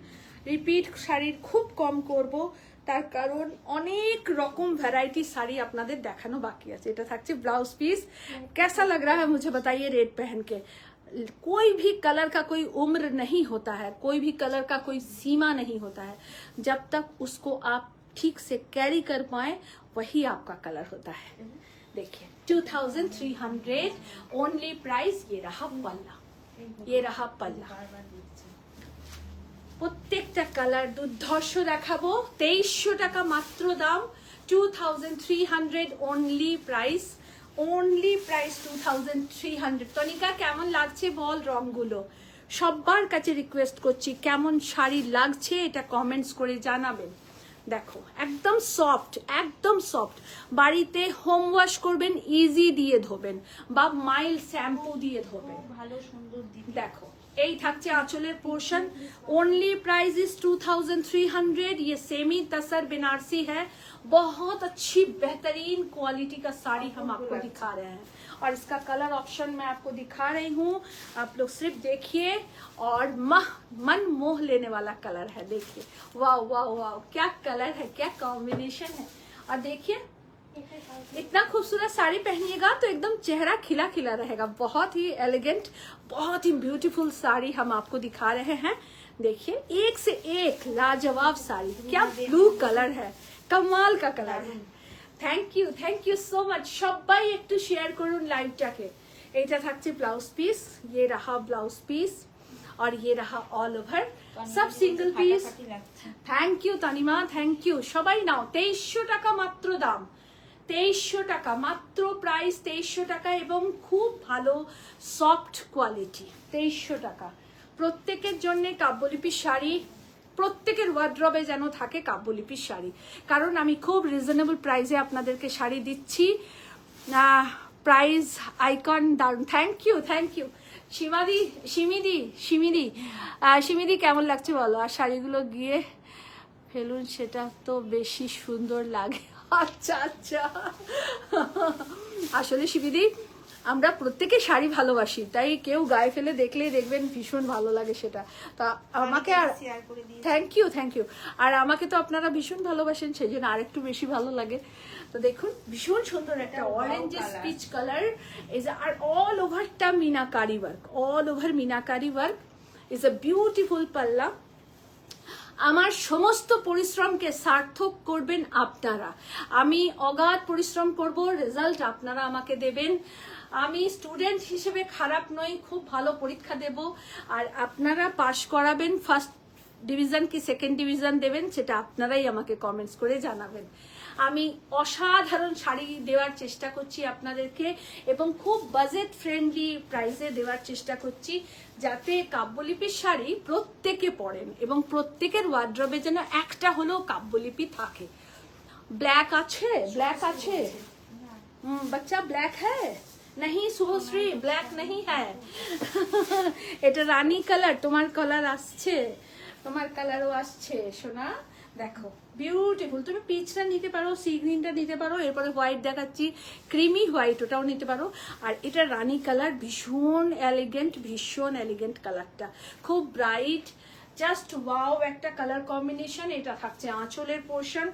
রিপিট শাড়ির খুব কম করব, তার কারণ অনেক রকম ভ্যারাইটি শাড়ি আপনাদের দেখানো বাকি আছে। এটা থাকছে ব্লাউজ পিস। कैसा लग रहा है मुझे बताइए रेड पहन के। कोई भी कलर का कोई उम्र नहीं होता है, कोई भी कलर का कोई सीमा नहीं होता है, जब तक उसको आप ठीक से कैरी कर पाए वही आपका कलर होता है। देखिए 2300 ओनली प्राइस। ये रहा पल्ला, প্রত্যেকটা কালার দুর্ধর্ষ দেখাবো। 2300 টাকা মাত্র দাম, 2300 অনলি প্রাইস 2300। তনিকা কেমন লাগছে বল রংগুলো, সবার কাছে রিকোয়েস্ট করছি কেমন শাড়ি লাগছে এটা কমেন্টস করে জানাবেন। দেখো একদম সফট, বাড়িতে হোম ওয়াশ করবেন, ইজি দিয়ে ধোবেন বা মাইল্ড শ্যাম্পু দিয়ে ধোবেন, ভালো সুন্দর। দেখো এই থাকছে आंचलेर पोर्शन। Only price is 2300। ये सेमी तसर बनारसी है, बहुत अच्छी बेहतरीन क्वालिटी का साड़ी हम आपको दिखा रहे हैं, और इसका कलर ऑप्शन मैं आपको दिखा रही हूँ, आप लोग सिर्फ देखिए, और मन मोह लेने वाला कलर है। देखिए वाह वाह वाह, क्या कलर है, क्या कॉम्बिनेशन है। और देखिए इतना खूबसूरत साड़ी पहनिएगा तो एकदम चेहरा खिला खिला रहेगा। बहुत ही एलिगेंट, बहुत ही ब्यूटीफुल साड़ी हम आपको दिखा रहे हैं। देखिए एक से एक लाजवाब साड़ी, क्या ब्लू कलर है, कमाल का कलर है। Thank you so much. সবাই একটু শেয়ার করুন লাইভটাকে। এটা থাকছে ব্লাউজ পিস, ये रहा ब्लाउज पीस, और ये रहा ऑल ओवर सब single piece. Thank you Tanima, thank you. সবাই নাও, 2300 টাকা মাত্র দাম, 2300 টাকা মাত্র প্রাইস, 2300 টাকা, এবং খুব ভালো সফট কোয়ালিটি। 2300 টাকা প্রত্যেকের জন্য কাব্যলিপির শাড়ি, প্রত্যেকের ওয়ার্ড্রবে যেন থাকে কাব্যলিপির শাড়ি, কারণ আমি খুব রিজনেবল প্রাইসে আপনাদেরকে শাড়ি দিচ্ছি। প্রাইস আইকন দারুন, থ্যাংক ইউ সিমিদি কেমন লাগছে বলো? আর শাড়িগুলো গিয়ে ফেলুন, সেটা তো বেশি সুন্দর লাগে। আচ্ছা আচ্ছা, আসলে সিমিদি আমরা প্রত্যেকে শাড়ি ভালোবাসি, তাই কেউ গায়ে ফেলে দেখলেই দেখবেন ভীষণ ভালো লাগে সেটা। তা আমাকে আর থ্যাংক ইউ, আর আমাকে তো আপনারা ভীষণ ভালোবাসেন, সেই জন্য আরেকটু বেশি ভালো লাগে। তো দেখুন ভীষণ সুন্দর একটা অরেঞ্জ পিচ কালার ইজ, আর অল ওভারটা মিনাকারি ওয়ার্ক ইজ আ বিউটিফুল পাল্লা। আমার সমস্ত পরিশ্রমকে সার্থক করবেন আপনারা। আমি অগাধ পরিশ্রম করব, রেজাল্ট আপনারা আমাকে দেবেন। আমি স্টুডেন্ট হিসেবে খারাপ নই, খুব ভালো পরীক্ষা দেব, আর আপনারা পাশ করাবেন। ফার্স্ট ডিভিশন কি সেকেন্ড ডিভিশন দেবেন সেটা আপনারাই আমাকে কমেন্টস করে জানাবেন। আমি অসাধারণ শাড়ি দেওয়ার চেষ্টা করছি আপনাদেরকে, এবং খুব বাজেট ফ্রেন্ডলি প্রাইসে দেওয়ার চেষ্টা করছি, যাতে কাব্যলিপির শাড়ি প্রত্যেকে পরেন এবং প্রত্যেকের ওয়ার্ড্রবে যেন একটা হলেও কাব্যলিপি থাকে। ব্ল্যাক আছে বাচ্চা, ব্ল্যাক হ্যাঁ नहीं শুভশ্রী, ব্ল্যাক नहीं है। এটা রানী কালার, তোমার কালার আসছে, তোমার কালারও আসছে সোনা। দেখো বিউটিফুল, তুমি পিচটা নিতে পারো, সি গ্রিনটা নিতে পারো, এরপরে হোয়াইট দেখাচ্ছি ক্রিমি হোয়াইট, ওটাও নিতে পারো। আর এটা রানী কালার, ভীষণ এলিগেন্ট কালারটা, খুব ব্রাইট, জাস্ট ওয়াও একটা কালার কম্বিনেশন। এটা থাকছে আঁচলের পোর্শন,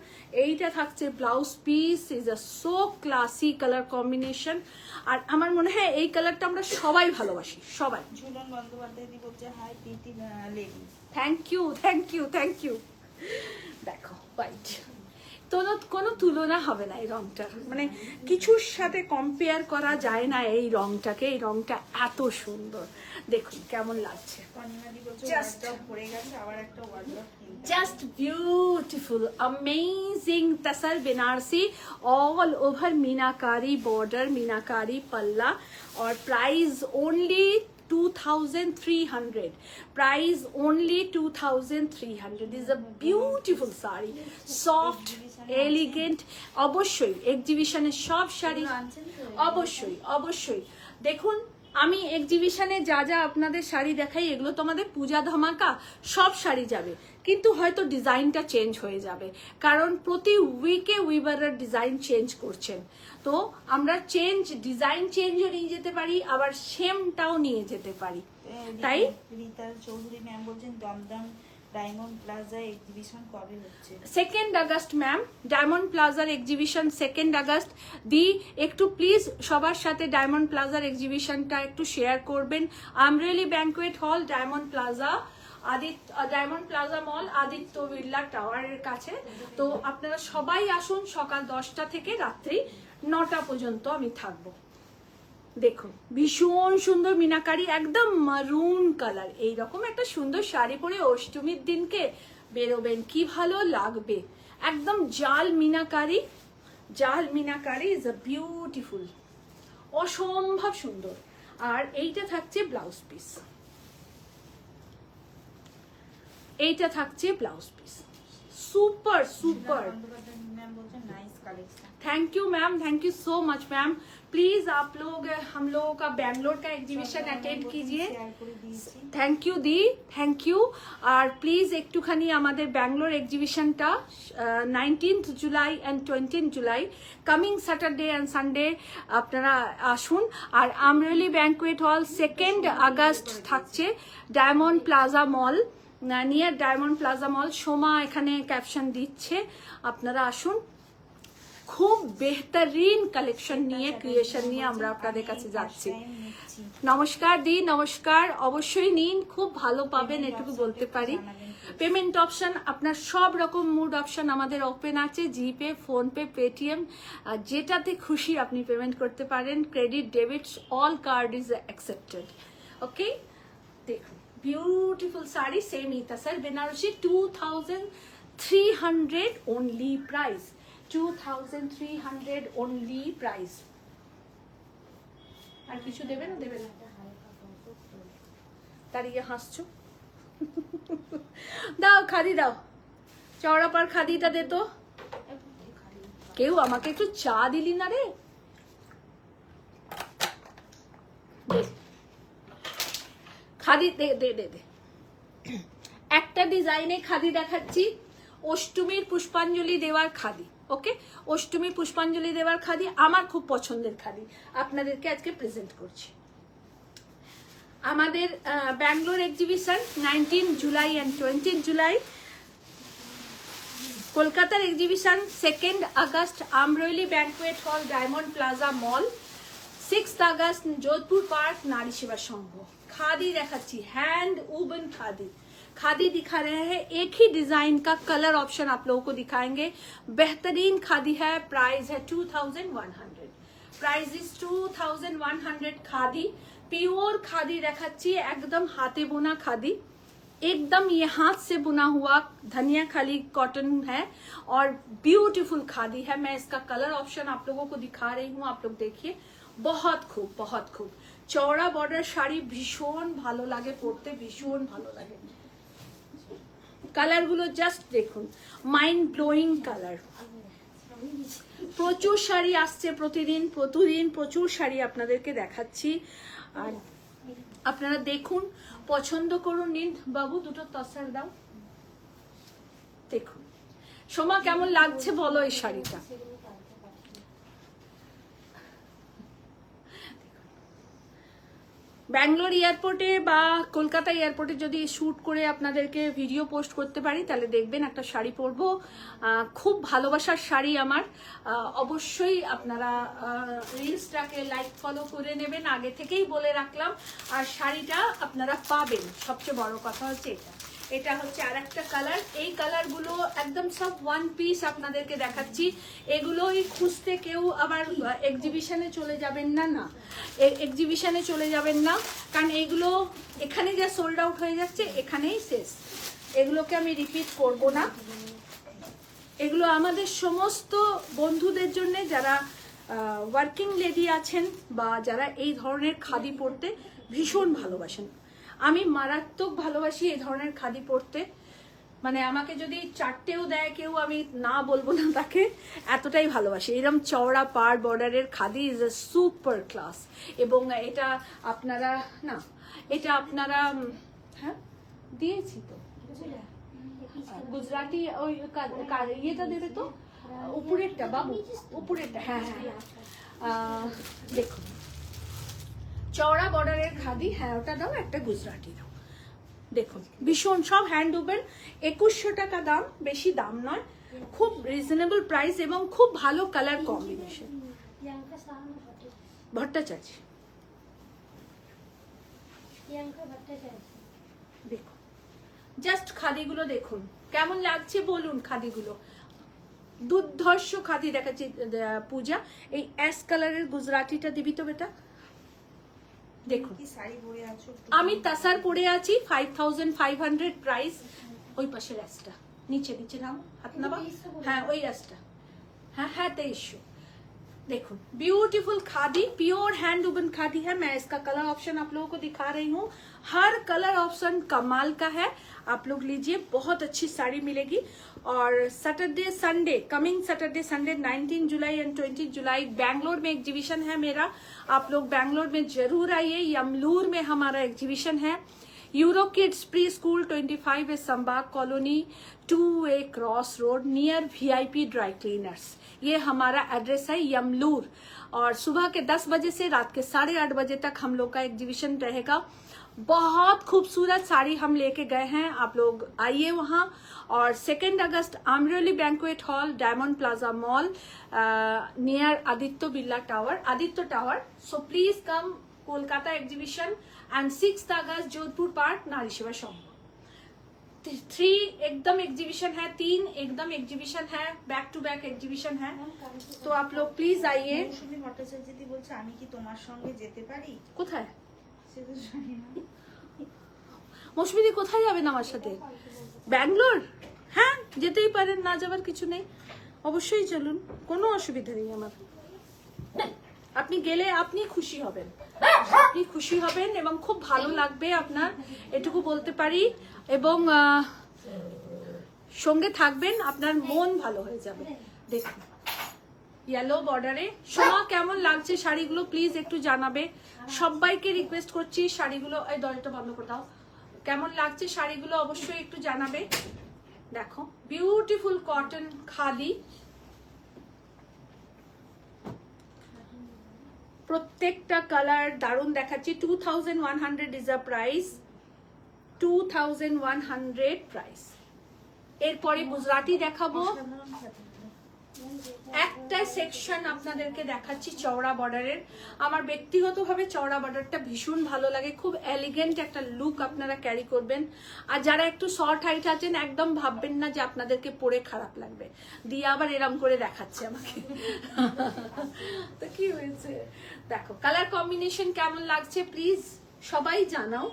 এইটা থাকছে blouse piece, is a so classy colour combination. আর আমার মনে হয় এই কালারটা আমরা সবাই ভালোবাসি, সবাই। ঝুলন বন্দ্যোপাধ্যায় দি বলছে hi Preeti lady, thank you. দেখো হোয়াইট, কোনো তুলনা হবে না এই রংটার, মানে কিছুর সাথে কম্পেয়ার করা যায় না এই রংটাকে। এই রংটা এত সুন্দর, দেখুন কেমন লাগছে, জাস্ট বিউটিফুল, অ্যামেজিং। तसर बनारसी ऑल ओवर मीनाकारी बॉर्डर, मीनाकारी पल्ला, और price only 2300, price only 2300 is a beautiful saree, soft, elegant। অবশ্যই এক্সিবিশনের সব শাড়ি, অবশ্যই দেখুন, আমি এক্সিবিশনে যা আপনাদের শাড়ি দেখাই এগুলো তো আমাদের পূজা ধামাকা, সব শাড়ি যাবে, কিন্তু হয়তো ডিজাইনটা চেঞ্জ হয়ে যাবে, কারণ প্রতি উইকে উইভাররা ডিজাইন চেঞ্জ করছেন। তো আমরা ডিজাইন চেঞ্জও নিয়ে যেতে পারি, আবার সেমটাও নিয়ে যেতে পারি। তাই রীতা চৌধুরী ম্যাম বলছেন দমদম ডায়মন্ড প্লাজা এক্সিবিশন কবে হচ্ছে? 2nd আগস্ট ম্যাম, ডায়মন্ড প্লাজার এক্সিবিশন 2nd আগস্ট। একটু প্লিজ সবার সাথে ডায়মন্ড প্লাজার এক্সিবিশনটা একটু শেয়ার করবেন। আমরেলি ব্যাংকুয়েট হল, diamond Plaza Mall, Aditya Birla টাওয়ারের কাছে। তো আপনারা সবাই আসুন, সকাল 10টা থেকে রাত্রি 9টা পর্যন্ত আমি থাকবো। দেখুন ভীষণ সুন্দর মিনাকারি, একদম মারুন কালার, এইরকম একটা সুন্দর শাড়ি পরে অষ্টমীর দিনকে বেরোবেন, কি ভালো লাগবে। একদম জাল মিনাকারি ইজ আ বিউটিফুল, অসম্ভব সুন্দর। আর এইটা থাকছে blouse piece, super. Thank you ma'am, thank you so much ma'am. Please आप लोग हम लोगों का बैंगलोर का एग्जीबिशन अटेंड कीजिए। Thank you di, thank you. और प्लीज एकटूखानी आमादेर बैंगलोर एग्जीबिशनटा 19th July and 20th July coming Saturday and Sunday আপনারা আসুন। আর Amroli Banquet Hall 2nd August থাকছে Diamond Plaza Mall, near Diamond Plaza Mall. Soma এখানে ক্যাপশন দিচ্ছে, আপনারা আসুন। খুব বেহতরিন কালেকশন নিয়ে, ক্রিয়েশন নিয়ে আমরা আপনাদের কাছে যাচ্ছি। নমস্কার দি, নমস্কার। অবশ্যই নিন, খুব ভালো পাবেন এটুকু বলতে পারি। পেমেন্ট অপশন আপনার সব রকম মুড অপশন আমাদের ওপেন আছে, জিপে, ফোনপে, পেটিএম, যেটাতে খুশি আপনি পেমেন্ট করতে পারেন। Credit, debit, all card is accepted. Okay, দেখুন beautiful sari, semi tussar Banarasi, 2300 only price, 2300 only price। আর কিছু দেবে না, তারিয়ে হাসছো। দাও খাদি দাও, চওড়া পার খাদিটা দে তো। কেউ আমাকে একটু চা দিলি না রে। দে। খাদি দে দে দে দে। একটা ডিজাইনে খাদি দেখাচ্ছি, অষ্টমীর পুষ্পাঞ্জলি দেওয়ার খাদি। ওকে, অষ্টমী পুষ্পাঞ্জলি দেওয়ার খাদি আমার খুব পছন্দের খাদি, আপনাদেরকে আজকে প্রেজেন্ট করছি। আমাদের Bangalore exhibition 19 July and 20 July, কলকাতার exhibition 2 August Amroli Banquet Hall Diamond Plaza Mall, 6 अगस्त जोधपुर पार्क नारी सेवा संघ। खादी दिखाची, हैंड वूवन खादी। खादी दिखा रहे हैं, एक ही डिजाइन का कलर ऑप्शन आप लोगों को दिखाएंगे। बेहतरीन खादी है, प्राइस है 2100, price is 2100 khadi. Pure khadi दिखाची, एकदम हाथे बुना खादी, एकदम ये हाथ से बुना हुआ धनिया खाली कॉटन है और ब्यूटीफुल खादी है। मैं इसका कलर ऑप्शन आप लोगों को दिखा रही हूँ, आप लोग देखिए। बहुत खूब, बहुत खूब। चौड़ा बॉर्डर শাড়ি ভীষণ ভালো লাগে পরতে, ভীষণ ভালো লাগে। কালার গুলো জাস্ট দেখুন, মাইন্ড ব্লোয়িং কালার। প্রচুর শাড়ি আসছে প্রতিদিন প্রতিদিন, প্রচুর শাড়ি আপনাদেরকে দেখাচ্ছি। আর আপনারা দেখুন, পছন্দ করুন, নিন। বাবু দুটো তসর দাও। দেখুন সোমা কেমন লাগছে বলো এই শাড়িটা। ব্যাঙ্গালোর এয়ারপোর্টে বা কলকাতা এয়ারপোর্টে যদি শ্যুট করে আপনাদেরকে ভিডিও পোস্ট করতে পারি তাহলে দেখবেন একটা শাড়ি পরবো, খুব ভালোবাসার শাড়ি আমার। অবশ্যই আপনারা রিলসটাকে লাইক ফলো করে নেবেন, আগে থেকেই বলে রাখলাম। আর শাড়িটা আপনারা পাবেন, সবচেয়ে বড় কথা হচ্ছে এটা। এটা হচ্ছে আর একটা কালার। এই কালারগুলো একদম সব ওয়ান পিস আপনাদেরকে দেখাচ্ছি। এগুলোই খুঁজতে কেউ আবার এক্সিবিশনে চলে যাবেন না, না এক্সিবিশনে চলে যাবেন না, কারণ এগুলো এখানে যা সোল্ড আউট হয়ে যাচ্ছে এখানেই শেষ। এগুলোকে আমি রিপিট করব না। এগুলো আমাদের সমস্ত বন্ধুদের জন্য যারা ওয়ার্কিং লেডি আছেন বা যারা এই ধরনের খাদি পরতে ভীষণ ভালোবাসেন। আমি মারাত্মক ভালোবাসি এই ধরনের খাদি পরতে, মানে আমাকে যদি চারটেও দেয় কেউ আমি না বলবো না তাকে, এতটাই ভালোবাসি। এরকম চওড়া পার বর্ডারের khadi is a super class. এবং এটা আপনারা না, এটা আপনারা হ্যাঁ দিয়েছি তো গুজরাটি ওই ইয়েটা দেবে তো, উপরেরটা বাবু, উপরেরটা। হ্যাঁ হ্যাঁ দেখুন চওড়া বর্ডারের খাদি, হ্যাঁ ওটা দাও, একটা গুজরাটি দাও। দেখুন ভীষণ সব হ্যান্ড ওভেন, 2100 টাকা দাম, বেশি দাম নয়, খুব রিজনেবল প্রাইস এবং খুব ভালো কালার কম্বিনেশন। ভট্টাচার্য দেখুন, জাস্ট খাদিগুলো দেখুন কেমন লাগছে বলুন। খাদিগুলো দুর্ধর্ষ খাদি দেখাচ্ছি পূজা। এই অ্যাশ কালারের গুজরাটিটা দিবি তো বেটা। দেখুন আমি তাসার পরে আছি, 5500 প্রাইস। ওই পাশে রাস্তা নিচে নিচে নাও, হাত নাবা। হ্যাঁ ওই রাস্তা, হ্যাঁ হ্যাঁ 2300। देखो beautiful khadi, pure hand woven khadi है। मैं इसका कलर ऑप्शन आप लोगों को दिखा रही हूँ, हर कलर ऑप्शन कमाल का है। आप लोग लीजिए, बहुत अच्छी साड़ी मिलेगी। और Saturday Sunday, coming Saturday Sunday 19 July and 20 जुलाई बैंगलोर में एग्जीबिशन है मेरा। आप लोग बैंगलोर में जरूर आइए। यमलूर में हमारा एग्जीबिशन है। यूरो किड्स प्री स्कूल 25 है, संबाग colony 2A cross road near VIP dry cleaners. ये हमारा एड्रेस है यमलूर। और सुबह के 10 बजे से रात के 8:30 बजे तक हम लोग का एग्जीबिशन रहेगा। बहुत खूबसूरत साड़ी हम लेके गए हैं, आप लोग आइए वहाँ। और 2 अगस्त Amroli Banquet Hall Diamond Plaza Mall near Aditya Birla tower. So please come Kolkata exhibition. And 6 अगस्त जोधपुर पार्क नारी सेवा संघ। 3 एकदम एग्जीबिशन है, 3 एकदम एग्जीबिशन है, बैक टू बैक एग्जीबिशन है। तो आप लोग प्लीज आइए। মৌসুমী ভট্টাচার্য বলছে আমি কি তোমার সঙ্গে যেতে পারি? কোথায় সেটা জানি না। মৌসুমীদি কোথায় যাবেন আমার সাথে? ব্যাঙ্গালোর? হ্যাঁ যেতেই পারেন, না যাবার কিছু নেই, অবশ্যই চলুন, কোনো অসুবিধা নেই আমার। আপনি গেলে আপনি খুশি হবেন, আপনি খুশি হবেন এবং খুব ভালো লাগবে আপনার, এটুকু বলতে পারি। এবং সঙ্গে থাকবেন, আপনার মন ভালো হয়ে যাবে। দেখুন ইয়েলো বর্ডারে। সোমা কেমন লাগছে শাড়িগুলো প্লিজ একটু জানাবে। সবাইকে রিকোয়েস্ট করছি শাড়িগুলো, এই দরজাটা বন্ধ করে দাও, কেমন লাগছে শাড়িগুলো অবশ্যই একটু জানাবে। দেখো বিউটিফুল কটন খাদি, প্রত্যেকটা কালার দারুণ দেখাচ্ছি। 2100 ইজ আ প্রাইস, 2100 প্রাইস। এরপরে গুজরাটি দেখাবো। একটা সেকশন আপনাদেরকে দেখাচ্ছি চওড়া বর্ডারের। আমার ব্যক্তিগতভাবে চওড়া বর্ডারটা ভীষণ ভালো লাগে, খুব এলিগেন্ট একটা লুক আপনারা ক্যারি করবেন। আর যারা একটু শর্ট হাইট আছেন একদম ভাববেন না যে আপনাদেরকে পরে খারাপ লাগবে। দিয়ে আবার এরম করে দেখাচ্ছে আমাকে তো কি হয়েছে দেখো, কালার কম্বিনেশন কেমন লাগছে প্লিজ সবাই জানাও।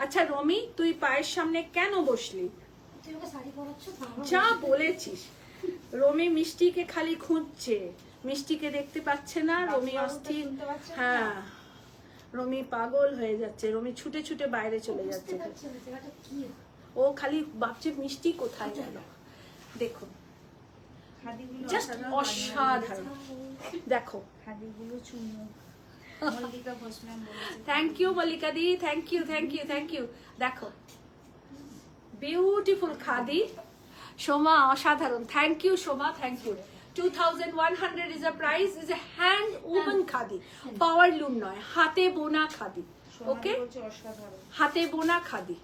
আচ্ছা রমি, তুই পায়ের সামনে কেন বসলি? যা বলেছিস। রমি মিষ্টিকে খালি খুঁজছে, মিষ্টিকে দেখতে পাচ্ছে না। রমি অস্থির, হ্যাঁ রমি পাগল হয়ে যাচ্ছে, রমি ছুটে ছুটে বাইরে চলে যাচ্ছে। ও খালি ভাবছে মিষ্টি কোথায় গেল। দেখুন জাস্ট অসাধারণ। দেখো খাদিগুলো চুমু মল্লিকা ঘোষ ম্যাম বলেছে। Thank you Mallika di, thank you thank you thank you. দেখো বিউটিফুল খাদি। সোমা অসাধারণ, thank you Soma, thank you. 2100 is a price, is a hand woven khadi, power loom নয়, হাতে বোনা খাদি। ওকে, হাতে বোনা খাদি।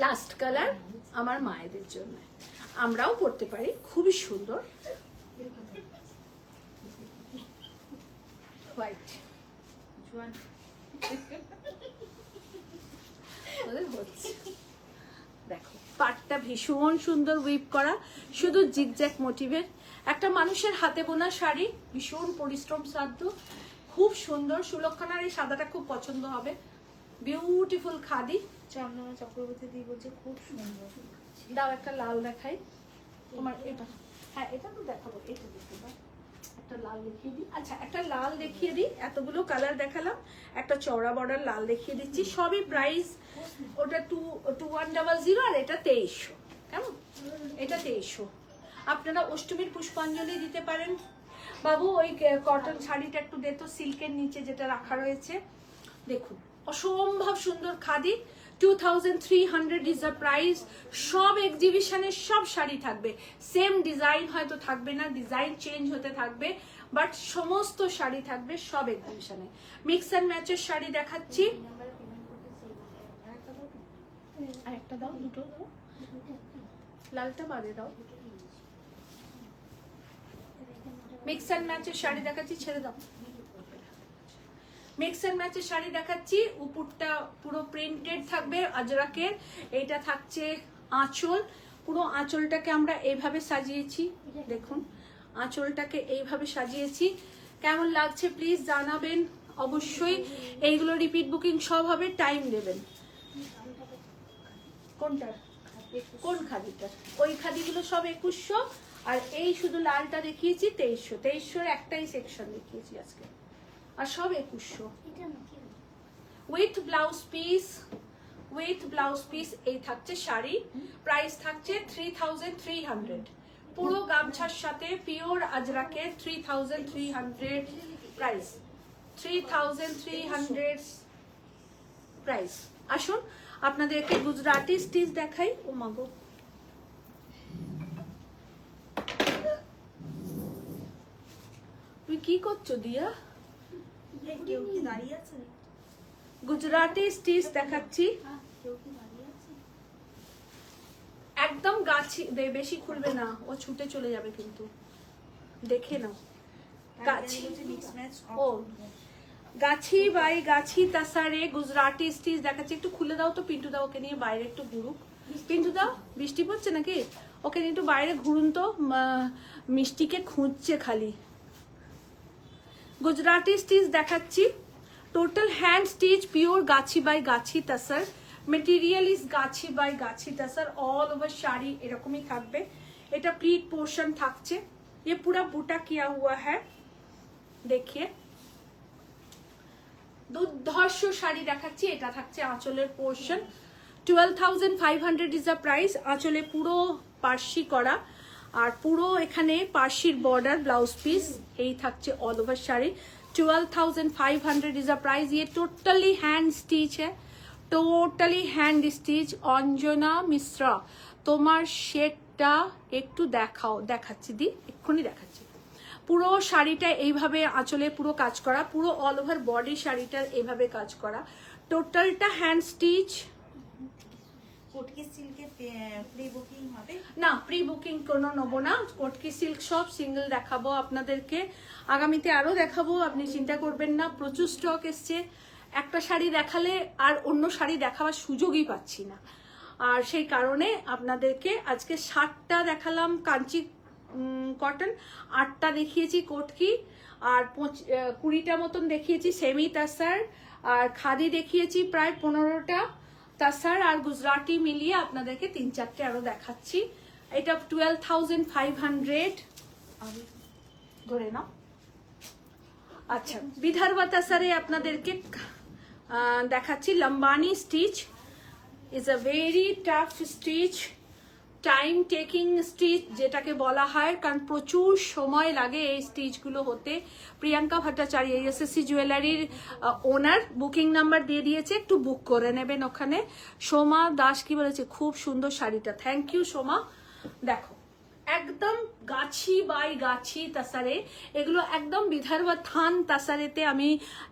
লাস্ট কালার আমার মায়েদের জন্য, আমরাও পড়তে পারি, খুবই সুন্দর হোয়াইট। দেখো পাটটা ভীষণ সুন্দর উইপ করা, শুধু জিগজ্যাগ মোটিভের। একটা মানুষের হাতে বোনা শাড়ি, ভীষণ পরিশ্রম সাধ্য, খুব সুন্দর। সুলক্ষণার এই সাদাটা খুব পছন্দ হবে। বিউটিফুল খাদি। চন্দনা চক্রবর্তী দি বলছে খুব সুন্দর। দাও একটা লাল দেখাই তোমার, এটা হ্যাঁ এটা তো দেখাবো, এটা দেখতে পাও, একটা লাল দেখিয়ে দিই। আচ্ছা একটা লাল দেখিয়ে দিই, এতগুলো কালার দেখালাম, একটা চওড়া বর্ডার লাল দেখিয়ে দিচ্ছি। সবই প্রাইস, ওটা 2100 আর এটা 2300। কেমন, এটা 2300। আপনারা অষ্টমীর পুষ্পাঞ্জলি দিতে পারেন। বাবু ওই কটন শাড়িটা একটু দে তো, সিল্কের নিচে যেটা রাখা রয়েছে। দেখুন অসম্ভব সুন্দর খাদি। 2300 is a price. সব এক্সিবিশনে সব শাড়ি থাকবে, সেম ডিজাইন হয়তো থাকবে না, ডিজাইন চেঞ্জ হতে থাকবে, বাট সমস্ত শাড়ি থাকবে সব এক্সিবিশনে। মিক্স অ্যান্ড ম্যাচের শাড়ি দেখাচ্ছি। আরেকটা দাও, দুটো দাও, লালটা বাদে দাও। মিক্স অ্যান্ড ম্যাচের শাড়ি দেখাচ্ছি, ছেড়ে দাও। মিক্স এন্ড ম্যাচের শাড়ি দেখাচ্ছি। উপরটা পুরো প্রিন্টেড থাকবে আজরাকের। এইটা থাকছে আঁচল, পুরো আঁচলটাকে আমরা এইভাবে সাজিয়েছি। দেখুন আঁচলটাকে এইভাবে সাজিয়েছি। কেমন লাগছে প্লিজ জানাবেন অবশ্যই। এইগুলো রিপিট বুকিং সব হবে, টাইম দেবেন। কোনটা, কোন খাদিটা? ওই খাদিগুলো সব 2100, আর এই শুধু লালটা দেখিয়েছি 2300। 2300 একটাই সেকশন দেখিয়েছি আজকে, আর সব 2100 with blouse piece. With blouse piece এই থাকছে শাড়ি। প্রাইস থাকছে 3300। পুরো গামছার সাথে পিওর আজরাকের 3300 প্রাইস। 3300 প্রাইস। আসুন আপনাদেরকে গুজরাটি স্টিচ দেখাই। ও মাগো, তুই কি করছো দিয়া? কেউ কি দাঁড়িয়ে আছে? গুজরাটি স্টিচ দেখাচ্ছি। একদম গাছি, বেশি খুলবে না, ও ছুটে চলে যাবে কিন্তু, দেখে নাও। গাছি, ও গাছি বাই গাছি তাসারে গুজরাটি স্টিচ দেখাচ্ছি। একটু খুলে দাও তো পিন্টু দাও, ওকে নিয়ে বাইরে একটু ঘুরুক। পিন্টু দাও, বৃষ্টি পড়ছে নাকি? ওকে নিয়ে একটু বাইরে ঘুরুন তো, মিষ্টিকে খুঁজছে খালি। গুজরাটি স্টিচ দেখাচ্ছি। Total hand stitch, pure Gachhi by Gachhi তাসার। Material is Gachhi by Gachhi তাসার। All over sari এরকমই থাকবে। এটা প্লিট পোর্শন থাকছে। ये पूरा बूटा किया हुआ है। দেখিয়ে দুর্ধর্ষ শাড়ি দেখাচ্ছি। এটা থাকছে আঁচলের পোর্শন, 12,500 ইজ দ্য প্রাইস। আঁচলে পুরো পার্সি করা আর পুরো এখানে পার্সির বর্ডার, ব্লাউজ পিস, এই থাকছে all over sari. 12,500 is the price. ये टोटली हैंड स्टिच है, totally hand stitch. Anjana Mishra, তোমার শেডটা একটু দেখাও। দেখাচ্ছি দি, এক্ষুনি দেখাচ্ছি। পুরো শাড়িটা এইভাবে আঁচলে পুরো কাজ করা, পুরো অল ওভার বডি শাড়িটার এইভাবে কাজ করা, টোটালটা হ্যান্ড স্টিচ। কটকি সিল্কের প্রি বুকিং হবে না, প্রি বুকিং কোনো নেবো না। কটকি সিল্ক সব সিঙ্গেল দেখাবো আপনাদেরকে, আগামীতে আরো দেখাবো, আপনি চিন্তা করবেন না। প্রচুর স্টক এসছে, একটা শাড়ি দেখালে আর অন্য শাড়ি দেখাবার সুযোগই পাচ্ছি না। আর সেই কারণে আপনাদেরকে আজকে 60টা দেখালাম কাঞ্চি কটন, 8টা দেখিয়েছি কটকি, আর 20টা মতন দেখিয়েছি সেমি তাসার, আর খাদি দেখিয়েছি প্রায় 15টা, তাসার আর গুজরাটি মিলিয়ে আপনাদেরকে 3-4টে আরো দেখাচ্ছি। এটা 12,500 ধরে নাও। আচ্ছা, বিদর্ভ তাসারে আপনাদেরকে দেখাচ্ছি Lambani stitch. Is a very tough stitch, time taking stitch যেটাকে বলা হয়, কারণ প্রচুর সময় লাগে এই স্টিচগুলো হতে। প্রিয়াঙ্কা ভট্টাচার্য এসএসসি জুয়েলারির ওনার, বুকিং নাম্বার দিয়ে দিয়েছে, একটু বুক করে নেবেন ওখানে। সোমা দাস কি বলেছে, খুব সুন্দর শাড়িটা, থ্যাংক ইউ সোমা। দেখো একদম গাছি বাই গাছি তাসারে, এগুলো একদম বিদর্ভ থান তাসারেতে আমি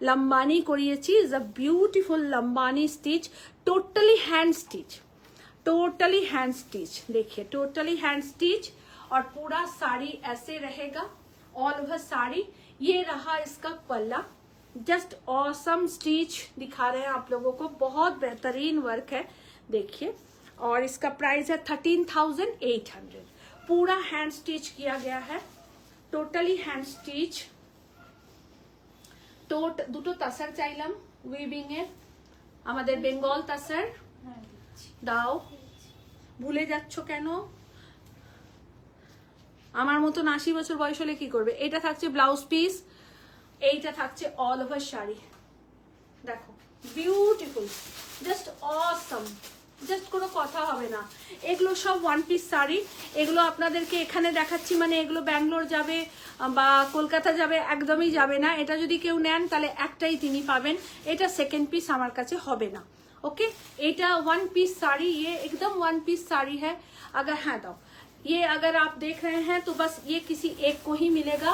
লম্বানি করিয়েছি। Is a beautiful Lambani stitch, totally hand stitch, totally hand stitch. देखिए टोटली हैंड स्टिच, और पूरा साड़ी ऐसे रहेगा, ऑल ओवर साड़ी। ये रहा इसका पल्ला, जस्ट ऑसम स्टिच दिखा रहे हैं आप लोगों को, बहुत बेहतरीन वर्क है देखिए। और इसका प्राइस है 13,800। पूरा हैंड स्टिच किया गया है, टोटली हैंड स्टिच। तो দুটো তাসার চাইলাম উইভিং এর, আমাদের বেঙ্গল তাসার দাও। ভুলে যাচ্ছ কেন? আমার মতন 80 বছর বয়স হলে কি করবে? এটা থাকছে ব্লাউজ পিস, এইটা থাকছে অল ওভার শাড়ি। দেখো বিউটিফুল, জাস্ট অসম, জাস্ট কোনো কথা হবে না। এগুলো সব ওয়ান পিস শাড়ি, এগুলো আপনাদেরকে এখানে দেখাচ্ছি মানে এগুলো ব্যাঙ্গালোর যাবে বা কলকাতা যাবে একদমই যাবে না। এটা যদি কেউ নেন তাহলে একটাই তিনি পাবেন, এটা সেকেন্ড পিস আমার কাছে হবে না। ओके एटा वन पीस साड़ी, ये एकदम वन पीस साड़ी है। अगर हाँ दो ये अगर आप देख रहे हैं तो बस ये किसी एक को ही मिलेगा,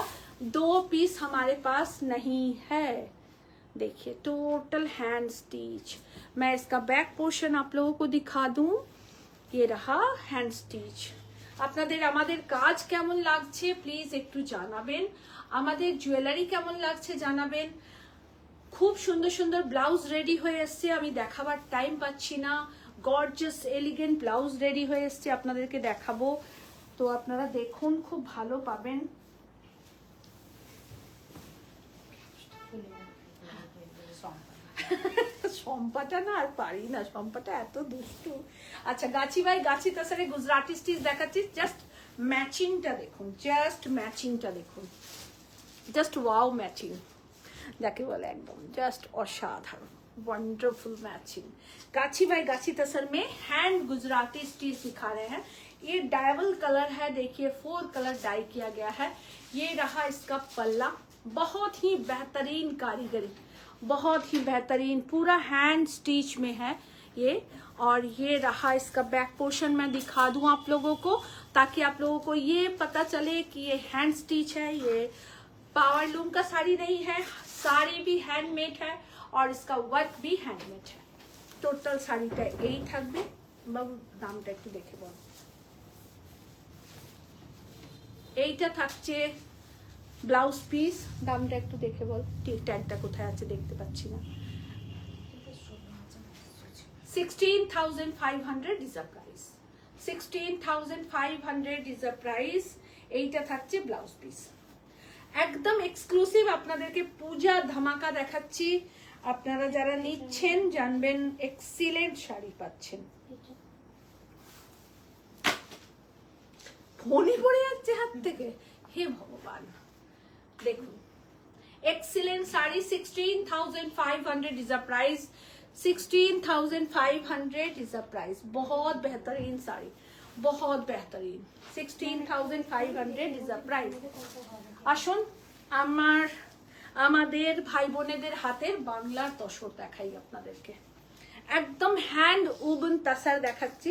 2 पीस हमारे पास नहीं है। देखिए टोटल हैंड स्टिच। मैं इसका बैक पोर्शन आप लोगों को दिखा दूं, ये रहा हैंड स्टिच। আপনাদের আমাদের কাজ কেমন লাগছে প্লিজ একটু জানাবেন, আমাদের জুয়েলারি কেমন লাগছে জানাবেন। খুব সুন্দর সুন্দর ব্লাউজ রেডি হয়ে এসছে, আমি দেখাবার টাইম পাচ্ছি না। গর্জিয়াস এলিগেন্ট ব্লাউজ রেডি হয়ে এসছে, আপনাদেরকে দেখাবো, তো আপনারা দেখুন, খুব ভালো পাবেন। সম্পাটা না আর পারি না, সম্পাটা এত দুষ্টু। আচ্ছা গাছি ভাই গাছি তাছাড়া গুজরাটি স্টিচ দেখাচ্ছি, জাস্ট ম্যাচিংটা দেখুন, জাস্ট ম্যাচিংটা দেখুন, জাস্ট ওয়াও ম্যাচিং যাকে বলে, একদম জাস্ট অসাধারণ, वंडरफुल मैचिंग। गाछी बाई गाछी तसर में हैंड गुजराती स्टिच दिखा रहे हैं। ये डायबल कलर है, देखिए 4 कलर डाई किया गया है। ये रहा इसका पल्ला, बहुत ही बेहतरीन कारीगरी, बहुत ही बेहतरीन, पूरा हैंड स्टिच में है ये। और ये रहा इसका बैक पोर्शन, मैं दिखा दूं आप लोगों को ताकि आप लोगों को ये पता चले कि ये हैंड स्टिच है, ये पावर लूम का साड़ी नहीं है, साड़ी भी हैंडमेड है और इसका वर्क भी हैंडमेड है। টোটাল শাড়িটা এই থাকবে। বাবু দামটা একটু দেখে বল। এইটা থাকছে ব্লাউজ পিস, দামটা একটু দেখে বল, ট্যাগটা কোথায় আছে দেখতে পাচ্ছি না। 16,500 is a price, 16,500 is a price. এইটা থাকছে ব্লাউজ পিস, একদম এক্সক্লুসিভ আপনাদেরকে পূজা ধামাকা দেখাচ্ছি। আপনারা যারা নিচ্ছেন জানবেন এক্সিলেন্ট শাড়ি পাচ্ছেন। ফোনই পড়ে যাচ্ছে হাত থেকে, হে ভগবান। দেখুন excellent saree, 16,500 is the price. 16,500 is the price. बहुत बेहतरीन साड़ी, बहुत बेहतरीन. 16,500 is the price. আসুন আমাদের ভাই বোনেদের হাতের বাংলার তসর দেখাই আপনাদেরকে. একদম হ্যান্ড উবন তাসার দেখাচ্ছি.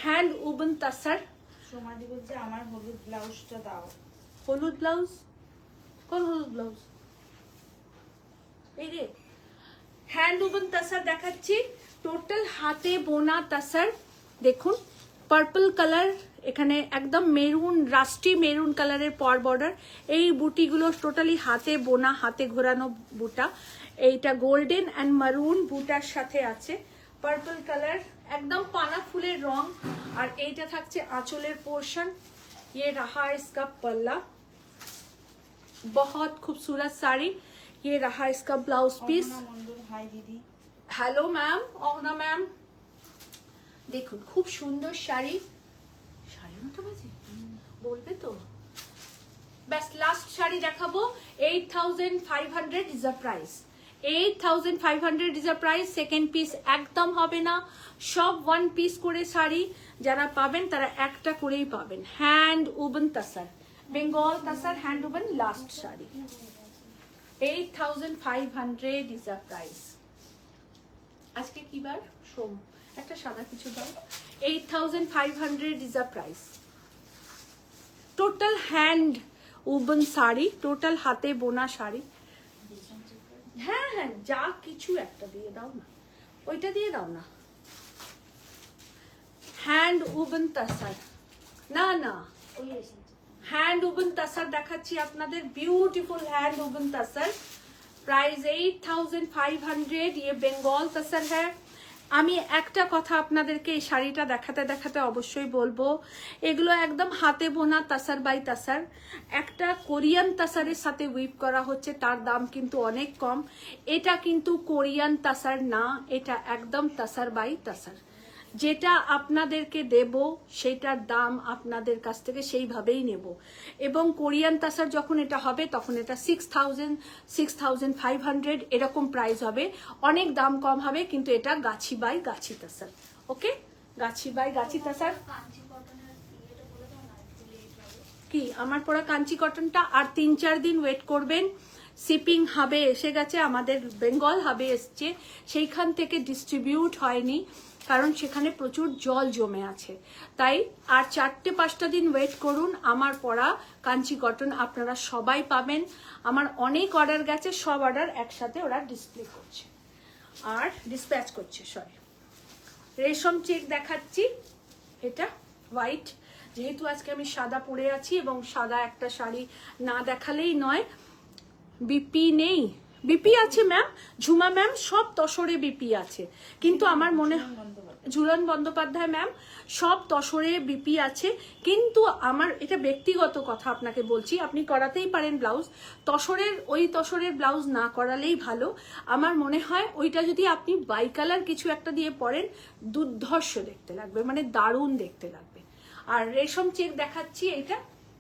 Hand woven তাসার. সমাধি বলছে আমার হলুদ ব্লাউজটা দাও। হলুদ ব্লাউজ? কোন হলুদ ব্লাউজ? এই রে, হ্যান্ড উবন তাসার দেখাচ্ছি. টোটাল হাতে বোনা তাসার. দেখুন পার্পল কালার, এখানে একদম মেরুন, রাস্টি মেরুন কালারের পর বর্ডার. এই বুটিগুলো টোটালি হাতে বোনা, হাতে ঘোরানো বুটা. এইটা গোল্ডেন অ্যান্ড মারুন বুটার সাথে আছে. পার্পল কালার, একদম পানা ফুলের রং. আর এইটা থাকছে আঁচলের পোর্শন. ये रहा इसका पल्ला, बहुत खूबसूरत साड़ी. ये रहा इसका ब्लाउज पीस. হাই দিদি। Hello ma'am, Ahana ma'am. দেখুন খুব সুন্দর শাড়ি. শাড়ি মতো বাজে বলবে তো? ব্যাস লাস্ট শাড়ি দেখাবো. 8,500 is the price. 8,500 is the price. Second piece একদম হবে না, সব ওয়ান পিস করে শাড়ি. যারা পাবেন তারা একটা করেই পাবেন. Hand woven tussar, Bengal tussar hand woven last শাড়ি. 8,500 ইজ দ্য প্রাইস. আজকে কি বার? সোম. একটা সাদা কিছু দাও. 8,500 is the price. Total hand woven শাড়ি, টোটাল হাতে বোনা শাড়ি. হ্যাঁ হ্যাঁ, যা কিছু একটা দিয়ে দাও না, ওইটা দিয়ে দাও না. হ্যান্ড উবন তাসার, না না, হ্যান্ড উবন তাসার দেখাচ্ছি আপনাদের. Beautiful hand woven তাসার. প্রাইস 8,500. ये বেঙ্গল তাসার হ্যাঁ. আমি একটা কথা আপনাদেরকে এই শাড়িটা দেখাতে দেখাতে অবশ্যই বলবো, এগুলো একদম হাতে বোনা তাসার বাই তাসার. একটা কোরিয়ান তাসারের সাথে উইপ করা হচ্ছে, তার দাম কিন্তু অনেক কম. এটা কিন্তু কোরিয়ান তাসার না, এটা একদম তাসার বাই তাসার. যেটা আপনাদেরকে দেব সেটার দাম আপনাদের কাছ থেকে সেইভাবেই নেব. এবং কোরিয়ান তাসার যখন এটা হবে তখন এটা 6,000, 6,500 এরকম প্রাইস হবে. অনেক দাম কম হবে, কিন্তু এটা গাছি by Gachhi তাসার. Okay, Gachhi by গাছি তাসার. কি আমার পরা কাঞ্চি কটনটা আর 3-4 দিন ওয়েট করবেন. শিপিং হাবে এসে গেছে, আমাদের বেঙ্গল হাবে এসছে, সেইখান থেকে ডিস্ট্রিবিউট হয়নি কারণ সেখানে প্রচুর জল জমে আছে. তাই আর 4-5টা দিন ওয়েট করুন. আমার পরা কাঞ্চি কটন আপনারা সবাই পাবেন. আমার অনেক অর্ডার গেছে, সব অর্ডার একসাথে ওরা ডিসপ্লে করছে আর ডিসপ্যাচ করছে. সরি, রেশম চেক দেখাচ্ছি. এটা হোয়াইট, যেহেতু আজকে আমি সাদা পরে আছি এবং সাদা একটা শাড়ি না দেখালেই নয়. বিপি নেই, বিপি আছে ম্যাম, ঝুমা ম্যাম, সব তসরে বিপি আছে. কিন্তু আমার মনে হয় ঝুলন বন্দ্যোপাধ্যায় ম্যাম, সব তসরে বিপি আছে. কিন্তু আমার এটা ব্যক্তিগত কথা আপনাকে বলছি, আপনি করাতেই পারেন ব্লাউজ. ওই তসরের ব্লাউজ না করালেই ভালো. আমার মনে হয় ওইটা যদি আপনি বাই কালার কিছু একটা দিয়ে পরেন, দুর্ধর্ষ দেখতে লাগবে, মানে দারুণ দেখতে লাগবে. আর রেশম চেক দেখাচ্ছি. এটা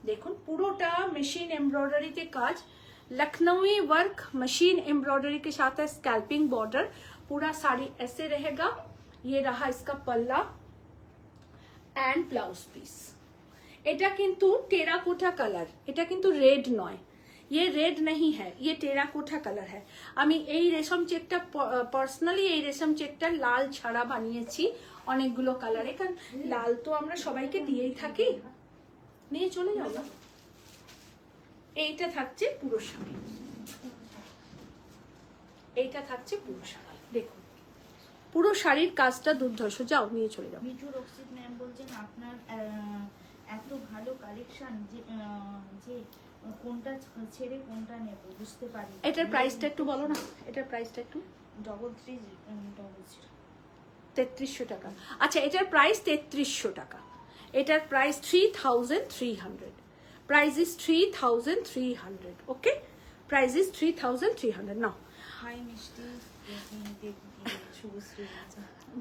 দেখুন পুরোটা মেশিন এমব্রয়ডারিতে কাজ. लखनवी वर्क मशीन एम्ब्रॉयडरी के साथ है. स्कैल्पिंग बॉर्डर, पूरा साड़ी ऐसे रहेगा. ये रहा इसका पल्ला एंड ब्लाउज पीस. এটা কিন্তু টেরাকোটা কালার, এটা কিন্তু রেড নয়. ये रेड नहीं है, ये টেরাকোটা কালার है. আমি এই রেশম চেকটা পার্সোনালি এই রেশম চেকটা লাল ছাড়া বানিয়েছি অনেকগুলো কালারে, কারণ লাল তো আমরা সবাইকে দিয়েই থাকি. নিয়ে চলে যাও না. এইটা থাকছে পুরো শাড়ি, এইটা থাকছে পুরো শাড়ি. দেখুন পুরো শাড়ির কাজটা দুর্ধর্ষ. যাও নিয়ে চলে যাও. মিঠু রক্সিত ম্যাম বলছেন আপনার এত ভালো কালেকশন যে কোনটা ছেড়ে কোনটা নেব বুঝতে পারি. এটার প্রাইসটা একটু বলো না, এটার প্রাইসটা একটু. 3300 3300 টাকা. আচ্ছা, এটার প্রাইস 3300 টাকা. এটার price 3,300. Price is 3,300. Okay, price is 3,300. Now, hi Mishti Subhashree.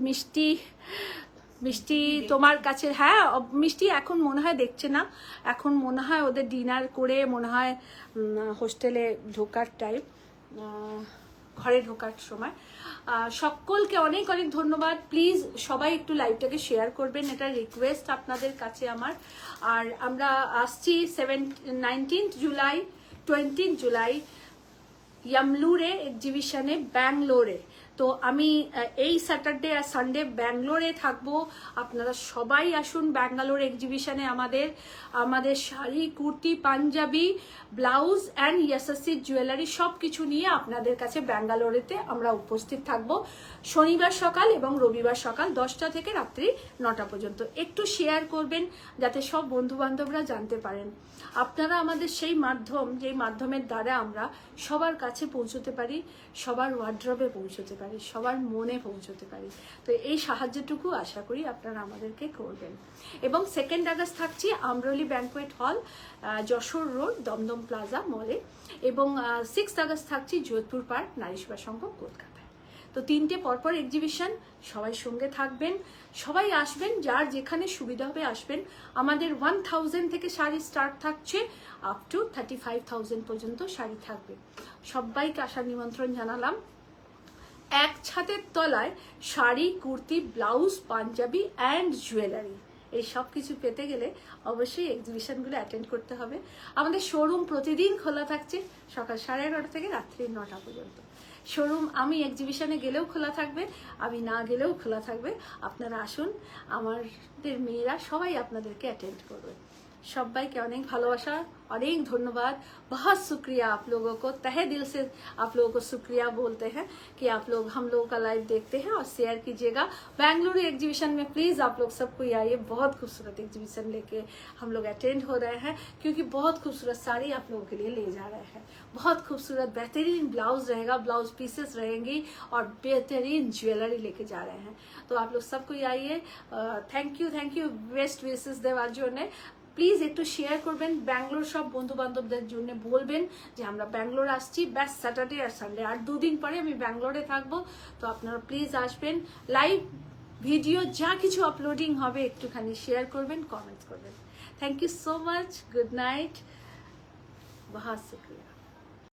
মিষ্টি মিষ্টি তোমার কাছে, হ্যাঁ মিষ্টি এখন মনে হয় দেখছে না, এখন মনে হয় ওদের ডিনার করে মনে হয় হোস্টেলে ঢোকার টাইম, ঘরে ঢোকার সময়। সকলকে অনেক অনেক ধন্যবাদ। প্লিজ সবাই একটু লাইভটাকে শেয়ার করবেন, এটা রিকোয়েস্ট আপনাদের কাছে আমার। আর আমরা আসছি 19 জুলাই 20 জুলাই ইয়ামলুরে এক্সিবিশনে ব্যাঙ্গালোরে। তো আমি এই স্যাটারডে আর সানডে ব্যাঙ্গালোরে থাকবো। আপনারা সবাই আসুন ব্যাঙ্গালোর এক্সিবিশনে। আমাদের শাড়ি, কুর্তি, পাঞ্জাবি, ব্লাউজ অ্যান্ড ইয়াসাসি জুয়েলারি সব কিছু নিয়ে আপনাদের কাছে ব্যাঙ্গালোরেতে আমরা উপস্থিত থাকবো শনিবার সকাল এবং রবিবার সকাল 10টা থেকে রাত্রি 9টা পর্যন্ত। একটু শেয়ার করবেন যাতে সব বন্ধু বান্ধবরা জানতে পারেন। আপনারা আমাদের সেই মাধ্যম, যেই মাধ্যমের দ্বারা আমরা সবার কাছে পৌঁছতে পারি, সবার ওয়ার্ড্রবে পৌঁছতে পারি, সবার মনে পৌঁছতে পারি। তো এই সাহায্যটুকু আশা করি আপনারা আমাদেরকে করবেন। এবং 2 আগস্ট থাকছি আমরলি banquet hall, Jessore road, Dumdum plaza মলে। এবং 6 আগস্ট থাকছি যোধপুর পার্ক, নারী সেবা সংঘ, কলকাতায়। তো 3টে পরপর এক্সিবিশন, সবাই সঙ্গে থাকবেন, সবাই আসবেন, যার যেখানে সুবিধা হবে আসবেন। আমাদের 1000 থেকে শাড়ি স্টার্ট থাকছে, আপ টু 35,000 পর্যন্ত শাড়ি থাকবে। সবাইকে আসার নিমন্ত্রণ জানালাম। এক ছাদের তলায় sari, kurti, blouse, Punjabi and jewellery, এই সব কিছু পেতে গেলে অবশ্যই এক্সিবিশনগুলো অ্যাটেন্ড করতে হবে। আমাদের শোরুম প্রতিদিন খোলা থাকছে সকাল 11:30 থেকে রাত্রি 9টা পর্যন্ত। শোরুম আমি এক্সিবিশনে গেলেও খোলা থাকবে, আমি না গেলেও খোলা থাকবে। আপনারা আসুন, আমাদের মেয়েরা সবাই আপনাদেরকে অ্যাটেন্ড করবে। সবাইকে অনেক ভালোবাসা, অনেক ধन्यवाद। बहुत शुक्रिया आप लोगों को, तहे दिल से आप लोगों को शुक्रिया बोलते हैं कि आप लोग हम लोगों का लाइव देखते हैं और शेयर कीजिएगा। बेंगलुरु एग्जीबिशन में प्लीज आप लोग सबको आइए, बहुत खूबसूरत एग्जीबिशन लेके हम लोग अटेंड हो रहे हैं, क्योंकि बहुत खूबसूरत साड़ी आप लोगों के लिए ले जा रहे हैं। बहुत खूबसूरत बेहतरीन ब्लाउज रहेगा, ब्लाउज पीसेस रहेंगी और बेहतरीन ज्वेलरी लेके जा रहे हैं। तो आप लोग सबको आइए। थैंक यू बेस्ट विशेस देওয়ার জন্য। প্লিজ একটু শেয়ার করবেন, ব্যাঙ্গালোর সব বন্ধু বান্ধবদের জন্য বলবেন যে আমরা ব্যাঙ্গালোর আসছি, ব্যাস স্যাটারডে আর সানডে, আর 2 দিন পরে আমি ব্যাঙ্গালোরে থাকবো। তো আপনারা প্লিজ আসবেন, লাইভ ভিডিও যা কিছু আপলোডিং হবে একটুখানি শেয়ার করবেন, কমেন্টস করবেন। Thank you so much, good night, বহুত শুক্রিয়া।